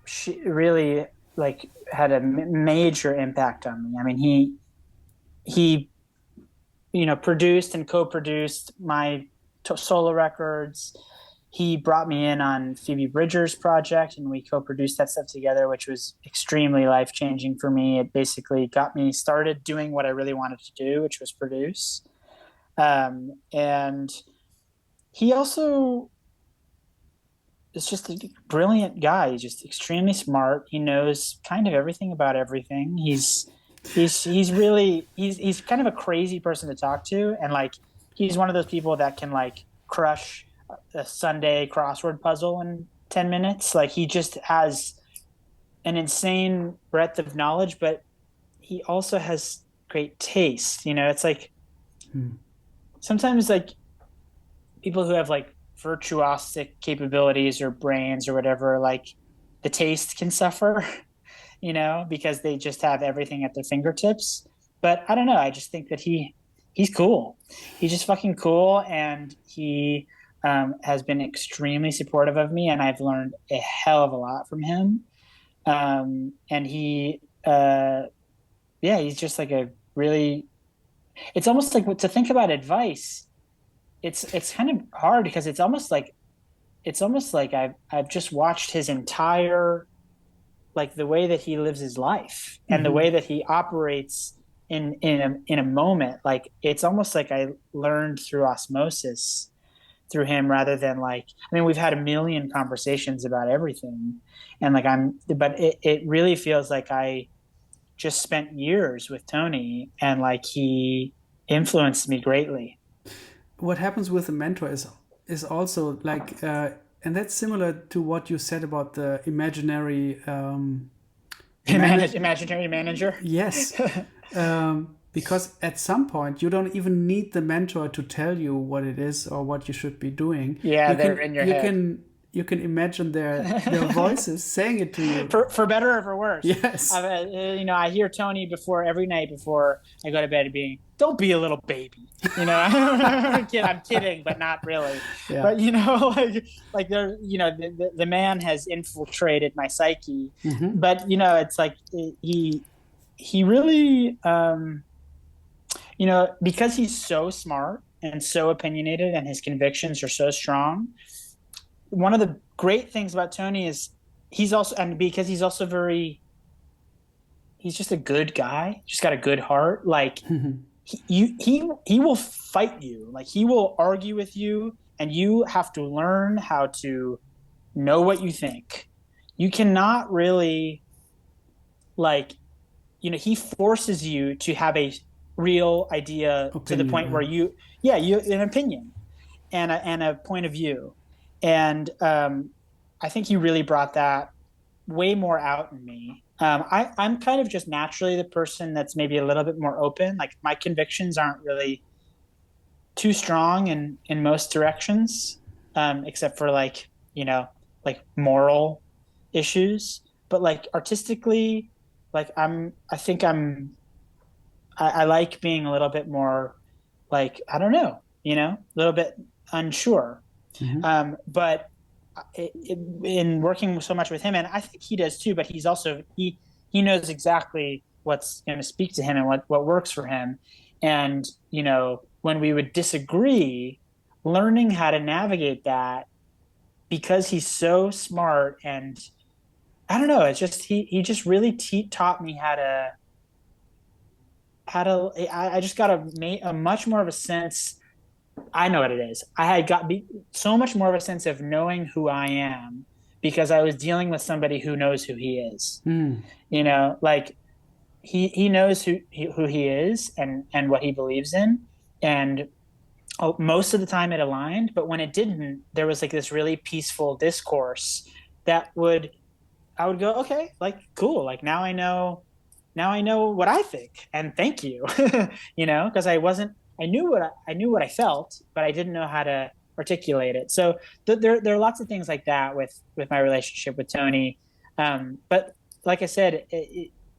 she really, like, had a major impact on me. I mean, he produced and co-produced my solo records. He brought me in on Phoebe Bridgers' project, and we co-produced that stuff together, which was extremely life-changing for me. It basically got me started doing what I really wanted to do, which was produce. And he also is just a brilliant guy. He's just extremely smart. He knows kind of everything about everything. He's kind of a crazy person to talk to, and, like, he's one of those people that can, like, crush a Sunday crossword puzzle in 10 minutes. Like, he just has an insane breadth of knowledge, but he also has great taste. It's like Hmm. sometimes, like, people who have, like, virtuosic capabilities or brains or whatever, like, the taste can suffer, because they just have everything at their fingertips. But I don't know. I just think that he's cool. He's just fucking cool, and he has been extremely supportive of me, and I've learned a hell of a lot from him. And yeah, he's just like a really. It's almost like, to think about advice. It's kind of hard because it's almost like I've just watched his entire, like, the way that he lives his life and the Mm-hmm. way that he operates in a moment. Like, it's almost like I learned through osmosis through him, rather than, like, I mean, we've had a million conversations about everything, and, like, but it really feels like I just spent years with Tony, and, like, he influenced me greatly. What happens with a mentor is also like, and that's similar to what you said about the imaginary Imaginary manager. yes, because at some point you don't even need the mentor to tell you what it is or what you should be doing. Yeah, You they're can in your you head. can you can imagine their voices saying it to you. For better or for worse. Yes. I hear Tony before every night before I go to bed, being, "Don't be a little baby." I'm kidding, but not really. Yeah. But, like, there, the man has infiltrated my psyche. Mm-hmm. But, it's like, he really, because he's so smart and so opinionated, and his convictions are so strong. One of the great things about Tony is and because he's also he's just a good guy, just got a good heart. Like, he will fight you, like, he will argue with you, and you have to learn how to know what you think. You cannot really, like, he forces you to have a real idea, to the Opinion. point where you an opinion and a point of view. And I think he really brought that way more out in me. I'm kind of just naturally the person that's maybe a little bit more open. Like, my convictions aren't really too strong in most directions, except for, like, like, moral issues. But, like, artistically, like, I think I like being a little bit more, like, I don't know, a little bit unsure. Mm-hmm. But in working so much with him, and I think he does too, but he knows exactly what's going to speak to him and what works for him. And, when we would disagree, learning how to navigate that because he's so smart, and I don't know, it's just he just really taught me I just got a much more of a sense. I know what it is. I had so much more of a sense of knowing who I am because I was dealing with somebody who knows who he is. Mm. Like he knows who he is and what he believes in, and most of the time it aligned. But when it didn't, there was like this really peaceful discourse that I would go, okay, like cool, like now I know what I think, and thank you, because I knew what I felt, but I didn't know how to articulate it. So there are lots of things like that with my relationship with Tony. But like I said,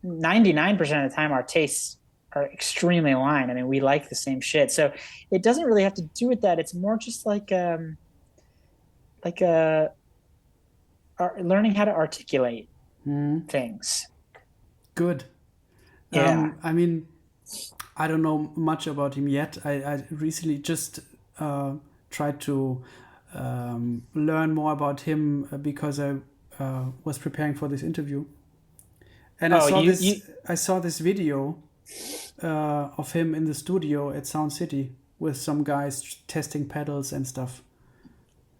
99% of the time our tastes are extremely aligned. I mean, we like the same shit, so it doesn't really have to do with that. It's more just like learning how to articulate Mm. things. Good. Yeah. I mean, I don't know much about him yet. I recently just tried to learn more about him because I was preparing for this interview, and Oh, you I saw this video of him in the studio at Sound City with some guys testing pedals and stuff.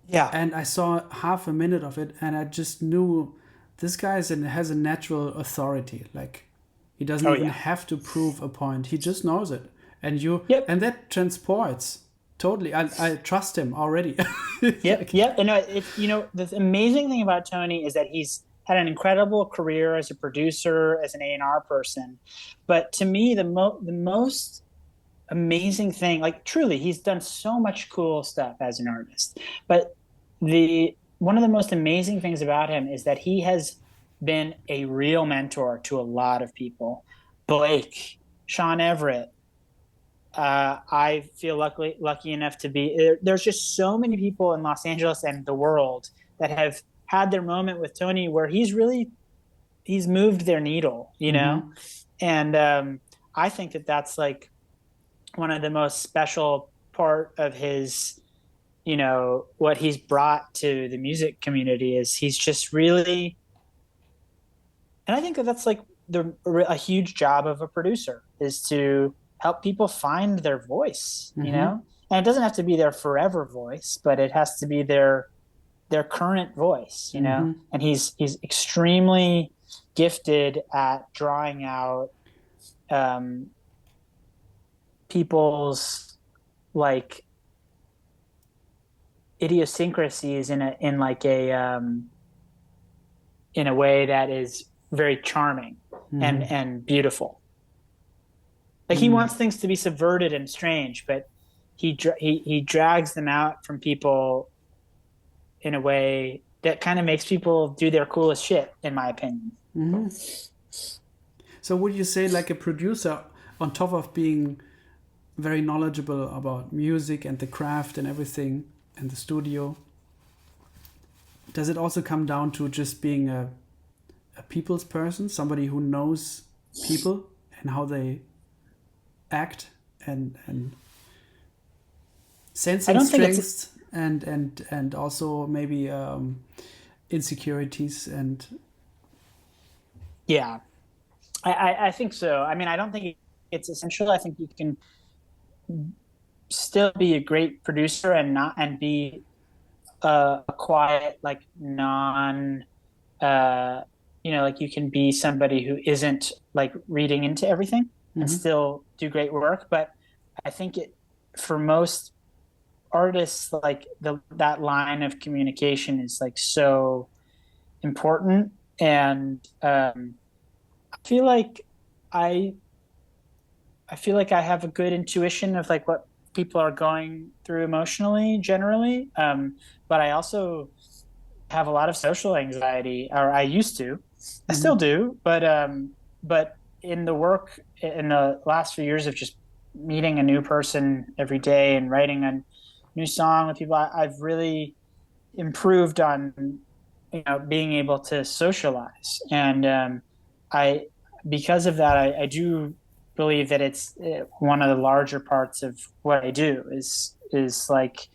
yeah. And I saw half a minute of it, and I just knew this guy has a natural authority. Like he doesn't Oh even yeah. have to prove a point; he just knows it, Yep. and that transports totally. I trust him already. Yep. Like, Yep. And no, the amazing thing about Tony is that he's had an incredible career as a producer, as an A&R person. But to me, the most amazing thing, like truly, he's done so much cool stuff as an artist. But the one of the most amazing things about him is that he has been a real mentor to a lot of people. Blake, Sean Everett, I feel lucky enough to be. There's just so many people in Los Angeles and the world that have had their moment with Tony where he's moved their needle, mm-hmm, and I think that that's like one of the most special part of his, what he's brought to the music community is he's just really, and I think that that's like a huge job of a producer is to help people find their voice, mm-hmm, and it doesn't have to be their forever voice, but it has to be their current voice, mm-hmm, and he's extremely gifted at drawing out um, people's like idiosyncrasies in a way that is very charming mm-hmm, and beautiful. Like he mm. wants things to be subverted and strange, but he drags them out from people in a way that kind of makes people do their coolest shit, in my opinion. Mm-hmm. So would you say like a producer, on top of being very knowledgeable about music and the craft and everything and the studio, does it also come down to just being a people's person, somebody who knows people and how they act and I sensing don't think it's strengths and also maybe insecurities and yeah. I think so. I mean, I don't think it's essential. I think you can still be a great producer and be a quiet, like non, like you can be somebody who isn't like reading into everything and mm-hmm, still do great work. But I think for most artists, like that line of communication is like so important. And I feel like I I feel like I have a good intuition of like what people are going through emotionally generally. But I also have a lot of social anxiety, or I used to. I mm-hmm, still do, but in the work in the last few years of just meeting a new person every day and writing a new song with people, I've really improved on, being able to socialize. And I, because of that, I do believe that it's one of the larger parts of what I do is like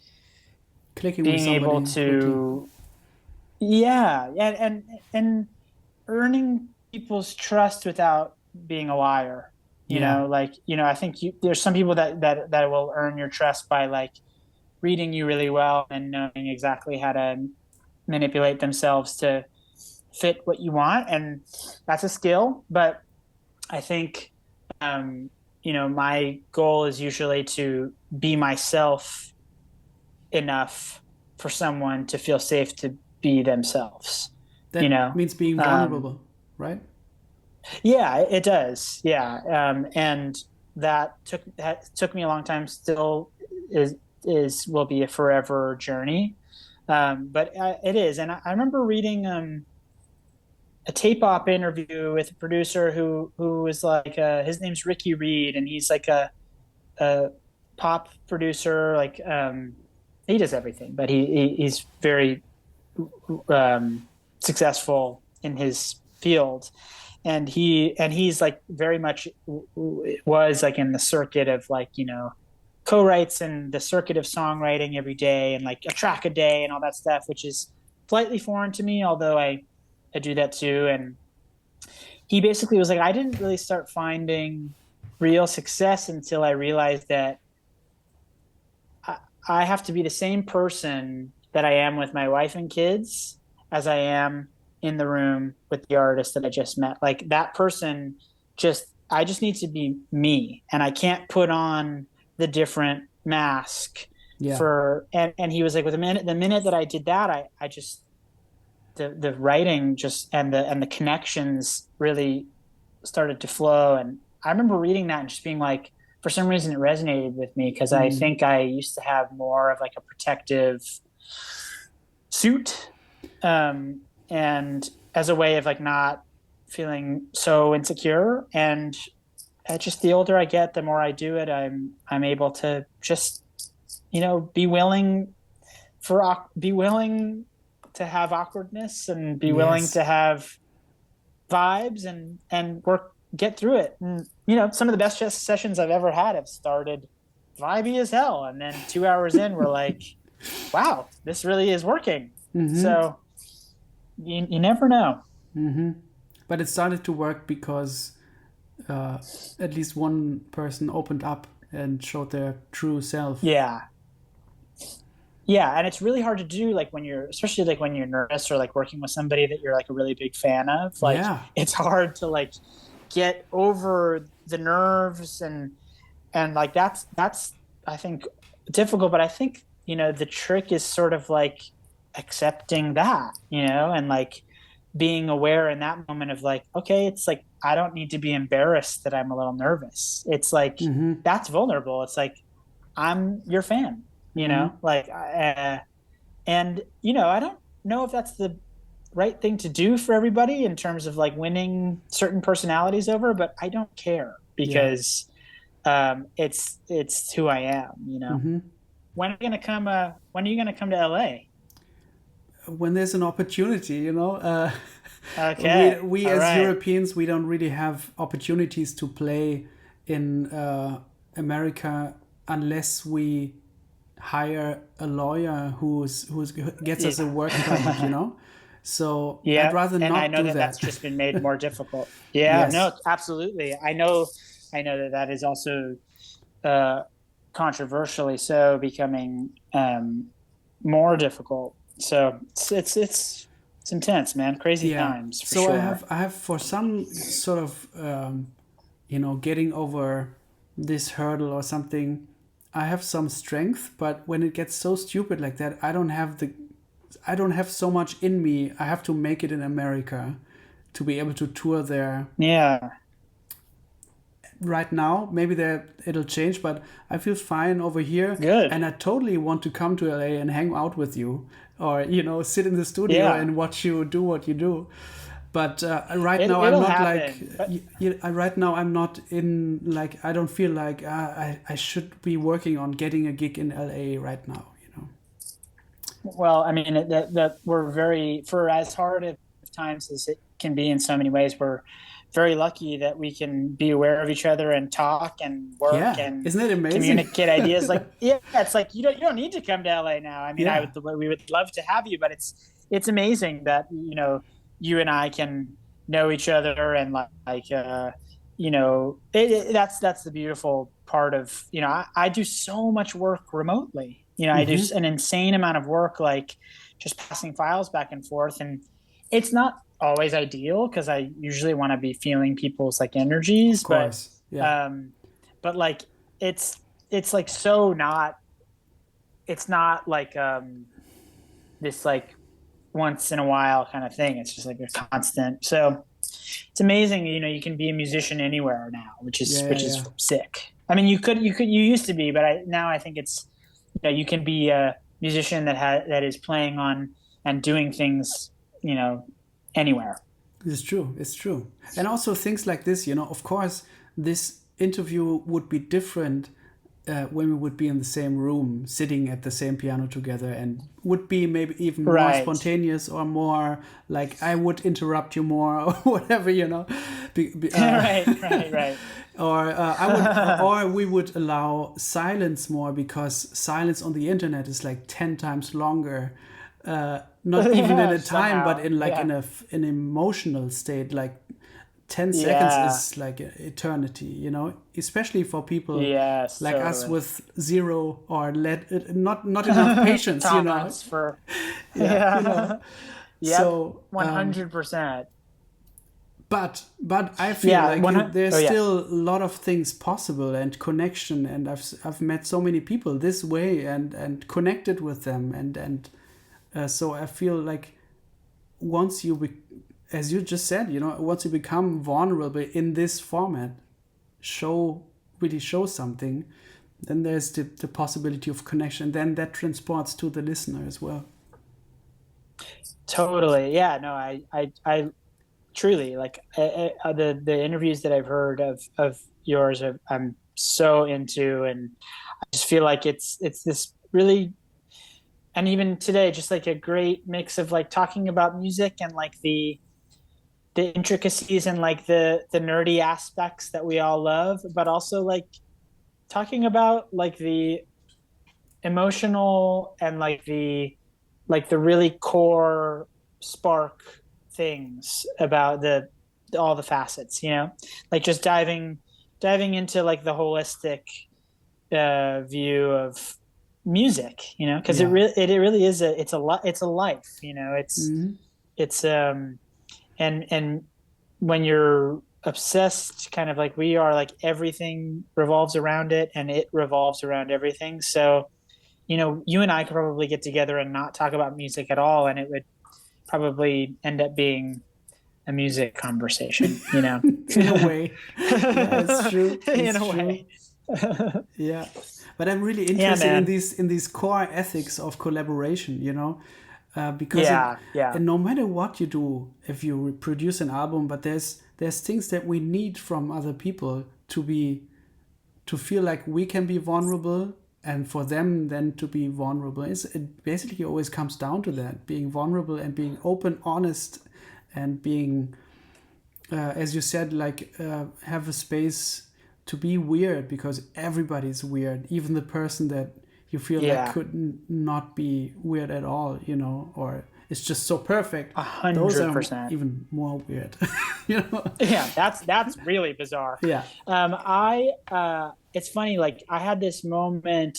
Clicking with being able somebody quickly. to, yeah, and earning people's trust without being a liar. Yeah. Like, I think there's some people that will earn your trust by like reading you really well and knowing exactly how to manipulate themselves to fit what you want, and that's a skill. But I think, um, my goal is usually to be myself enough for someone to feel safe to be themselves. You That know, means being um, vulnerable, right? yeah, it does. Yeah, and that took me a long time. Still is will be a forever journey, but it is. And I remember reading a tape op interview with a producer who was like his name's Ricky Reed, and he's like a pop producer. Like he does everything, but he's very successful in his field, and he's like very much was like in the circuit of like co-writes and the circuit of songwriting every day and like a track a day and all that stuff, which is slightly foreign to me, although I do that too. And he basically was like, I didn't really start finding real success until I realized that I, I have to be the same person that I am with my wife and kids as I am in the room with the artist that I just met. Like that person I just need to be me, and I can't put on the different mask Yeah. and he was like, with the minute that I did that, I just, the writing just and the connections really started to flow. And I remember reading that and just being like, for some reason it resonated with me because I Mm. think I used to have more of like a protective suit, and as a way of like not feeling so insecure. And just the older I get, the more I do it, I'm able to just be willing to have awkwardness and be willing Yes. to have vibes and get through it. And some of the best sessions I've ever had have started vibey as hell, and then 2 hours in, we're like, wow, this really is working. Mm-hmm. So you never know. Mm-hmm. But it started to work because uh, at least one person opened up and showed their true self. Yeah. Yeah, and it's really hard to do, like when you're, especially like when you're nervous or like working with somebody that you're like a really big fan of. Like Yeah. it's hard to like get over the nerves, and like that's I think difficult. But I think the trick is sort of like accepting that, and like being aware in that moment of like, okay, it's like I don't need to be embarrassed that I'm a little nervous. It's like Mm-hmm. that's vulnerable. It's like I'm your fan, Mm-hmm. like and I don't know if that's the right thing to do for everybody in terms of like winning certain personalities over, but I don't care Yeah. because it's who I am. Mm-hmm. When are you gonna come to LA? When there's an opportunity, we Okay, we all as right. Europeans, we don't really have opportunities to play in America unless we hire a lawyer who's gets us a work permit. So I'd Yeah, rather and I not know do that that's that. just been made more difficult. Yeah, Yes. no, absolutely. I know that that is also uh, controversially so becoming more difficult. So it's intense, man. Crazy Yeah. times for So I sure. have I have for some sort of getting over this hurdle or something. I have some strength, but when it gets so stupid like that, I don't have so much in me. I have to make it in America to be able to tour there. Yeah, Right now, maybe that it'll change, but I feel fine over here, good. and I totally want to come to LA and hang out with you, or sit in the studio Yeah, and watch you do what you do. But right now I'm It'll not like happen. But right now I'm not in like I don't feel like I should be working on getting a gig in LA right now, you know. well, I mean that we're very for as hard of times as it can be in so many ways, we're very lucky that we can be aware of each other and talk and work Yeah, and isn't it amazing? communicate ideas. Like, yeah, it's like you don't need to come to LA now. I mean, I Yeah, would we would love to have you, but it's amazing that you and I can know each other and that's the beautiful part of I do so much work remotely. I do an insane amount of work, like just passing files back and forth, and it's not always ideal because I usually want to be feeling people's like of energies, but course. Yeah, um, like it's it's like so not it's not like this like once in a while kind of thing. It's just like a constant. So it's amazing, you can be a musician anywhere now, which is yeah, yeah, which yeah. is sick. I mean, you used to be, but now I think it's you can be a musician that is playing on and doing things, you know, anywhere. It's true. It's true. And also things like this, you know, of course, this interview would be different when we would be in the same room, sitting at the same piano together, and would be maybe even more Right. spontaneous or more like I would interrupt you more or whatever, you know. Right, right, right. Or I would, or we would allow silence more because silence on the internet is like 10 times longer. Not even in Yeah, a time, but somehow. in like Yeah. an emotional state. Like 10 seconds Yeah. is like eternity, you know. Especially for people Yes, like us totally. with zero or not enough patience, you know. Tolerance for Yeah, you know. yeah. Yep. So 100%. but I feel Yeah, like 100. there's Oh yeah. still a lot of things possible and connection, and I've met so many people this way and connected with them, and so I feel like once as you just said, you know, once you become vulnerable in this format, show really show something, then there's the possibility of connection. Then that transports to the listener as well. Totally. Yeah, no, I truly like the interviews that I've heard of yours I'm so into, and I just feel like it's this really, and even today just like a great mix of like talking about music and like the intricacies and like the nerdy aspects that we all love, but also like talking about like the emotional and like the really core spark things about the all the facets, like just diving into like the holistic view of music, because Yeah. it really is it's a life, Mm-hmm. it's and when you're obsessed kind of like we are, like everything revolves around it and it revolves around everything. So you and I could probably get together and not talk about music at all, and it would probably end up being a music conversation, In a way. Yeah, it's true. in It's a true. way. Yeah, but I'm really Yeah, interested in man. these core ethics of collaboration, you know, because Yeah, yeah, and no matter what you do, if you produce an album, but there's things that we need from other people to feel like we can be vulnerable, and for them then to be vulnerable. It basically always comes down to that: being vulnerable and being open, honest, and being as you said, like have a space to be weird because everybody's weird, even the person that you feel like yeah. could not be weird at all, you know, or it's just so perfect. a Those hundred are percent. even more weird, you know. Yeah, that's really bizarre. Yeah. I It's funny. Like I had this moment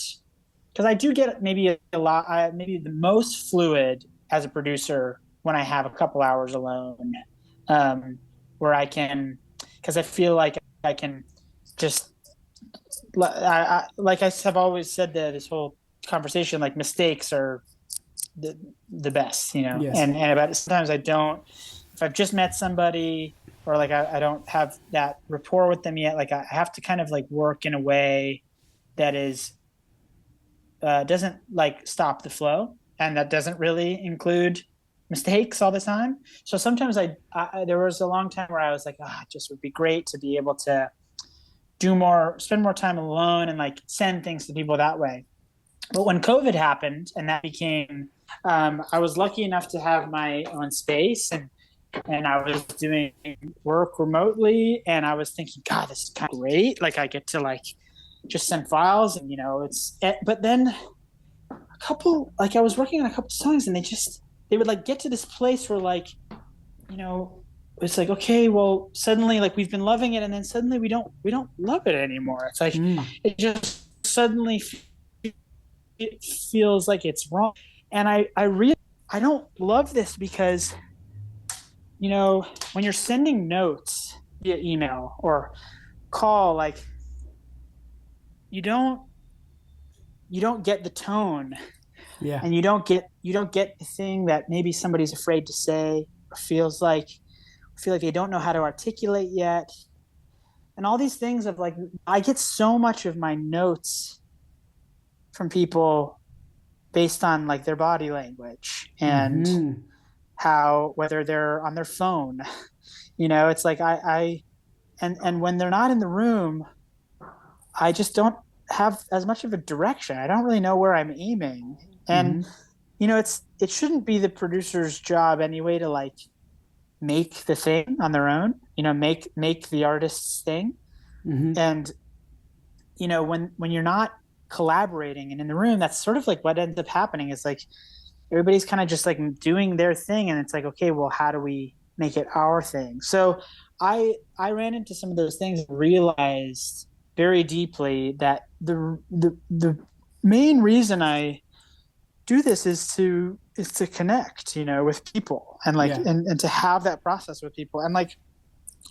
because I do get maybe a lot, maybe the most fluid as a producer when I have a couple hours alone, um, where I can, because I feel like I can just, like I have always said that this whole conversation, like mistakes are the best, Yes. and about it, sometimes I don't, if I've just met somebody or like I don't have that rapport with them yet, like I have to kind of like work in a way that is doesn't like stop the flow, and that doesn't really include mistakes all the time. So sometimes there was a long time where I was like, it just would be great to be able to spend more time alone and like send things to people that way. But when COVID happened and that became, I was lucky enough to have my own space, and I was doing work remotely, and I was thinking, God, this is kind of great. Like I get to like just send files, and but then I was working on a couple songs, and they would like get to this place where like, it's like, okay, well, suddenly like we've been loving it, and then suddenly we don't love it anymore. It's like it just suddenly it feels like it's wrong. And I don't love this because, when you're sending notes via email or call, like you don't get the tone, Yeah. and you don't get the thing that maybe somebody's afraid to say, or feel like they don't know how to articulate yet. And all these things of like, I get so much of my notes from people based on like their body language and how, whether they're on their phone, it's like and when they're not in the room, I just don't have as much of a direction. I don't really know where I'm aiming. And, it shouldn't be the producer's job anyway to like make the thing on their own, make the artist's thing. And, when you're not collaborating and in the room, that's sort of like what ends up happening is like everybody's kind of just like doing their thing, and it's like, okay, well, how do we make it our thing? So I ran into some of those things and realized very deeply that the main reason I do this is to connect, with people, and like and to have that process with people. And like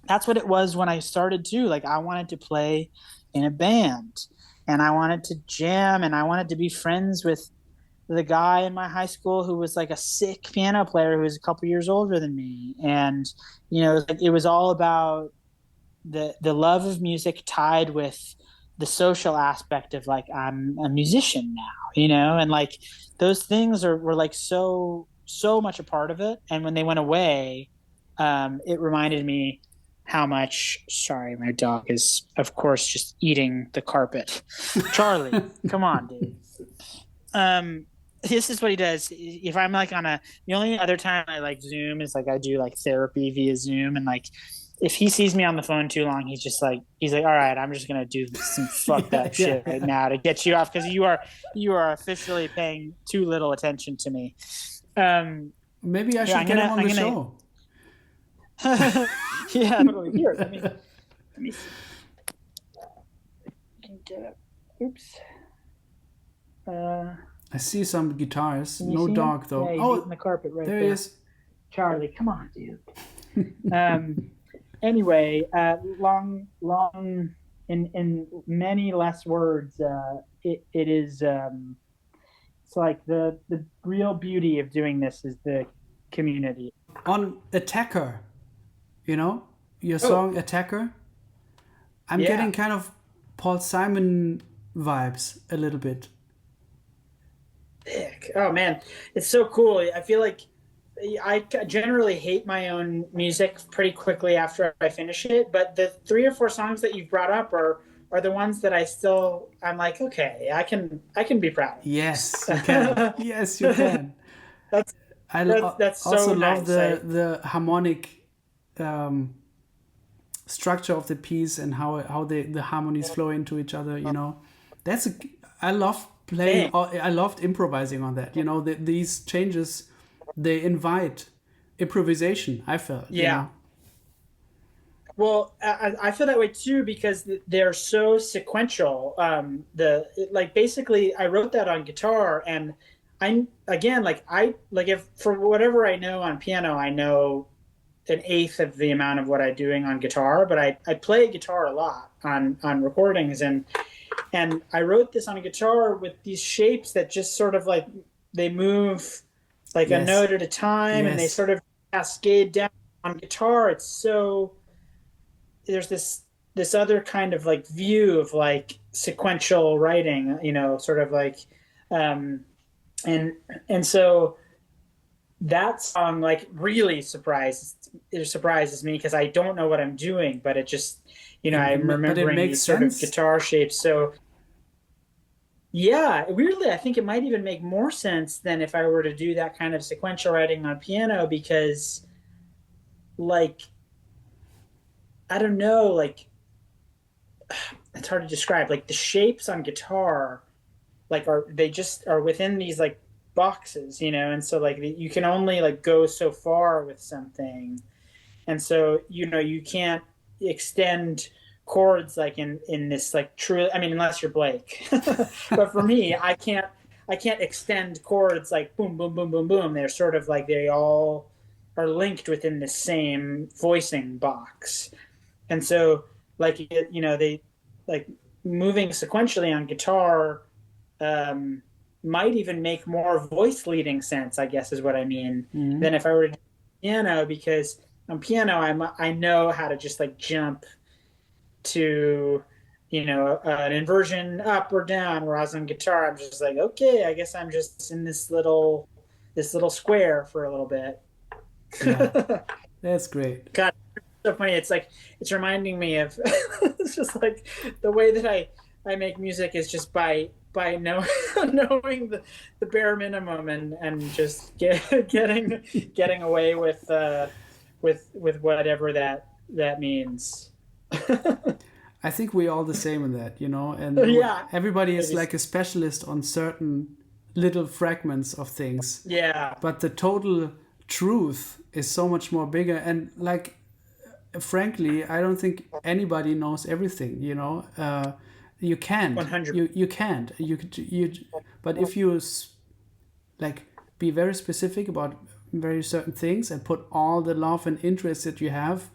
that's what it was when I started too. Like I wanted to play in a band, and I wanted to jam, and I wanted to be friends with the guy in my high school who was like a sick piano player who was a couple years older than me. And it was all about the love of music tied with the social aspect of like, I'm a musician now, and like those things were like so much a part of it. And when they went away, it reminded me how much, sorry, my dog is of course just eating the carpet. Charlie, come on, dude. This is what he does. If I'm like the only other time I like Zoom is like I do like therapy via Zoom, and like if he sees me on the phone too long, he's like, all right, I'm just gonna do some fuck that shit right now to get you off, because you are officially paying too little attention to me. Maybe I should get him on the show. Yeah, totally. Here, let me see. Get up. Oops. I see some guitars. No dog though. Yeah, he's eating the carpet right there. There he is. Charlie, come on, dude. Anyway, long in many less words, it is it's like the real beauty of doing this is the community. On Attacker, your song Attacker, I'm getting kind of Paul Simon vibes a little bit. Sick. Oh man, it's so cool. I feel like I generally hate my own music pretty quickly after I finish it, but the 3 or 4 songs that you've brought up are the ones that I'm like, okay, I can be proud of. Yes, you can. Yes, you can. That's so also nice. love the harmonic structure of the piece and how the harmonies flow into each other. I love playing. I loved improvising on that. These changes, they invite improvisation, I felt. Yeah. Well, I feel that way too, because they're so sequential. Basically I wrote that on guitar, and if for whatever I know on piano, I know an eighth of the amount of what I'm doing on guitar, but I play guitar a lot on recordings, and I wrote this on a guitar with these shapes that just sort of like they move like a note at a time, and they sort of cascade down. On guitar, it's so there's this other kind of like view of like sequential writing, sort of like and so that song like really surprises me because I don't know what I'm doing, but it just, I'm But it remembering makes these sort of sense. guitar shapes. So yeah, weirdly, I think it might even make more sense than if I were to do that kind of sequential writing on piano because like I don't know, like it's hard to describe. Like the shapes on guitar, like are they just are within these like boxes, and so like you can only like go so far with something, and so you can't extend chords like in this like true. I mean, unless you're Blake, but for me, I can't extend chords like boom, boom, boom, boom, boom. They're sort of like they all are linked within the same voicing box. And so like they like moving sequentially on guitar um might even make more voice leading sense, I guess is what I mean, than if I were to do piano, because on piano I know how to just like jump to an inversion up or down, whereas on guitar I'm just like, okay, I guess I'm just in this little square for a little bit. Yeah, that's great. God, so funny. It's like it's reminding me of it's just like the way that I make music is just by knowing the bare minimum and just getting away with whatever that means. I think we're all the same in that, and Yeah, everybody is maybe. like a specialist on certain little fragments of things, Yeah, but the total truth is so much more bigger. And like, frankly, I don't think anybody knows everything. You can't. 100. You can't. But if you like be very specific about very certain things and put all the love and interest that you have,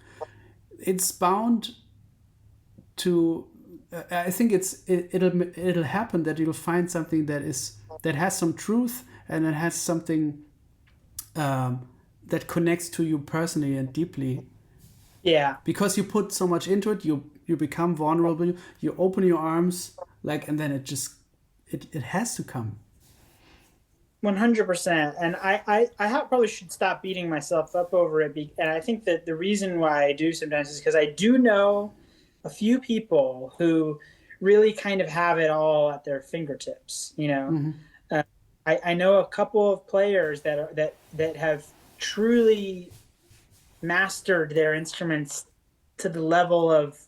it's bound to. I think it'll happen that you'll find something that has some truth and it has something that connects to you personally and deeply, Yeah, because you put so much into it. You become vulnerable, you open your arms, like, and then it has to come. 100%. And probably should stop beating myself up over it. And I think that the reason why I do sometimes is because I do know a few people who really kind of have it all at their fingertips. Uh, I know a couple of players that have truly mastered their instruments to the level of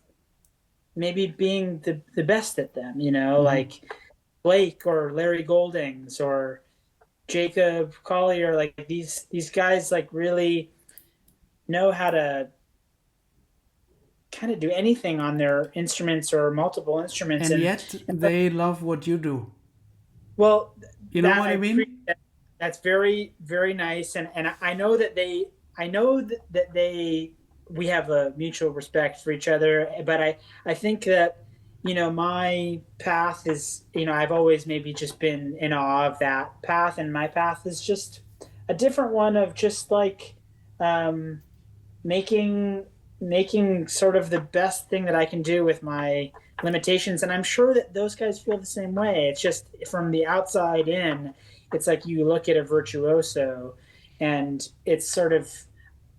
maybe being the best at them, like Blake or Larry Goldings or Jacob Collier, like these guys like really know how to kind of do anything on their instruments or multiple instruments. And And, yet and they love what you do. well, You know that what I I mean? appreciate. That's very, very nice. And I know that we have a mutual respect for each other. But I think that, my path is, I've always maybe just been in awe of that path. And my path is just a different one of just like, um, making sort of the best thing that I can do with my limitations. And I'm sure that those guys feel the same way. It's just from the outside in, it's like you look at a virtuoso and it's sort of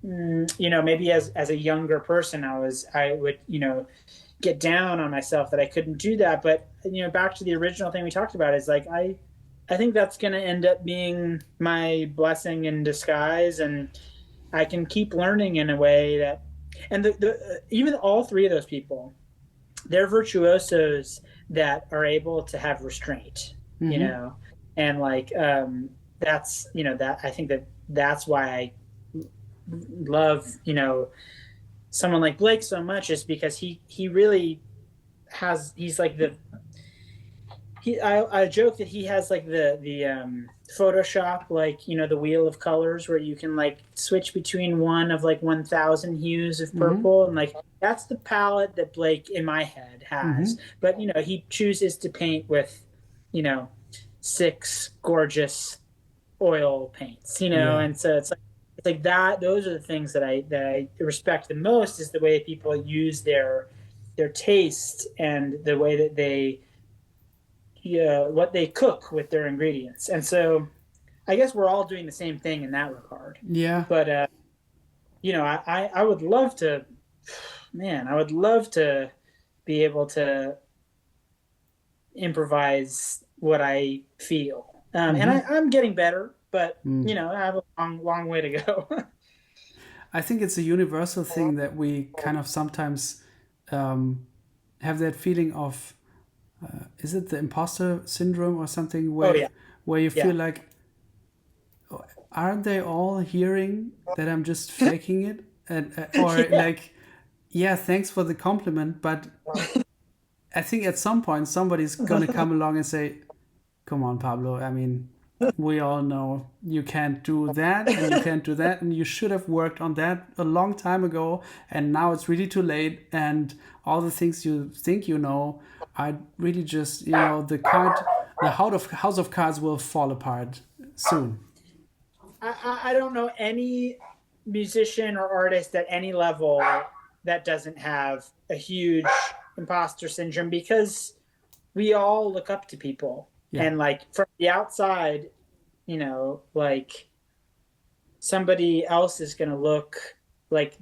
maybe as a younger person I would get down on myself that I couldn't do that. But back to the original thing we talked about is like I think that's going to end up being my blessing in disguise, and I can keep learning in a way that, and even all three of those people, they're virtuosos that are able to have restraint, you Mm-hmm. know, and like that's that I think that's why I love someone like Blake so much, is because he really he's like I joke that he has like the Photoshop, like the wheel of colors where you can like switch between one of like 1,000 hues of Mm-hmm. purple, and like that's the palette that Blake in my head Mm-hmm. has. But he chooses to paint with you know 6 gorgeous oil paints, Yeah. and so it's like that. Those are the things that I respect the most, is the way people use their taste and the way that they what they cook with their ingredients. And so I guess we're all doing the same thing in that regard. Yeah. But I would love to, man, I would love to be able to improvise what I feel. And Mm-hmm. I'm getting better, but Mm. I have a long way to go. I think it's a universal thing that we kind of sometimes um, have that feeling of is it the imposter syndrome or something Oh yeah, where you yeah, feel like aren't they all hearing that I'm just faking it and or yeah. like yeah thanks for the compliment but I think at some point somebody's gonna come along and say come on Pablo I mean we all know you can't do that and you can't do that and you should have worked on that a long time ago and now it's really too late and all the things you think you know are really just the house of cards will fall apart soon. I don't know any musician or artist at any level that doesn't have a huge imposter syndrome because we all look up to people. Yeah. And like from the outside, like somebody else is going to look like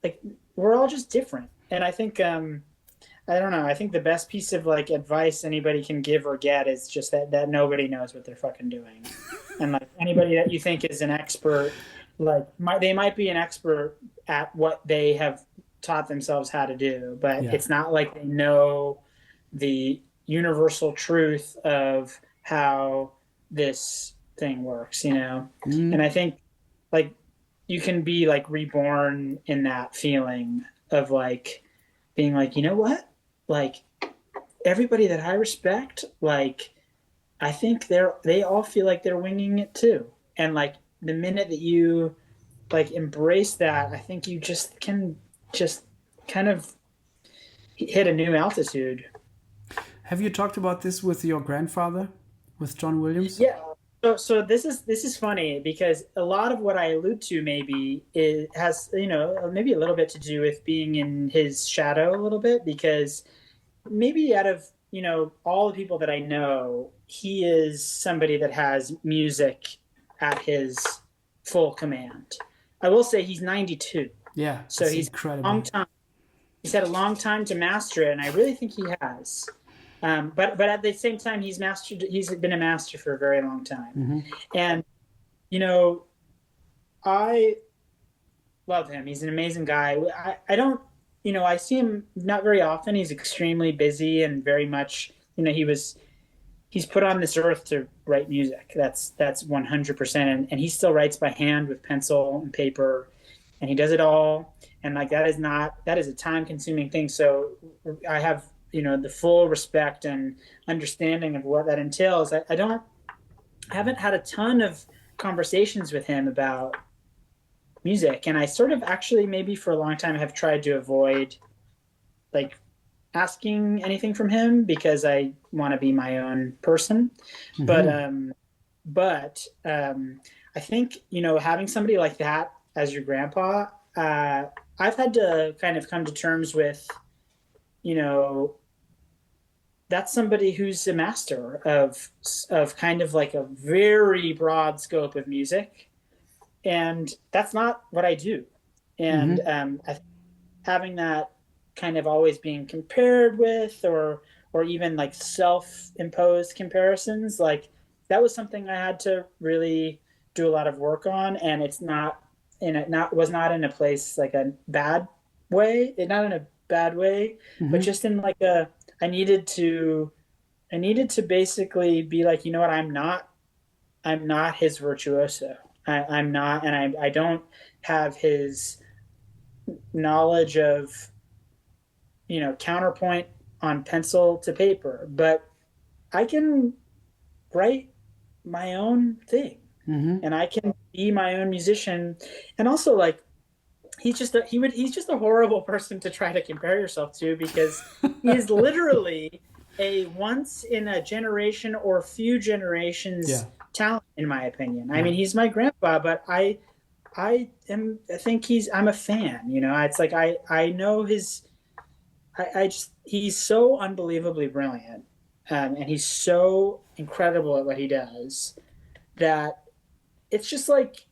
like we're all just different. And I think I don't know. I think the best piece of like advice anybody can give or get is just that nobody knows what they're fucking doing. And like anybody that you think is an expert, like they might be an expert at what they have taught themselves how to do, but Yeah. it's not like they know the universal truth of how this thing works. And Mm. I think like you can be like reborn in that feeling of like being like, you know what? Like everybody that I respect, like I think they all feel like they're winging it too. And like the minute that you like embrace that, I think you just can just kind of hit a new altitude. Have you talked about this with your grandfather, with John Williams? Yeah. So this is funny because a lot of what I allude to maybe has maybe a little bit to do with being in his shadow a little bit because maybe out of all the people that I know, he is somebody that has music at his full command. I will say he's 92, Yeah, so it's he's a long incredible. time. He's had a long time to master it, and I really think he has. But at the same time, he's mastered. He's been a master for a very long time, Hmm. and you know, I love him. He's an amazing guy. I don't, I see him not very often. He's extremely busy and very much, he's put on this earth to write music. That's 100%. And he still writes by hand with pencil and paper and he does it all. And like, that is a time consuming thing. So I have, the full respect and understanding of what that entails. I haven't had a ton of conversations with him about music. And I sort of actually maybe for a long time have tried to avoid like asking anything from him because I want to be my own person. But Hmm. I think having somebody like that as your grandpa, I've had to kind of come to terms with you know that's somebody who's a master of kind of like a very broad scope of music, and that's not what I do. And Hmm. having that kind of always being compared with or even like self-imposed comparisons, like that was something I had to really do a lot of work on, and it's not in a not was not in a place like a bad way, not in a bad way, but Hmm. just in like a I needed to I needed to basically be like, you know what, I'm not his virtuoso. I'm not, and I don't have his knowledge of counterpoint on pencil to paper, but I can write my own thing Hmm. and I can be my own musician. And also like he's just a horrible person to try to compare yourself to because he is literally a once in a generation or few Yeah. generations talent in my opinion. I Yeah. mean, he's my grandpa, but I think I'm a fan, It's like I know I just he's so unbelievably brilliant, and he's so incredible at what he does that it's just like,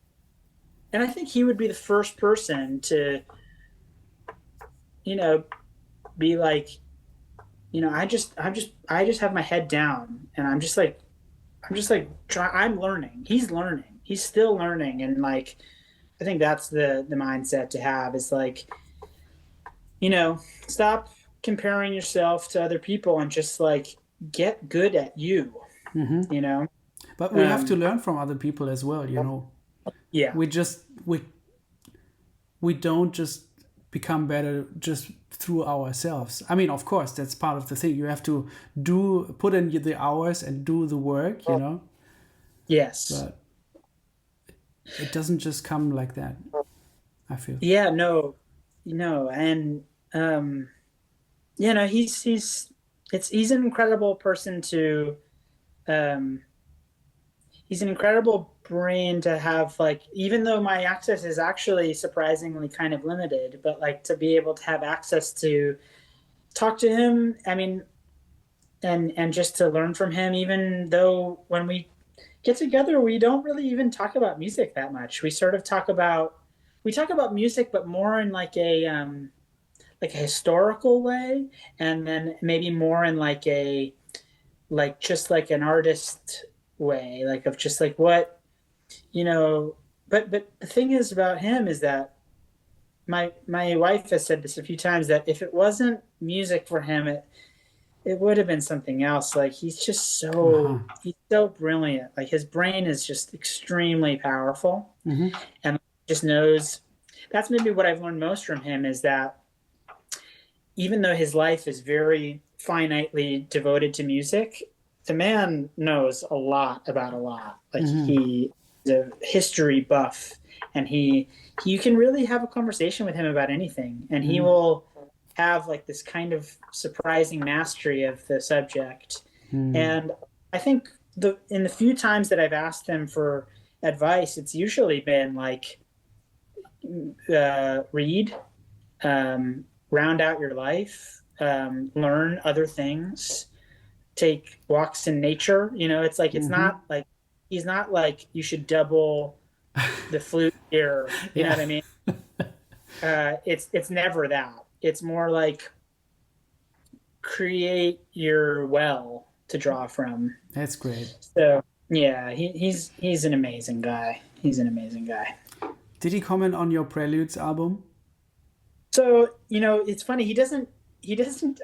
and I think he would be the first person to, you know, be like, I just have my head down, and I'm just like I'm learning. He's learning. He's still learning, and like I think that's the mindset to have is like, you know, stop comparing yourself to other people and just like get good at you, you know? But we have to Um, learn from other people as well, you know. yeah. We just we don't just become better just through ourselves. I mean, of course, that's part of the thing. You have to put in the hours and do the work, you know. Yes. But it doesn't just come like that, I feel. Yeah, no, and um, he's an incredible person to um he's an incredible brain to have, like, even though my access is actually surprisingly kind of limited, but like to be able to have access to talk to him, I mean, and just to learn from him, even though when we get together we don't really even talk about music that much. We sort of talk about music, but more in like a historical way, and then maybe more in like a like just like an artist way, like of just like what, you know. But the thing is about him is that my wife has said this a few times, that if it wasn't music for him, it would have been something else. Like Uh-huh. he's so brilliant. Like his brain is just extremely powerful, and just knows. That's maybe what I've learned most from him, is that even though his life is very finitely devoted to music, the man knows a lot about a lot. Like he's a history buff, and you can really have a conversation with him about anything, and he will have like this kind of surprising mastery of the subject. And I think in the few times that I've asked him for advice, it's usually been like, read, round out your life, learn other things, take walks in nature. It's like, it's not like, he's not like, you should double the flute here. You know Yeah, what I mean? It's never that. It's more like, create your well to draw from. that's great. So yeah, he's an amazing guy. He's an amazing guy. Did he comment on your Preludes album? So, it's funny. He doesn't,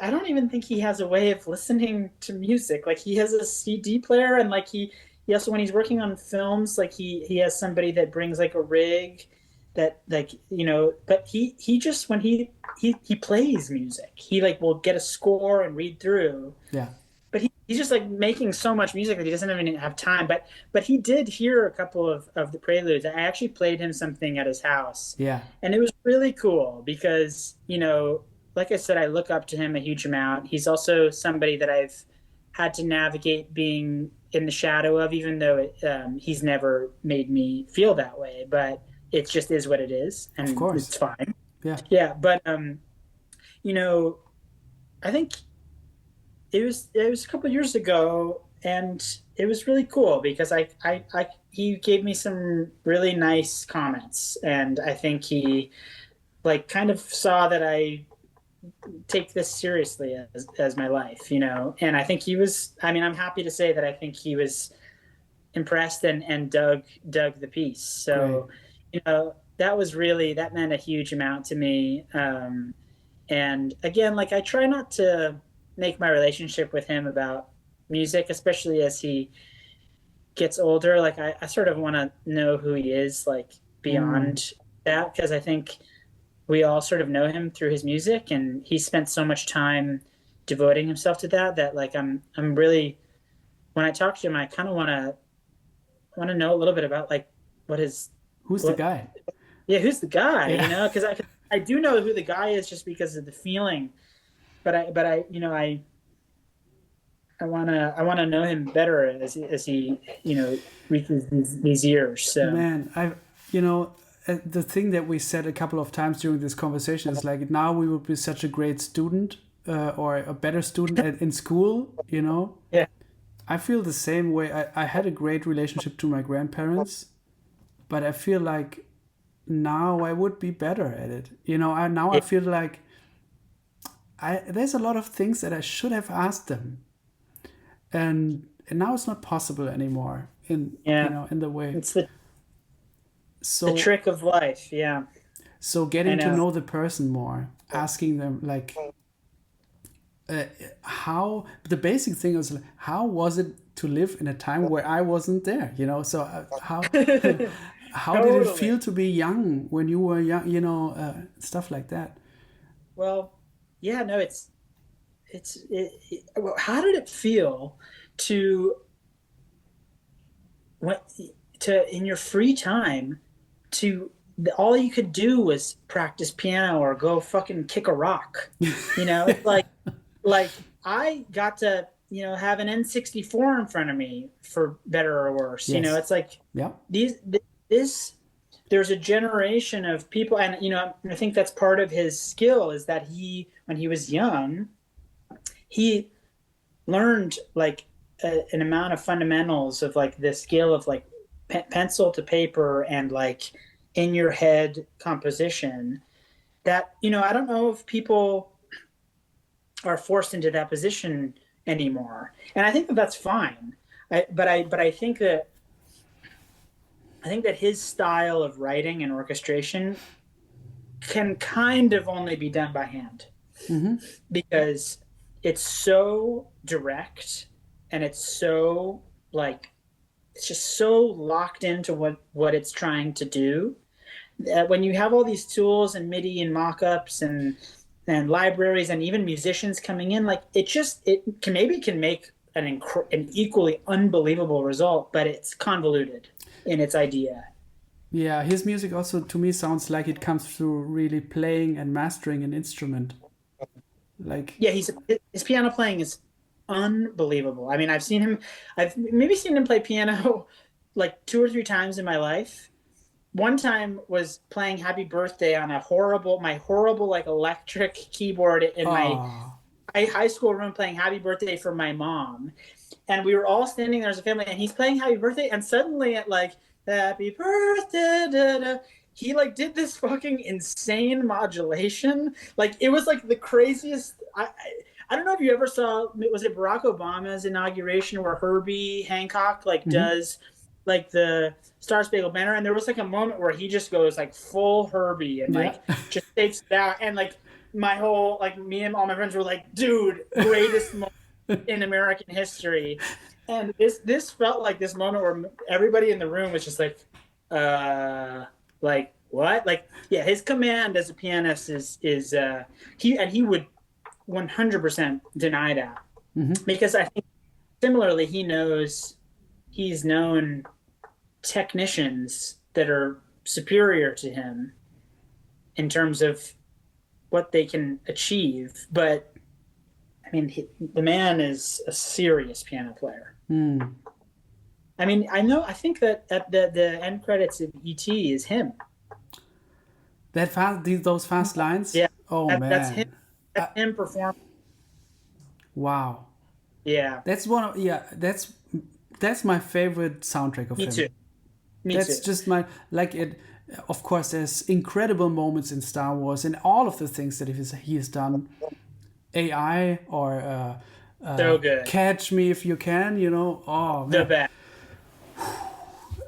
I don't even think he has a way of listening to music. Like, he has a CD player, and like he also, when he's working on films, like he has somebody that brings like a rig that, like, but he just, when he plays music, he like will get a score and read through. Yeah. But he's just like making so much music that he doesn't even have time. But he did hear a couple of the preludes. I actually played him something at his house, Yeah. and it was really cool because, like I said, I look up to him a huge amount. He's also somebody that I've had to navigate being in the shadow of, even though he's never made me feel that way. But it just is what it is, Of and course. it's fine. Yeah. Yeah, but you know, I think it was a couple of years ago, and it was really cool because he gave me some really nice comments, and I think he like kind of saw that I take this seriously as my life, and I think he was. I mean, I'm happy to say that I think he was impressed and dug the piece. Great. So, that meant a huge amount to me. And again, like, I try not to make my relationship with him about music, especially as he gets older. Like, I sort of want to know who he is, like, beyond that, because I think we all sort of know him through his music, and he spent so much time devoting himself to that like, I'm really, when I talk to him, I kind of want to know a little bit about, like, what his Who's the what guy? yeah, who's the guy, Yeah. because I do know who the guy is just because of the feeling, but I want to know him better as he reaches these years. So Man, the thing that we said a couple of times during this conversation is like, now we would be such a great student, or a better student in school, yeah, I feel the same way. I had a great relationship to my grandparents, but I feel like now I would be better at it. Now I Yeah, feel like there's a lot of things that I should have asked them, and now it's not possible anymore yeah. in the way. It's the So trick of life. Yeah, I getting to know. know the person more, asking them like uh, how the basic thing was like, how was it to live in a time where I wasn't there? So how how did it Totally. feel to be young when you were young? Stuff like that. Well, yeah, no, well, how did it feel to when to in your free time to all you could do was practice piano or go fucking kick a rock. It's like I got to, have an N64 in front of me for better or worse. Yes. It's like Yeah. these this there's a generation of people, and I think that's part of his skill is that when he was young, he learned like an amount of fundamentals of like the skill of like pencil to paper and like in your head composition that I don't know if people are forced into that position anymore, and I think that that's fine. But I think that his style of writing and orchestration can kind of only be done by hand Mm-hmm. because it's so direct and it's just so locked into what it's trying to do. When you have all these tools and MIDI and mockups and libraries and even musicians coming in, like it can make an equally unbelievable result, but it's convoluted in its idea. Yeah, his music also to me sounds like it comes through really playing and mastering an instrument. Like, Yeah, his piano playing is unbelievable. I mean, I've maybe seen him play piano like two or three times in my life. One time was playing Happy Birthday on my horrible like electric keyboard in my oh, high school room playing Happy Birthday for my mom. And we were all standing there as a family and he's playing Happy Birthday and suddenly at like Happy Birthday da, da, he like did this fucking insane modulation. Like it was like the craziest. I don't know if you ever saw, was it Barack Obama's inauguration where Herbie Hancock like mm-hmm. does like the Star Spangled Banner, and there was like a moment where he just goes like full Herbie and Yeah. like just takes that, and like my whole like me and all my friends were like, dude, greatest moment in American history. And this felt like this moment where everybody in the room was just like what? Like, yeah, his command as a pianist is he would 100% deny that Mm-hmm. because I think similarly he's known technicians that are superior to him in terms of what they can achieve, but I mean, the man is a serious piano player. Mm. I mean, I think that at the end credits of ET is him. That fast, those fast lines. Yeah, Oh that's him. man. That's him performing. Wow. Yeah, That's one of yeah. That's my favorite soundtrack of me too. him. Me That's too. just my like it. Of course, there's incredible moments in Star Wars and all of the things that he has done. AI or So good. Catch Me If You Can. Oh The man. best.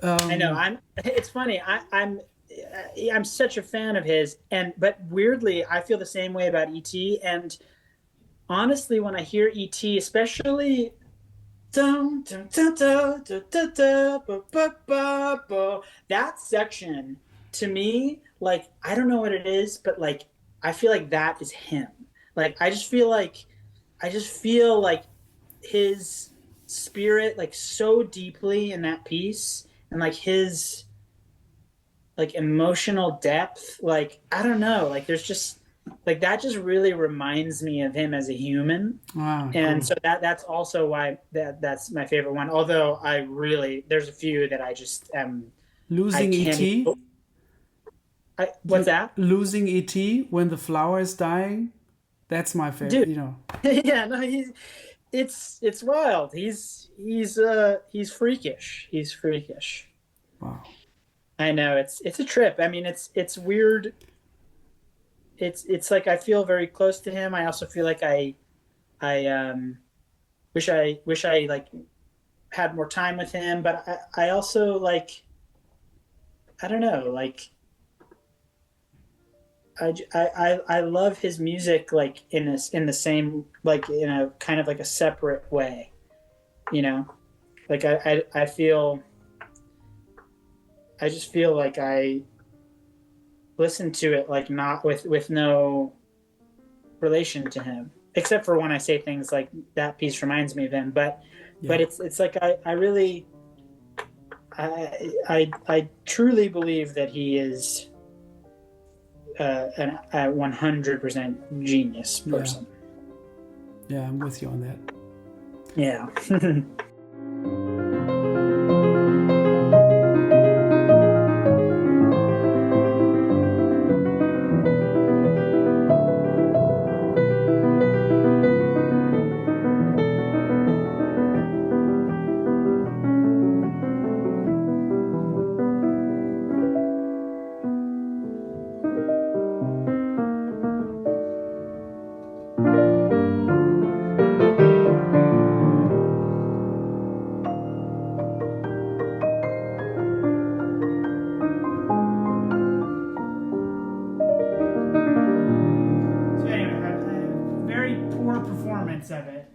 I know. It's funny. I'm such a fan of his, but weirdly, I feel the same way about ET. And honestly, when I hear ET, especially dum, dum, dum, dum, dum, dum, dum, ba, ba, ba, ba, that section to me, like I don't know what it is, but like I feel like that is him. Like I just feel like his spirit like so deeply in that piece and like his like emotional depth, like I don't know, like there's just like that just really reminds me of him as a human. Ah, And cool. so that's also why that's my favorite one, although there's a few that I Losing can't ET. even. What's that? Losing ET when the flower is dying. That's my favorite. Dude. Yeah, no, it's wild. He's freakish. He's freakish. Wow. I know it's a trip. I mean, it's weird. It's like I feel very close to him. I also feel like I wish I like had more time with him, but I also like I don't know, like I love his music like in the same like in a kind of like a separate way, you know? Like I feel I just feel like I listen to it like not with no relation to him, except for when I say things like that piece reminds me of him. Yeah. But it's like I really I truly believe that he is a 100% genius Yeah. person. Yeah, I'm with you on that. Yeah. So anyway, a very poor performance of it.